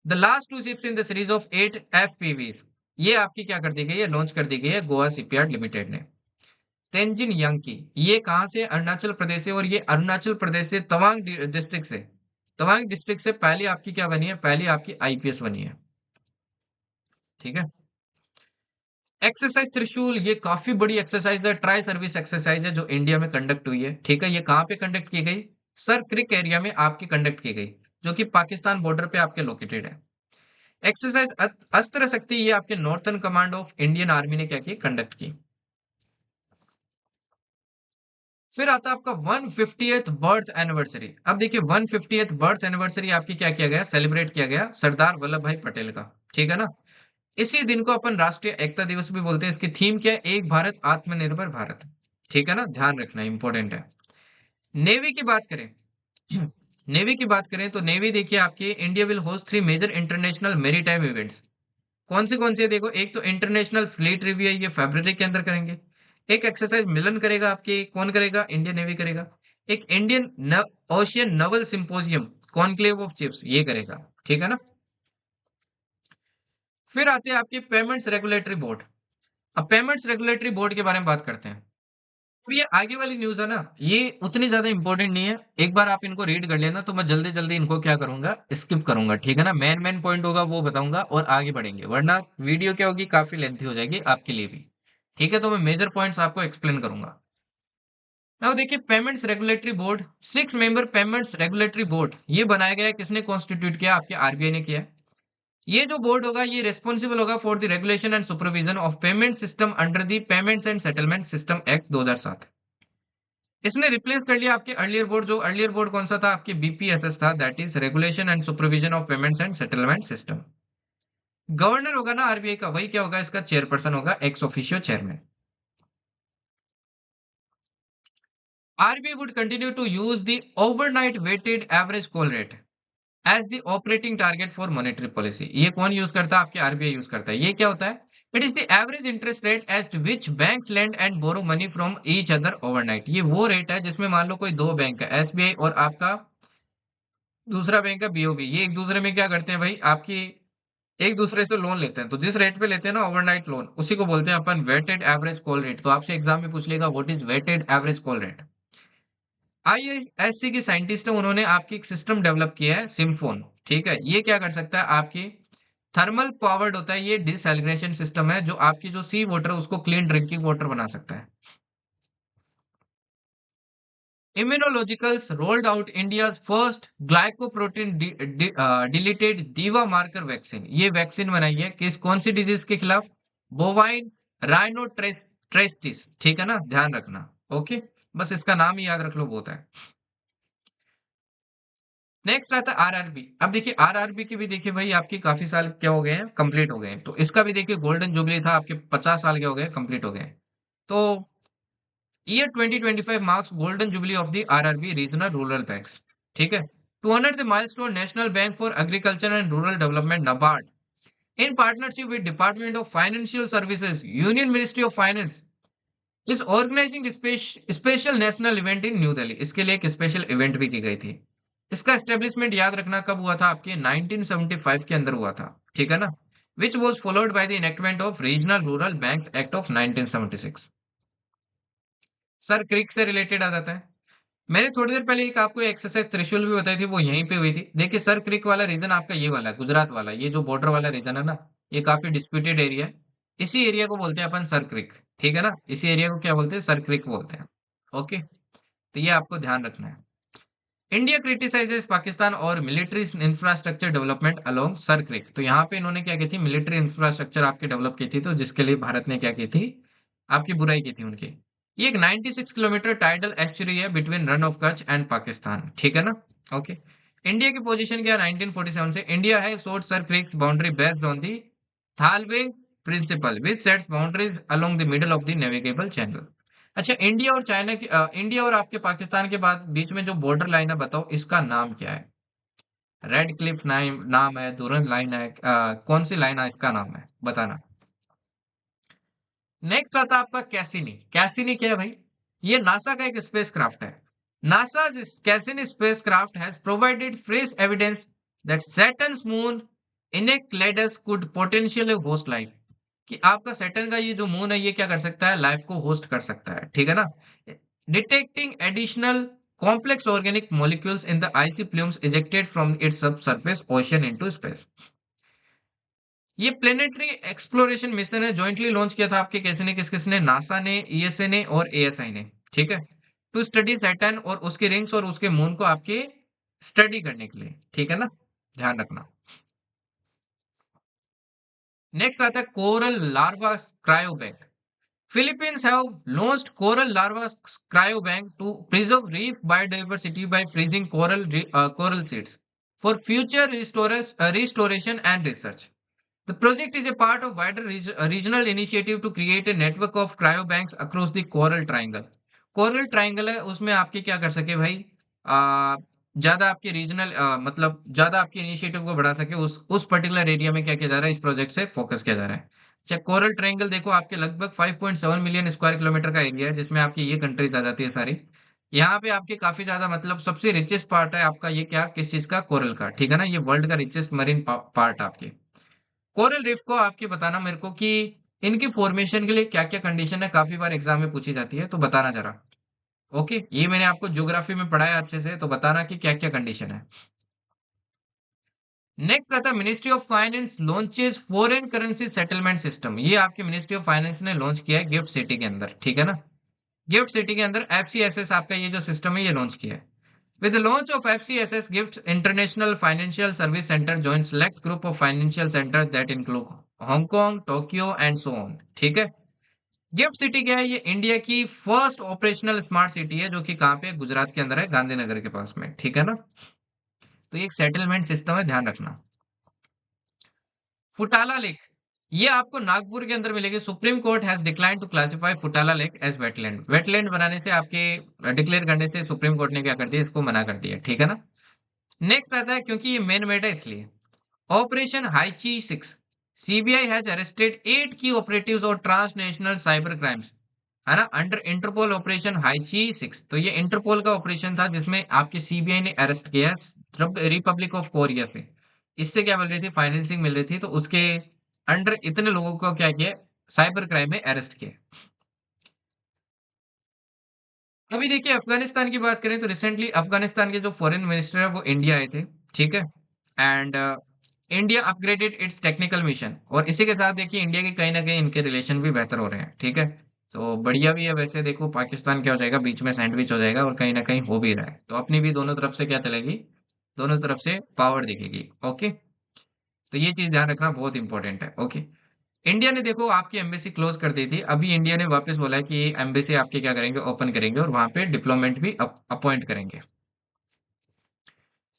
The last two ships in the series of 8 FPVs, ये आपकी क्या कर दी गई है? लॉन्च कर दी गई है गोवा शिपयार्ड लिमिटेड ने। तेंजिन यांकी, ये कहाँ से? अरुणाचल प्रदेश से। और ये अरुणाचल प्रदेश से तवांग डिस्ट्रिक्ट से, तवांग डिस्ट्रिक्ट से पहली आपकी क्या बनी है? पहली आपकी आईपीएस बनी है। ठीक है। एक्सरसाइज त्रिशूल, ये काफी बड़ी एक्सरसाइज है, ट्राई सर्विस एक्सरसाइज है जो इंडिया में कंडक्ट हुई है। ठीक है। ये कहाँ पे कंडक्ट की गई? सर क्रिक एरिया में आपकी कंडक्ट की गई, जो कि पाकिस्तान बॉर्डर पे आपके लोकेटेड है। एक्सरसाइज अस्त्र शक्ति, ये आपके northern command of Indian army ने क्या की? कंडक्ट की। फिर आता है आपका 150th बर्थ एनिवर्सरी। अब देखिए 150th बर्थ एनिवर्सरी आपकी क्या किया गया? सेलिब्रेट किया गया सरदार वल्लभ भाई पटेल का। ठीक है ना। इसी दिन को अपन राष्ट्रीय एकता दिवस भी बोलते हैं। इसकी थीम क्या है? एक भारत आत्मनिर्भर भारत। ठीक है ना, ध्यान रखना इंपॉर्टेंट है। नेवी की बात करें नेवी की बात करें तो नेवी देखिए आपकी India will host 3 major international maritime events. कौन से हैं? देखो, एक तो इंटरनेशनल फ्लीट रिव्यू है, ये फरवरी के अंदर करेंगे। एक एक्सरसाइज मिलन करेगा आपके, कौन करेगा? इंडियन नेवी करेगा। एक Indian ocean naval symposium conclave of chiefs, ये करेगा। ठीक है ना। फिर आते हैं आपके पेमेंट्स रेगुलेटरी बोर्ड। अब पेमेंट्स रेगुलेटरी बोर्ड के बारे में बात करते हैं। अब ये आगे वाली न्यूज है ना, ये उतनी ज्यादा इंपॉर्टेंट नहीं है। एक बार आप इनको रीड कर लेना तो मैं जल्दी जल्दी इनको क्या करूंगा? स्किप करूंगा। ठीक है ना। मेन मेन पॉइंट होगा वो बताऊंगा और आगे बढ़ेंगे, वरना वीडियो क्या होगी? काफी लेंथी हो जाएगी आपके लिए भी। ठीक है। तो मैं मेजर पॉइंट्स आपको एक्सप्लेन करूंगा। अब देखिए payments regulatory board, 6 member payments regulatory board, ये बनाया गया है। किसने कॉन्स्टिट्यूट किया? आपके आरबीआई ने किया है। ये जो बोर्ड होगा ये रेस्पॉन्सिबल होगा for the regulation and supervision of payment system under the payments and settlement system act 2007। इसने रिप्लेस कर लिया आपके अर्लियर बोर्ड। जो अर्लियर बोर्ड कौन सा था? आपके बीपीएसएस था, that is regulation and supervision of payments and settlement system. Governor होगा ना आरबीआई का, वही क्या होगा? इसका चेयरपर्सन होगा, ex officio chairman. RBI would continue to use the overnight weighted average call rate as the operating target for monetary policy. ये कौन यूज करता है? आपके आरबीआई यूज करता है। ये क्या होता है? It is the average interest rate at which banks lend and borrow money from each other overnight. ये वो रेट है जिसमें मान लो कोई दो बैंक है, एसबीआई और आपका दूसरा बैंक है बीओबी, ये एक दूसरे में क्या करते हैं भाई? आपकी एक दूसरे से लोन लेते हैं। तो जिस रेट पे लेते हैं ना ओवरनाइट लोन, उसी को बोलते हैं अपन वेटेड एवरेज कॉल रेट। तो आपसे एग्जाम में पूछ लेगा what is weighted average call rate. IISc की साइंटिस्ट है, उन्होंने आपकी एक सिस्टम डेवलप किया है सिम्फोन। ठीक है। ये क्या कर सकता है? आपकी थर्मल पावर्ड होता है, ये डिसैलिनेशन सिस्टम है जो आपकी जो सी वाटर है उसको क्लीन ड्रिंकिंग वाटर बना सकता है। Immunologicals rolled out India's first glycoprotein deleted दीवा मार्कर वैक्सीन। ये वैक्सीन बनाई है किस, कौन सी डिजीज के खिलाफ? बोवाइन राइनोट्रेस्टिस। ठीक है ना, ध्यान रखना। ओके, बस इसका नाम ही याद रख लो, बहुत है। नेक्स्ट आता है आरआरबी। अब देखिए आरआरबी की भी देखिए भाई आपकी काफी साल क्या हो गए हैं? कंप्लीट हो गए हैं। तो इसका भी देखिए गोल्डन जुबली था आपके, 50 साल के हो गए, कंप्लीट हो गए। तो year 2025 marks golden jubilee of the RRB regional rural banks. ठीक है। To honour the milestone, national bank for agriculture and rural development NABARD in partnership with Department of Financial Services, Union Ministry of Finance is organizing special national event in new Delhi. इसके लिए एक स्पेशल इवेंट भी की गई थी। इसका एस्टेब्लिशमेंट याद रखना कब हुआ था आपके 1975 के अंदर हुआ था, ठीक है ना, which was followed by the enactment of regional rural banks act of 1976। Sir Creek से रिलेटेड आ जाता है। मैंने थोड़ी देर पहले एक आपको एक्सरसाइज त्रिशूल भी बताई थी, वो यहीं पे हुई थी। देखिए सर क्रिक वाला रीजन आपका ये वाला है, गुजरात वाला, ये जो बॉर्डर वाला रीजन है ना, ये काफी डिस्प्यूटेड एरिया है। इसी एरिया को बोलते हैं अपन सर क्रिक, ठीक है ना, इसी एरिया को क्या बोलते हैं, सर क्रिक बोलते हैं। ओके, तो ये आपको ध्यान रखना है। इंडिया क्रिटिसाइजेस पाकिस्तान और military infrastructure development along Sir Creek. तो यहाँ पे इन्होंने क्या की थी, मिलिट्री इंफ्रास्ट्रक्चर आपकी डेवलप की थी, तो जिसके लिए भारत ने क्या की थी, आपकी बुराई की थी उनकी। ये एक 96 किलोमीटर टाइडल एस्चुरी है between run of Kutch and Pakistan, ठीक है ना। ओके, इंडिया की पोजीशन क्या है 1947 से, इंडिया है sought Sir Creek's boundary based on the thalweg principle which sets boundaries along the middle of the navigable channel. अच्छा, इंडिया और चाइना की इंडिया और आपके पाकिस्तान के बाद बीच में जो बॉर्डर लाइन है, बताओ इसका नाम क्या है। रेड क्लिफ नाम है, दुरन लाइन है, कौन सी लाइन है, इसका नाम है, बताना। नेक्स्ट आता है आपका कैसिनी। कैसिनी क्या है भाई, ये नासा का एक स्पेसक्राफ्ट है। NASA Cassini spacecraft has provided fresh evidence that Saturn's moon Enceladus could potentially host life, कि आपका सैटर्न का ये जो मून है, ये क्या कर सकता है, लाइफ को होस्ट कर सकता है, ठीक है ना। Detecting additional complex organic molecules in the icy plumes ejected from its subsurface ocean into space. ये प्लेनेटरी एक्सप्लोरेशन मिशन है, जॉइंटली लॉन्च किया था आपके किसने, किसने, नासा ने, ईएसए ने और एएसआई ने, ठीक है, टू स्टडी सैटर्न और उसके रिंग्स और उसके मून को आपके स्टडी करने के लिए, ठीक है ना, ध्यान रखना। नेक्स्ट आता है coral larva cryobank. Philippines have launched coral larva cryobank to preserve reef biodiversity by freezing coral seeds for future restoration and research. The project is a part of wider regional initiative to create a network of cryobanks across the Coral Triangle. Coral Triangle है, उसमें आपके क्या कर सके भाई, आ, ज्यादा आपके रीजनल मतलब ज्यादा आपके इनिशिएटिव को बढ़ा सके, उस पर्टिकुलर एरिया में क्या किया जा रहा है, इस प्रोजेक्ट से फोकस किया जा रहा है। अच्छा, कोरल ट्रायंगल देखो आपके लगभग 5.7 मिलियन स्क्वायर किलोमीटर का एरिया है, जिसमें आपकी ये कंट्रीज आ जाती है सारी। यहाँ पे आपके काफी ज्यादा मतलब सबसे रिचेस्ट पार्ट है आपका ये, क्या किस चीज का, कोरल का, ठीक है ना, ये वर्ल्ड का रिचेस्ट मरीन पार्ट आपके। कोरल रीफ को आपके बताना मेरे को कि इनकी फॉर्मेशन के लिए क्या क्या कंडीशन है, काफी बार एग्जाम में पूछी जाती है, तो बताना जरा। ओके, ये मैंने आपको ज्योग्राफी में पढ़ाया अच्छे से, तो बताना कि क्या क्या कंडीशन है। नेक्स्ट आता है Ministry of finance launches foreign currency settlement system. ये आपकी मिनिस्ट्री ऑफ फाइनेंस ने लॉन्च किया है गिफ्ट सिटी के अंदर, ठीक है ना। गिफ्ट सिटी के अंदर एफसीएसएस आपका ये जो सिस्टम है, ये लॉन्च किया है। With the launch of FCSS Gifts International Financial Service Center joins select group of financial centers that include Hong Kong, Tokyo and so on, ठीक है। गिफ्ट सिटी क्या है, ये इंडिया की फर्स्ट ऑपरेशनल स्मार्ट सिटी है, जो कि कहाँ पे, गुजरात के अंदर है, गांधीनगर के पास में, ठीक है ना। तो ये एक सेटलमेंट सिस्टम है, ध्यान रखना। फुटाला लेक, ये आपको नागपुर के अंदर मिलेगी। Supreme court has decline to classify Futala lake as wetland. Wetland बनाने से आपके डिक्लेयर करने से सुप्रीम कोर्ट ने क्या कर दिया, इसको मना कर दिया, ठीक है ना। नेक्स्ट आता है, क्योंकि ये मेन मेड है इसलिए, ऑपरेशन हाइची 6। सीबीआई हैज अरेस्टेड 8 की ऑपरेटिव्स और ट्रांसनेशनल साइबर क्राइम्स, है ना, अंडर इंटरपोल ऑपरेशन हाइची 6। तो ये इंटरपोल का ऑपरेशन था, जिसमें आपकी सीबीआई ने अरेस्ट किया रिपब्लिक ऑफ कोरिया से। इससे क्या मिल रही थी, फाइनेंसिंग मिल रही थी, तो उसके अंडर इतने लोगों को क्या किया, साइबर क्राइम में अरेस्ट किया। अभी देखिए अफगानिस्तान की बात करें, तो रिसेंटली अफगानिस्तान के जो फॉरेन मिनिस्टर है वो इंडिया आए थे, ठीक है। And India upgraded it's technical mission, और इसी के साथ देखिए इंडिया के कहीं ना कहीं इनके रिलेशन भी बेहतर हो रहे हैं, ठीक है। तो बढ़िया भी है वैसे, देखो पाकिस्तान क्या हो जाएगा, बीच में सैंडविच हो जाएगा, और कहीं ना कहीं हो भी रहा है, तो अपनी भी दोनों तरफ से क्या चलेगी, दोनों तरफ से पावर दिखेगी। ओके, तो ये चीज ध्यान रखना बहुत इंपॉर्टेंट है। ओके, इंडिया ने देखो आपकी एम्बेसी क्लोज कर दी थी, अभी इंडिया ने वापस बोला है कि एम्बेसी आपके क्या करेंगे, ओपन करेंगे, और वहां पे डिप्लोमेट भी अपॉइंट करेंगे।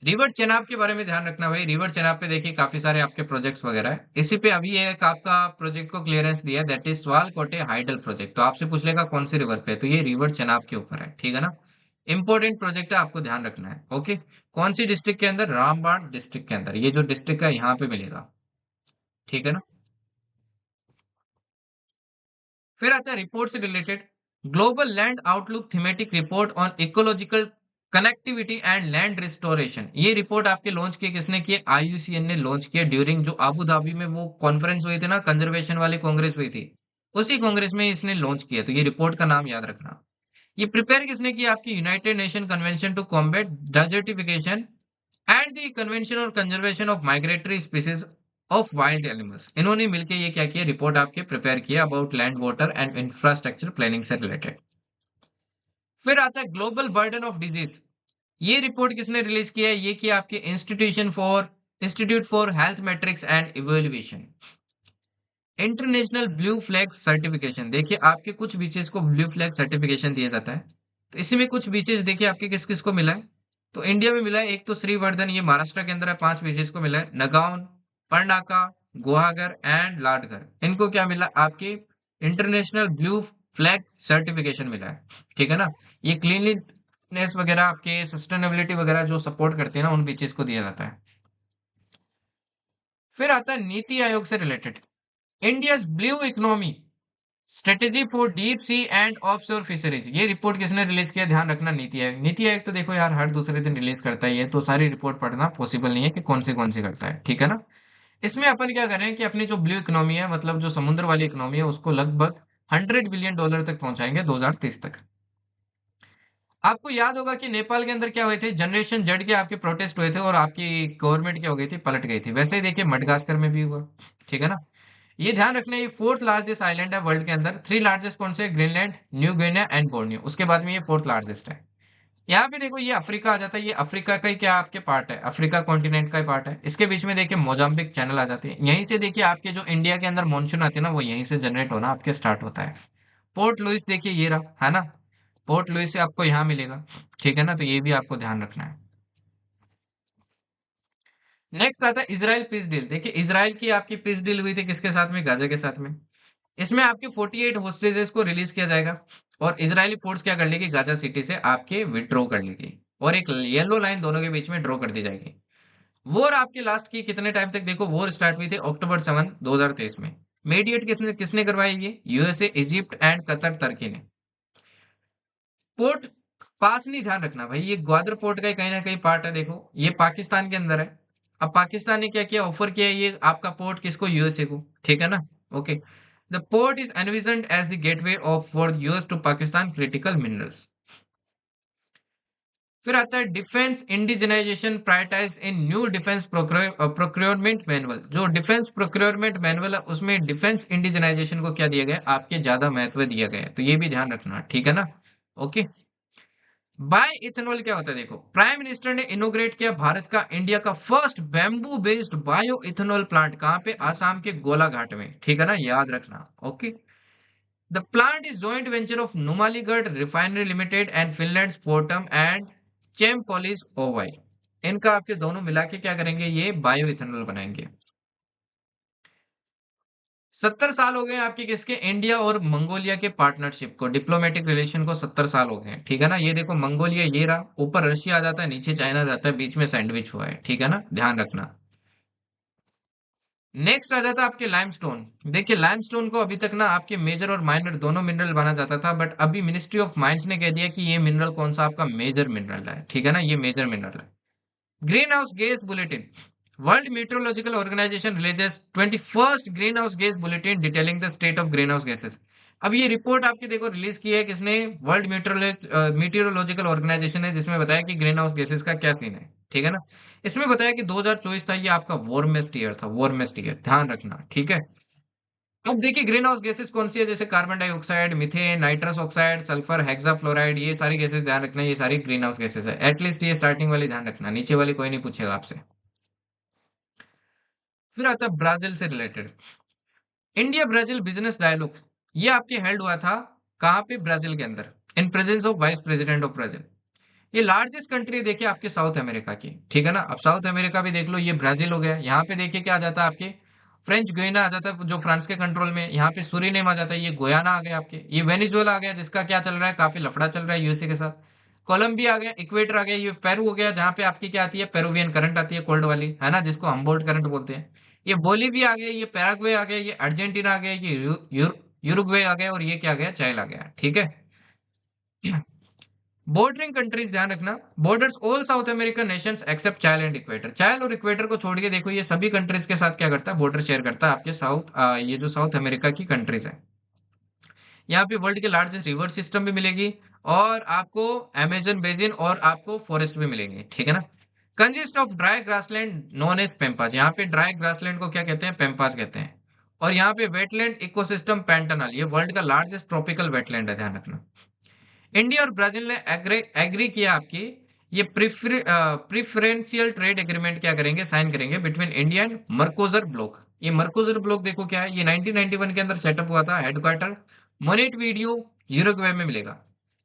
रिवर चेनाब के बारे में ध्यान रखना भाई, रिवर चेनाब पे देखिए काफी सारे आपके प्रोजेक्ट्स वगैरह है। इसी पे अभी एक आपका प्रोजेक्ट को क्लियरेंस दिया, दैट इज स्वाल कोटे हाइडल प्रोजेक्ट। तो आपसे पूछ लेगा कौन सी रिवर पे है, तो ये रिवर चेनाब के ऊपर है, ठीक है ना। इंपॉर्टेंट प्रोजेक्ट है, आपको ध्यान रखना है। ओके, कौन सी डिस्ट्रिक्ट के अंदर, रामबाण डिस्ट्रिक्ट के अंदर, ये जो डिस्ट्रिक्ट है यहाँ पे मिलेगा, ठीक है ना। फिर आता है रिपोर्ट से related, global land outlook thematic report on ecological connectivity and land restoration. ये रिपोर्ट आपके लॉन्च की किसने की है? आईयूसीएन ने लॉन्च किया ड्यूरिंग जो अबू धाबी में वो कॉन्फ्रेंस हुई थी ना, कंजर्वेशन वाली कांग्रेस हुई थी, उसी कांग्रेस में इसने लॉन्च किया। तो ये रिपोर्ट का नाम याद रखना। ये प्रिपेयर किसने किया? आपकी united nation convention to combat desertification and the convention on conservation of migratory species of wild animals. इन्होंने मिलकर ये क्या किया? रिपोर्ट आपके प्रिपेयर किया about land water and infrastructure planning से रिलेटेड। फिर आता है ग्लोबल बर्डन ऑफ डिजीज। ये रिपोर्ट किसने रिलीज किया है? ये किया आपके institute for health metrics and evaluation. International blue flag certification. देखिए आपके कुछ बीचेस को ब्लू फ्लैग सर्टिफिकेशन दिया जाता है। तो इसी में कुछ बीचेस देखिए आपके किस किस को मिला है। तो इंडिया में मिला है एक तो श्रीवर्धन, ये महाराष्ट्र के अंदर है, 5 बीचेस को मिला है। नगाउन, परनाका, गुहागर एंड लाडघर, इनको क्या मिला? आपके इंटरनेशनल ब्लू फ्लैग सर्टिफिकेशन मिला है। ठीक है ना? ये क्लीनलीनेस वगैरह, आपके सस्टेनेबिलिटी वगैरह जो सपोर्ट करते हैं ना, उन बीचेस को दिया जाता है। फिर आता है नीति आयोग से related, India's blue economy strategy for deep sea and offshore fisheries. ये रिपोर्ट किसने रिलीज किया? ध्यान रखना, नीति आयोग। नीति आयोग तो देखो यार हर दूसरे दिन रिलीज करता ही है, तो सारी रिपोर्ट पढ़ना पॉसिबल नहीं है कि कौन सी करता है। ठीक है ना? इसमें अपन क्या करें कि अपनी जो ब्लू इकोनॉमी है, मतलब जो समुद्र वाली इकोनॉमी है, उसको लगभग $100 बिलियन तक पहुंचाएंगे 2030 तक। आपको याद होगा कि नेपाल के अंदर क्या हुए थे? जनरेशन जेड के आपके प्रोटेस्ट हुए थे और आपकी गवर्नमेंट क्या हो गई थी? पलट गई थी। वैसे ही देखिए मडगास्कर में भी हुआ। ठीक है ना? ये ध्यान रखना, ये फोर्थ लार्जेस्ट आइलैंड है वर्ल्ड के अंदर। थ्री लार्जेस्ट कौन से? Greenland, new Guinea and Borneo. उसके बाद में ये फोर्थ लार्जेस्ट है। यहाँ पे देखो ये अफ्रीका आ जाता है। ये अफ्रीका का ही क्या आपके पार्ट है? अफ्रीका कॉन्टिनेंट का ही पार्ट है। इसके बीच में देखिए मोजाम्बिक चैनल आ जाती है। यहीं से देखिए आपके जो इंडिया के अंदर मानसून आती है ना, वो यहीं से जनरेट होना आपके स्टार्ट होता है। पोर्ट लुइस देखिए ये रहा, है ना? पोर्ट लुइस से आपको यहाँ मिलेगा। ठीक है ना? तो ये भी आपको ध्यान रखना है। नेक्स्ट आता है इजराइल पीस डील। देखिए इजराइल की आपकी पीस डील हुई थी किसके साथ में? गाजा के साथ में। इसमें आपके 48 होस्टेजेस को रिलीज किया जाएगा और इजरायली फोर्स क्या कर लेगी? गाजा सिटी से आपके विड्रॉ कर लेगी और एक येलो लाइन दोनों के बीच में ड्रॉ कर दी जाएगी। वॉर आपके लास्ट की कितने टाइम तक? देखो वॉर स्टार्ट हुई थी अक्टूबर 7 2023 में। मीडिएट किसने किसने करवाई? ये USA, Egypt and Qatar, Turkey ने। पोर्ट पास नहीं, ध्यान रखना भाई, ये ग्वादर पोर्ट का ही कहीं ना कहीं पार्ट है। देखो ये पाकिस्तान के अंदर है। अब पाकिस्तान ने क्या किया? ऑफर किया है ये आपका पोर्ट किसको? यूएसए को। ठीक है ना? Okay. The port is envisioned as the gateway of for US to Pakistan critical minerals. फिर आता है defence indigenisation prioritise in new defence procurement manual. जो डिफेंस प्रोक्योरमेंट मैनुअल है उसमें डिफेंस इंडिजिनाइजेशन को क्या दिया गया? आपके ज्यादा महत्व दिया गया है। तो ये भी ध्यान रखना। ठीक है ना? ओके। बाय इथेनॉल क्या होता है? देखो प्राइम मिनिस्टर ने इनोग्रेट किया भारत का, इंडिया का first bamboo based bio ethanol plant. कहाँ पे? आसाम के गोलाघाट में। ठीक है ना? याद रखना। Okay. The plant is joint venture of Numaligarh refinery limited and Finland Fortum and Chempolis OY. इनका आपके दोनों मिला के क्या करेंगे? ये बायो इथेनॉल बनाएंगे। 70 साल हो गए आपके किसके? इंडिया और मंगोलिया के पार्टनरशिप को, डिप्लोमेटिक रिलेशन को 70 साल हो गए हैं। ठीक है ना? ये देखो मंगोलिया ये रहा, ऊपर रशिया आ जाता है, नीचे चाइना जाता है, बीच में सैंडविच हुआ है। ठीक है ना? ध्यान रखना। नेक्स्ट आ जाता है आपके लाइमस्टोन। देखिए लाइमस्टोन को अभी तक ना आपके मेजर और माइनर दोनों मिनरल माना जाता था, बट अभी मिनिस्ट्री ऑफ माइंस ने कह दिया कि ये मिनरल कौन सा? आपका मेजर मिनरल है। ठीक है ना? ये मेजर मिनरल है। Greenhouse gas bulletin. World meteorological organisation releases 21st greenhouse gas bulletin detailing the state of greenhouse gases. अब ये रिपोर्ट आपके देखो रिलीज की है किसने? वर्ल्ड मीटरोलॉजिकल ऑर्गेनाइजेशन है, जिसमें बताया कि ग्रीन हाउस गैसेस का क्या सीन है। ठीक है ना? इसमें बताया कि 2024 था ये आपका वार्मेस्ट ईयर था, वार्मेस्ट ईयर। ध्यान रखना। ठीक है? अब देखिए ग्रीन हाउस गैसेस कौन सी है? जैसे carbon dioxide, methane, nitrous oxide, sulphur, hexafluoride, ये सारी गैसेस ध्यान रखना, ये सारी ग्रीन हाउस गैसेस है। एटलीस्ट ये स्टार्टिंग वाली ध्यान रखना, नीचे वाली कोई नहीं पूछेगा आपसे। फिर आता है ब्राजील से related, India Brazil business dialogue. ये आपके हेल्ड हुआ था कहाँ पे? ब्राजील के अंदर, in presence of vice president of Brazil. ये लार्जेस्ट कंट्री देखिए आपके साउथ अमेरिका की। ठीक है ना? अब साउथ अमेरिका भी देख लो, ये ब्राजील हो गया। यहाँ पे देखिए क्या आ जाता है आपके? फ्रेंच गुयाना आ जाता है जो फ्रांस के कंट्रोल में। यहाँ पे सूरीनेम आ जाता है, ये गुयाना आ गया आपके। ये वेनेजुएला आ गया जिसका क्या चल रहा है? काफी लफड़ा चल रहा है यूएसए के साथ। कोलंबिया आ गया, इक्वेटर आ गया, ये पेरू हो गया जहाँ पे आपकी क्या आती है? पेरुवियन करंट आती है, कोल्ड वाली, है ना, जिसको हम्बोल्ट करंट बोलते हैं। ये बोलीविया आ गया, ये पैराग्वे आ गया, ये अर्जेंटीना आ गया, ये यूरुग्वे आ गया और ये क्या आ गया? चाइल आ गया। ठीक है? बॉर्डरिंग कंट्रीज ध्यान रखना, borders all south American nations except Chile and Ecuador. Chile और इक्वेटर को छोड़ के देखो ये सभी कंट्रीज के साथ क्या करता है, बॉर्डर शेयर करता है आपके ये जो साउथ अमेरिका की कंट्रीज है। यहाँ पे वर्ल्ड के लार्जेस्ट रिवर सिस्टम भी मिलेगी, और आपको अमेजन बेसिन और आपको फॉरेस्ट भी मिलेंगे, ठीक है ना। Consist of dry grassland known as pampas, यहाँ पे ड्राई ग्रासलैंड को क्या कहते हैं, पेम्पास कहते हैं। और यहाँ पे वेटलैंड इकोसिस्टम पैंटानल, ये वर्ल्ड का लार्जेस्ट ट्रॉपिकल वेटलैंड है, ध्यान रखना। इंडिया और ब्राजील ने एग्री किया आपकी, ये प्रिफरेंशियल ट्रेड एग्रीमेंट क्या करेंगे, साइन करेंगे बिटवीन इंडिया एंड मर्कोजर ब्लॉक। ये मर्कोजर ब्लॉक देखो क्या है, ये 1991 के अंदर सेटअप हुआ था, हेडक्वार्टर मोनेटवीडियो यूरुग्वे में मिलेगा।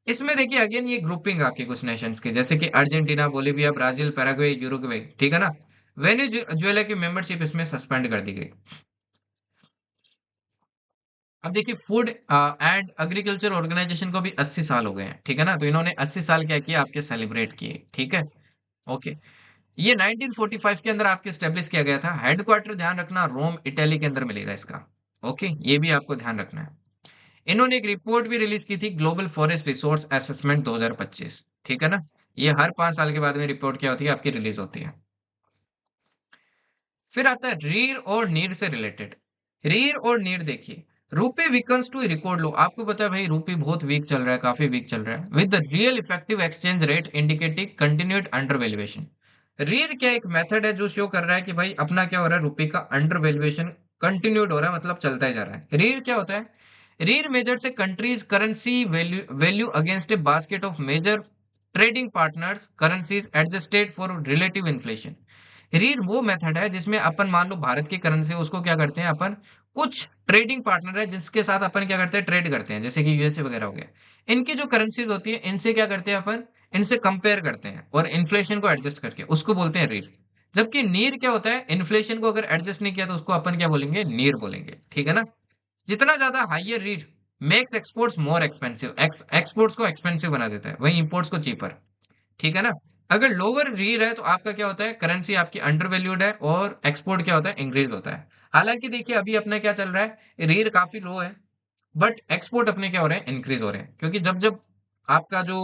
इसमें देखिए अगेन ये ग्रुपिंग आपके कुछ नेशंस के, जैसे कि Argentina, Bolivia, Brazil, Paraguay, Uruguay, ठीक है ना। वेनेजुएला की मेंबरशिप इसमें सस्पेंड कर दी गई। अब देखिए फूड एंड एग्रीकल्चर ऑर्गेनाइजेशन को भी 80 साल हो गए हैं, ठीक है ना। तो इन्होंने 80 साल क्या किया, आपके सेलिब्रेट किए, ठीक है। ओके, ये 1945 के अंदर आपके स्टेब्लिश किया गया था। हेडक्वार्टर ध्यान रखना रोम इटली के अंदर मिलेगा इसका। ओके, ये भी आपको ध्यान रखना है। इन्होंने एक रिपोर्ट भी रिलीज की थी, ग्लोबल फॉरेस्ट रिसोर्स असेसमेंट 2025, ठीक है ना। ये हर 5 साल के बाद में रिपोर्ट क्या होती है, आपकी रिलीज होती है। फिर आता है रीढ़ और नीड से रिलेटेड। रीढ़ और नीड देखिए, रूपी वीकन्स टू रिकॉर्ड लो, आपको पता है भाई रूपी बहुत वीक चल रहा है, काफी वीक चल रहा है, with the real effective exchange rate indicating continued under valuation. रीढ़ क्या एक मेथड है जो शो कर रहा है कि भाई अपना क्या हो रहा है, रूपी का अंडर वैल्यूएशन कंटिन्यूड हो रहा है, मतलब चलता ही जा रहा है। रीढ़ क्या होता है, रीढ़ मेजर से country's currency value value against a basket of major trading partners currencies adjusted for relative inflation. REER वो मेथड है जिसमें अपन मान लो भारत की करेंसी, उसको क्या करते हैं अपन, कुछ ट्रेडिंग पार्टनर है जिसके साथ अपन क्या करते हैं, ट्रेड करते हैं, जैसे कि यूएसए वगैरह हो गया। इनकी जो करेंसीज होती है इनसे क्या करते हैं अपन, इनसे कंपेयर करते हैं और इन्फ्लेशन को एडजस्ट करके उसको बोलते हैं रीड। जबकि नीर क्या होता है, इन्फ्लेशन को अगर एडजस्ट नहीं किया तो उसको अपन क्या बोलेंगे, नीर बोलेंगे, ठीक है ना। जितना ज्यादा higher read makes exports more expensive, exports को एक्सपेंसिव बना देता है, वही इंपोर्ट्स को चीपर, ठीक है ना। अगर लोअर रीर है तो आपका क्या होता है, करेंसी आपकी अंडर वैल्यूड है और एक्सपोर्ट क्या होता है, इंक्रीज होता है। हालांकि देखिए अभी अपना क्या चल रहा है, रीर काफी लो है, बट एक्सपोर्ट अपने क्या हो रहे हैं, इंक्रीज हो रहे हैं, क्योंकि जब जब आपका जो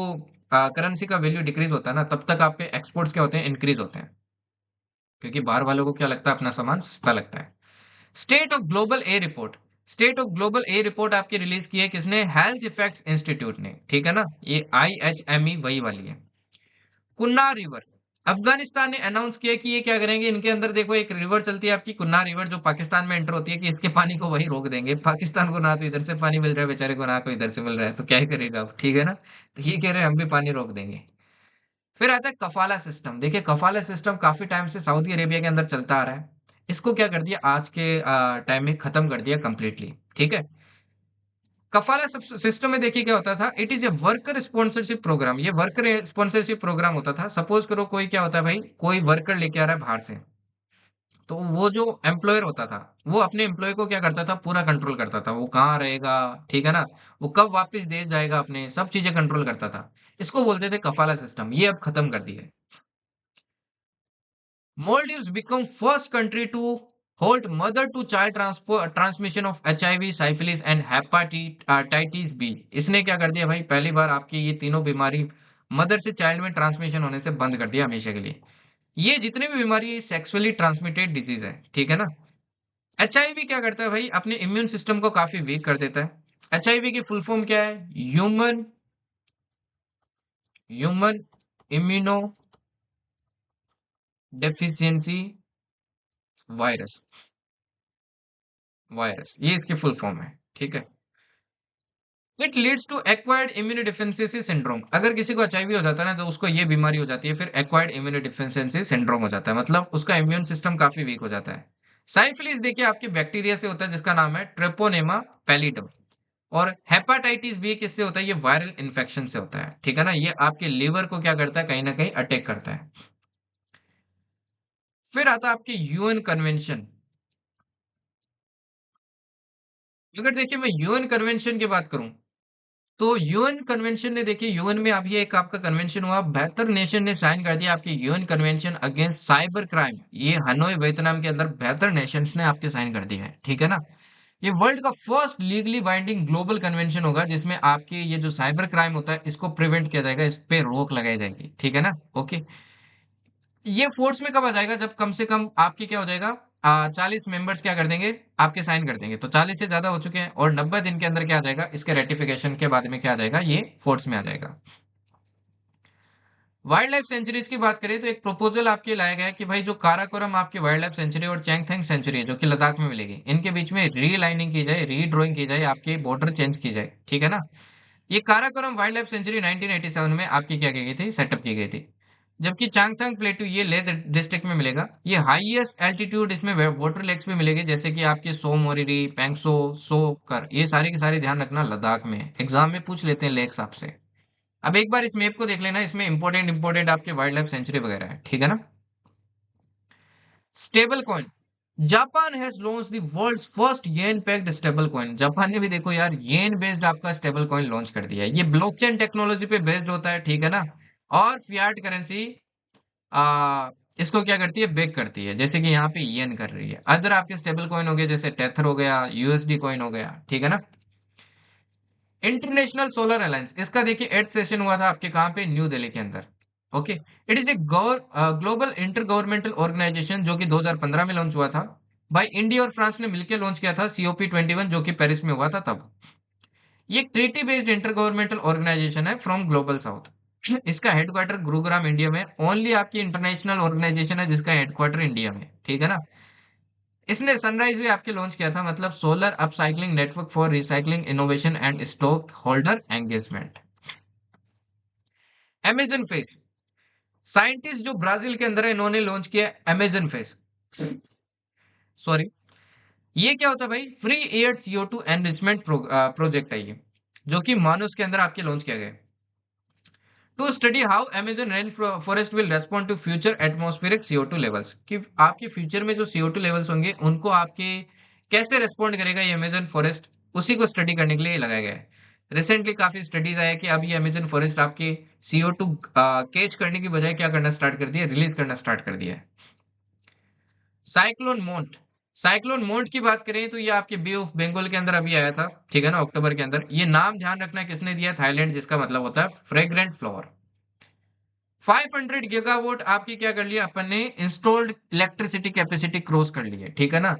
करेंसी का वैल्यू डिक्रीज होता है ना, तब तक आपके एक्सपोर्ट्स क्या होते हैं, इंक्रीज होते हैं, क्योंकि बाहर वालों को क्या लगता है, अपना सामान सस्ता लगता है। State of global A report, state of global A report आपकी रिलीज की है किसने, हेल्थ इफेक्ट्स इंस्टीट्यूट ने, ठीक है ना। ये IHME वही वाली है। कुन्नार रिवर, अफगानिस्तान ने अनाउंस किया कि ये क्या करेंगे, इनके अंदर देखो एक रिवर चलती है आपकी कुन्नार रिवर, जो पाकिस्तान में एंटर होती है, कि इसके पानी को वही रोक देंगे। पाकिस्तान को ना तो इधर से पानी मिल रहा है बेचारे को, ना को इधर से मिल रहा है, तो क्या ही करेगा अब, ठीक है ना। तो ये कह रहे हैं हम भी पानी रोक देंगे। फिर आता है कफाला सिस्टम। देखिए कफाला सिस्टम काफी टाइम से सऊदी अरेबिया के अंदर चलता आ रहा है, इसको क्या कर दिया आज के टाइम में खत्म कर दिया कंप्लीटली, ठीक है। कफाला सिस्टम में देखिए क्या होता था, it is a worker sponsorship programme. ये वर्कर स्पॉन्सरशिप प्रोग्राम होता था। सपोज करो कोई क्या होता है भाई, कोई वर्कर लेके आ रहा है बाहर से, तो वो जो एम्प्लॉयर होता था वो अपने एम्प्लॉय को क्या करता था, पूरा कंट्रोल करता था, वो कहाँ रहेगा, ठीक है ना, वो कब वापस देश जाएगा, अपने सब चीजें कंट्रोल करता था। इसको बोलते थे कफाला सिस्टम, ये अब खत्म कर दिया है। Maldives become first country to hold mother-to-child transmission of HIV, syphilis and hepatitis B। इसने क्या कर दिया भाई, पहली बार आपकी ये तीनों बीमारी मदर से चाइल्ड में ट्रांसमिशन होने से बंद कर दिया हमेशा के लिए। ये जितनी भी बीमारी सेक्सुअली ट्रांसमिटेड डिजीज है, ठीक है ना। HIV क्या करता है भाई, अपने इम्यून सिस्टम को काफी वीक कर देता है। HIV की फुल फॉर्म क्या है, human human immunodeficiency virus, virus ये इसकी फुल फॉर्म है, ठीक है। It leads to acquired immunodeficiency syndrome. अगर किसी को एचआईवी हो जाता है ना, तो उसको ये बीमारी हो जाती है, फिर एक्वायर्ड इम्यूनोडेफिशिएंसी सिंड्रोम हो जाता है, मतलब उसका इम्यून सिस्टम काफी वीक हो जाता है। साइफिलिस देखिए आपके बैक्टीरिया से होता है जिसका नाम है ट्रेपोनेमा पैलिडम। और हेपाटाइटिस बी किससे होता है, ये वायरल इन्फेक्शन से होता है, ठीक है ना। ये आपके लिवर को क्या करता है, कहीं ना कहीं अटैक करता है। फिर आता है आपके यूएन कन्वेंशन। अगर देखिए मैं यूएन कन्वेंशन की बात करूं, तो यूएन कन्वेंशन ने देखिए, यूएन में अभी एक आपका कन्वेंशन हुआ, 72 नेशन ने साइन कर दिया आपकी UN convention against cyber crime. ये हनोई वियतनाम के अंदर 72 नेशंस ने आपके साइन कर दिया है, ठीक है ना। ये वर्ल्ड का first legally binding global convention होगा जिसमें आपके ये जो साइबर क्राइम होता है इसको प्रिवेंट किया जाएगा, इस पे रोक लगाई जाएगी, ठीक है ना? ओके। ये फोर्स में कब आ जाएगा? जब कम से कम आपके क्या हो जाएगा, 40 मेंबर्स क्या कर देंगे, आपके साइन कर देंगे। तो 40 से ज्यादा हो चुके हैं और 90 दिन के अंदर क्या आ जाएगा, इसके रेटिफिकेशन के बाद में क्या आ जाएगा, ये फोर्स में आ जाएगा। वाइल्ड लाइफ सेंचुरीज की बात करें तो एक प्रपोजल आपके लाया गया है कि भाई जो काराकोरम आपकी वाइल्ड लाइफ सेंचुरी और चैंगथेंग सेंचुरी है जो कि लद्दाख में मिलेगी, इनके बीच में रीलाइनिंग की जाए, रीड्राइंग की जाए, आपके बॉर्डर चेंज की जाए, ठीक है ना? ये काराकोरम वाइल्ड लाइफ सेंचुरी 1987 में आपकी क्या की गई थी, सेटअप की गई थी। जबकि चांगथांग प्लेटू ये लेह डिस्ट्रिक्ट में मिलेगा। ये हाईएस्ट एल्टीट्यूड इसमें वाटर लेक्स भी मिलेंगे जैसे कि आपके सो मोरिरी, पेंगसो, सोकर, ये सारे के सारे ध्यान रखना लद्दाख में है। एग्जाम में पूछ लेते हैं लेक्स आपसे। अब एक बार इस मैप को देख लेना, इसमें इंपॉर्टेंट इंपॉर्टेंट आपके वाइल्ड लाइफ सेंचुरी वगैरह है, ठीक है ना? Stablecoin. Japan has launch the world's first yen pegged stablecoin. Japan ने भी देखो यार येन बेस्ड आपका स्टेबल कॉइन लॉन्च कर दिया है। ये ब्लॉकचेन टेक्नोलॉजी पे बेस्ड होता है, ठीक है ना? और फियाट करेंसी आ, इसको क्या करती है, बेक करती है, जैसे कि यहाँ पे येन कर रही है। अदर आपके स्टेबल कॉइन हो गए जैसे टेथर हो गया, यूएसडी कॉइन हो गया, ठीक है ना? इंटरनेशनल सोलर अलायंस, इसका देखिए 8th सेशन हुआ था आपके कहाँ पे, न्यू दिल्ली के अंदर। Okay. It is a global intergovernmental organisation जो कि 2015 में लॉन्च हुआ था। भाई इंडिया और फ्रांस ने मिलकर लॉन्च किया था COP21 जो कि पेरिस में हुआ था तब। ये एक treaty based intergovernmental organisation है फ्रॉम ग्लोबल साउथ। इसका हेडक्वार्टर गुरुग्राम इंडिया में। ओनली आपकी इंटरनेशनल ऑर्गेनाइजेशन है जिसका हेडक्वार्टर इंडिया में, ठीक है ना? इसने सनराइज भी आपके लॉन्च किया था, मतलब solar upcycling network for recycling innovation and stock holder engagement. Amazon face. Scientist जो ब्राजील के अंदर है इन्होंने लॉन्च किया अमेजन फेस। सॉरी। ये क्या होता है भाई, free air CO2 enrichment project है ये, जो कि मानस के अंदर आपके लॉन्च किया गया है। To study how Amazon rainforest will respond to future atmospheric CO2 levels, कि आपके फ्यूचर में जो CO2 लेवल्स होंगे उनको आपके कैसे रेस्पॉन्ड करेगा ये अमेजन फॉरेस्ट, उसी को स्टडी करने के लिए लगाया गया है। रिसेंटली काफी स्टडीज आया कि अब ये अमेजन फॉरेस्ट आपके CO2 कैच करने की बजाय क्या करना स्टार्ट कर दिया, रिलीज करना स्टार्ट कर दिया है। साइक्लोन मोंट। साइक्लोन मोंट की बात करें तो ये आपके बे ऑफ बंगाल के अंदर अभी आया था, ठीक है ना, अक्टूबर के अंदर। ये नाम ध्यान रखना किसने दिया, थाईलैंड, जिसका मतलब होता है फ्रेग्रेंट फ्लावर। 500 गीगावाट आपकी क्या कर लिया अपन ने, इंस्टॉल्ड इलेक्ट्रिसिटी कैपेसिटी क्रॉस कर ली है, ठीक है ना?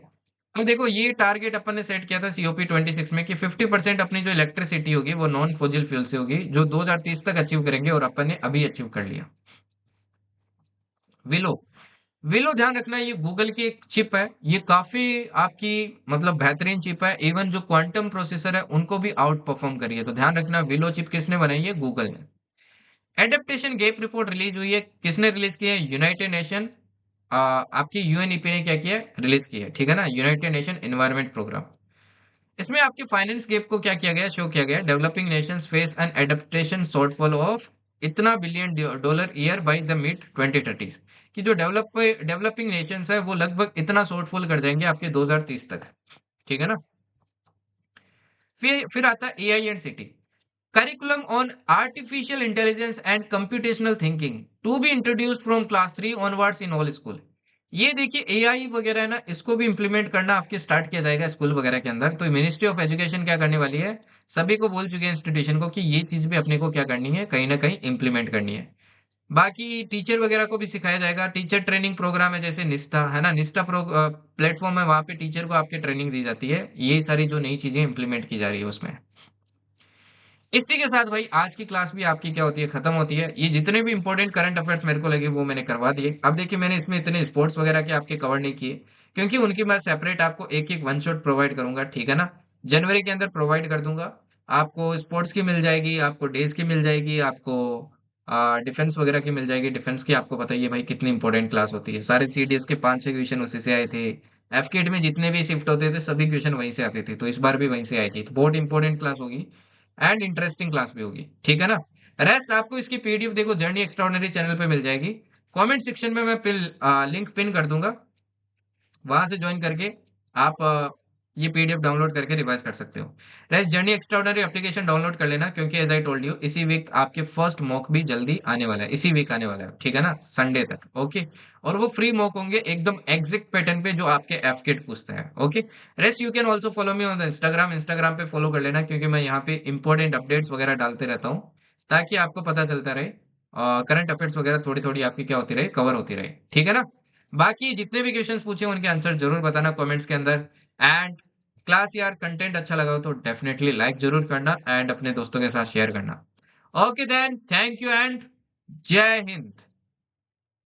अब देखो ये टारगेट अपन ने सेट किया था COP26 में कि 50% अपनी जो इलेक्ट्रिसिटी होगी वो नॉन फॉसिल फ्यूल से होगी, जो 2030 तक अचीव करेंगे, और अपन ने अभी अचीव कर लिया। विलो। विलो ध्यान रखना, ये गूगल की एक चिप है। ये काफी आपकी मतलब बेहतरीन चिप है, इवन जो क्वांटम प्रोसेसर है उनको भी आउट परफॉर्म करी है। तो ध्यान रखना विलो चिप किसने बनाई है, गूगल ने। एडेप्टेशन गैप रिपोर्ट रिलीज हुई है, किसने रिलीज की है, यूनाइटेड नेशन। आपकी UNEP ने क्या किया, रिलीज की है, ठीक है ना, यूनाइटेड नेशन एनवायरमेंट प्रोग्राम। इसमें आपके फाइनेंस गैप को क्या किया गया, शो किया गया, developing nations face an adaptation shortfall of इतना billion dollar year by the mid 2030। कि जो डेवलपिंग नेशंस है वो लगभग इतना शॉर्टफॉल कर जाएंगे आपके 2030 तक, ठीक है ना? फिर आता है AI and city. Curriculum on artificial intelligence and computational thinking to be introduced from class 3 onwards in all school. ये देखिए AI वगैरह है ना, इसको भी इंप्लीमेंट करना आपके स्टार्ट किया जाएगा स्कूल वगैरह के अंदर। तो मिनिस्ट्री ऑफ एजुकेशन क्या करने वाली है, सभी को बोल चुके हैं इंस्टीट्यूशन को कि ये चीज भी अपने को क्या करनी है, कहीं ना कहीं इंप्लीमेंट करनी है। बाकी टीचर वगैरह को भी सिखाया जाएगा। टीचर ट्रेनिंग प्रोग्राम है जैसे निस्टा है ना, निस्टा प्लेटफॉर्म है, वहां पे टीचर को आपके ट्रेनिंग दी जाती है। ये सारी जो नई चीजें इंप्लीमेंट की जा रही है उसमें। इसी के साथ भाई आज की क्लास भी आपकी क्या होती है, खत्म होती है। ये जितने भी इंपॉर्टेंट करंट अफेयर्स मेरे को लगे वो मैंने करवा दिए। अब देखिए मैंने इसमें इतने स्पोर्ट्स वगैरह के आपके कवर नहीं किए, क्योंकि उनकी मैं सेपरेट आपको एक एक वन शॉट प्रोवाइड करूंगा, ठीक है ना? जनवरी के अंदर प्रोवाइड कर दूंगा। आपको स्पोर्ट्स की मिल जाएगी, आपको डेज की मिल जाएगी, आपको डिफेंस वगैरह की मिल जाएगी। डिफेंस की आपको बताइए भाई कितनी इंपॉर्टेंट क्लास होती है, सारे CDS के 5-6 क्वेश्चन उसी से आए थे। FKT में जितने भी शिफ्ट होते थे सभी क्वेश्चन वहीं से आते थे, तो इस बार भी वहीं से आएगी। तो बहुत इंपॉर्टेंट क्लास होगी एंड इंटरेस्टिंग क्लास भी होगी, ठीक है ना? रेस्ट आपको इसकी PDF देखो जर्नी एक्स्ट्राऑर्डिनरी चैनल पे मिल जाएगी। कमेंट सेक्शन में मैं लिंक पिन कर दूंगा, वहां से ज्वाइन करके आप ये पीडीएफ डाउनलोड करके रिवाइज कर सकते हो। Guys journey extraordinary application download कर लेना, क्योंकि एज आई टोल्ड यू इसी वीक आपके फर्स्ट मॉक भी जल्दी आने वाला है, इसी वीक आने वाला है, ठीक है ना, संडे तक। ओके। और वो फ्री मॉक होंगे एकदम एग्जैक्ट पैटर्न पे जो आपके एफकेट पूछता है। Okay. Rest you can also follow me on the Instagram, Instagram पे फॉलो कर लेना, क्योंकि मैं यहाँ पे इंपॉर्टेंट अपडेट्स वगैरह डालते रहता हूँ, ताकि आपको पता चलता रहे, करंट अफेयर्स वगैरह थोड़ी थोड़ी आपकी क्या होती रहे, कवर होती रहे, ठीक है ना। बाकी जितने भी क्वेश्चंस पूछे उनके आंसर जरूर बताना कमेंट्स के अंदर। एंड क्लास यार कंटेंट अच्छा लगा हो तो डेफिनेटली लाइक जरूर करना एंड अपने दोस्तों के साथ शेयर करना। Okay then, thank you and जय हिंद।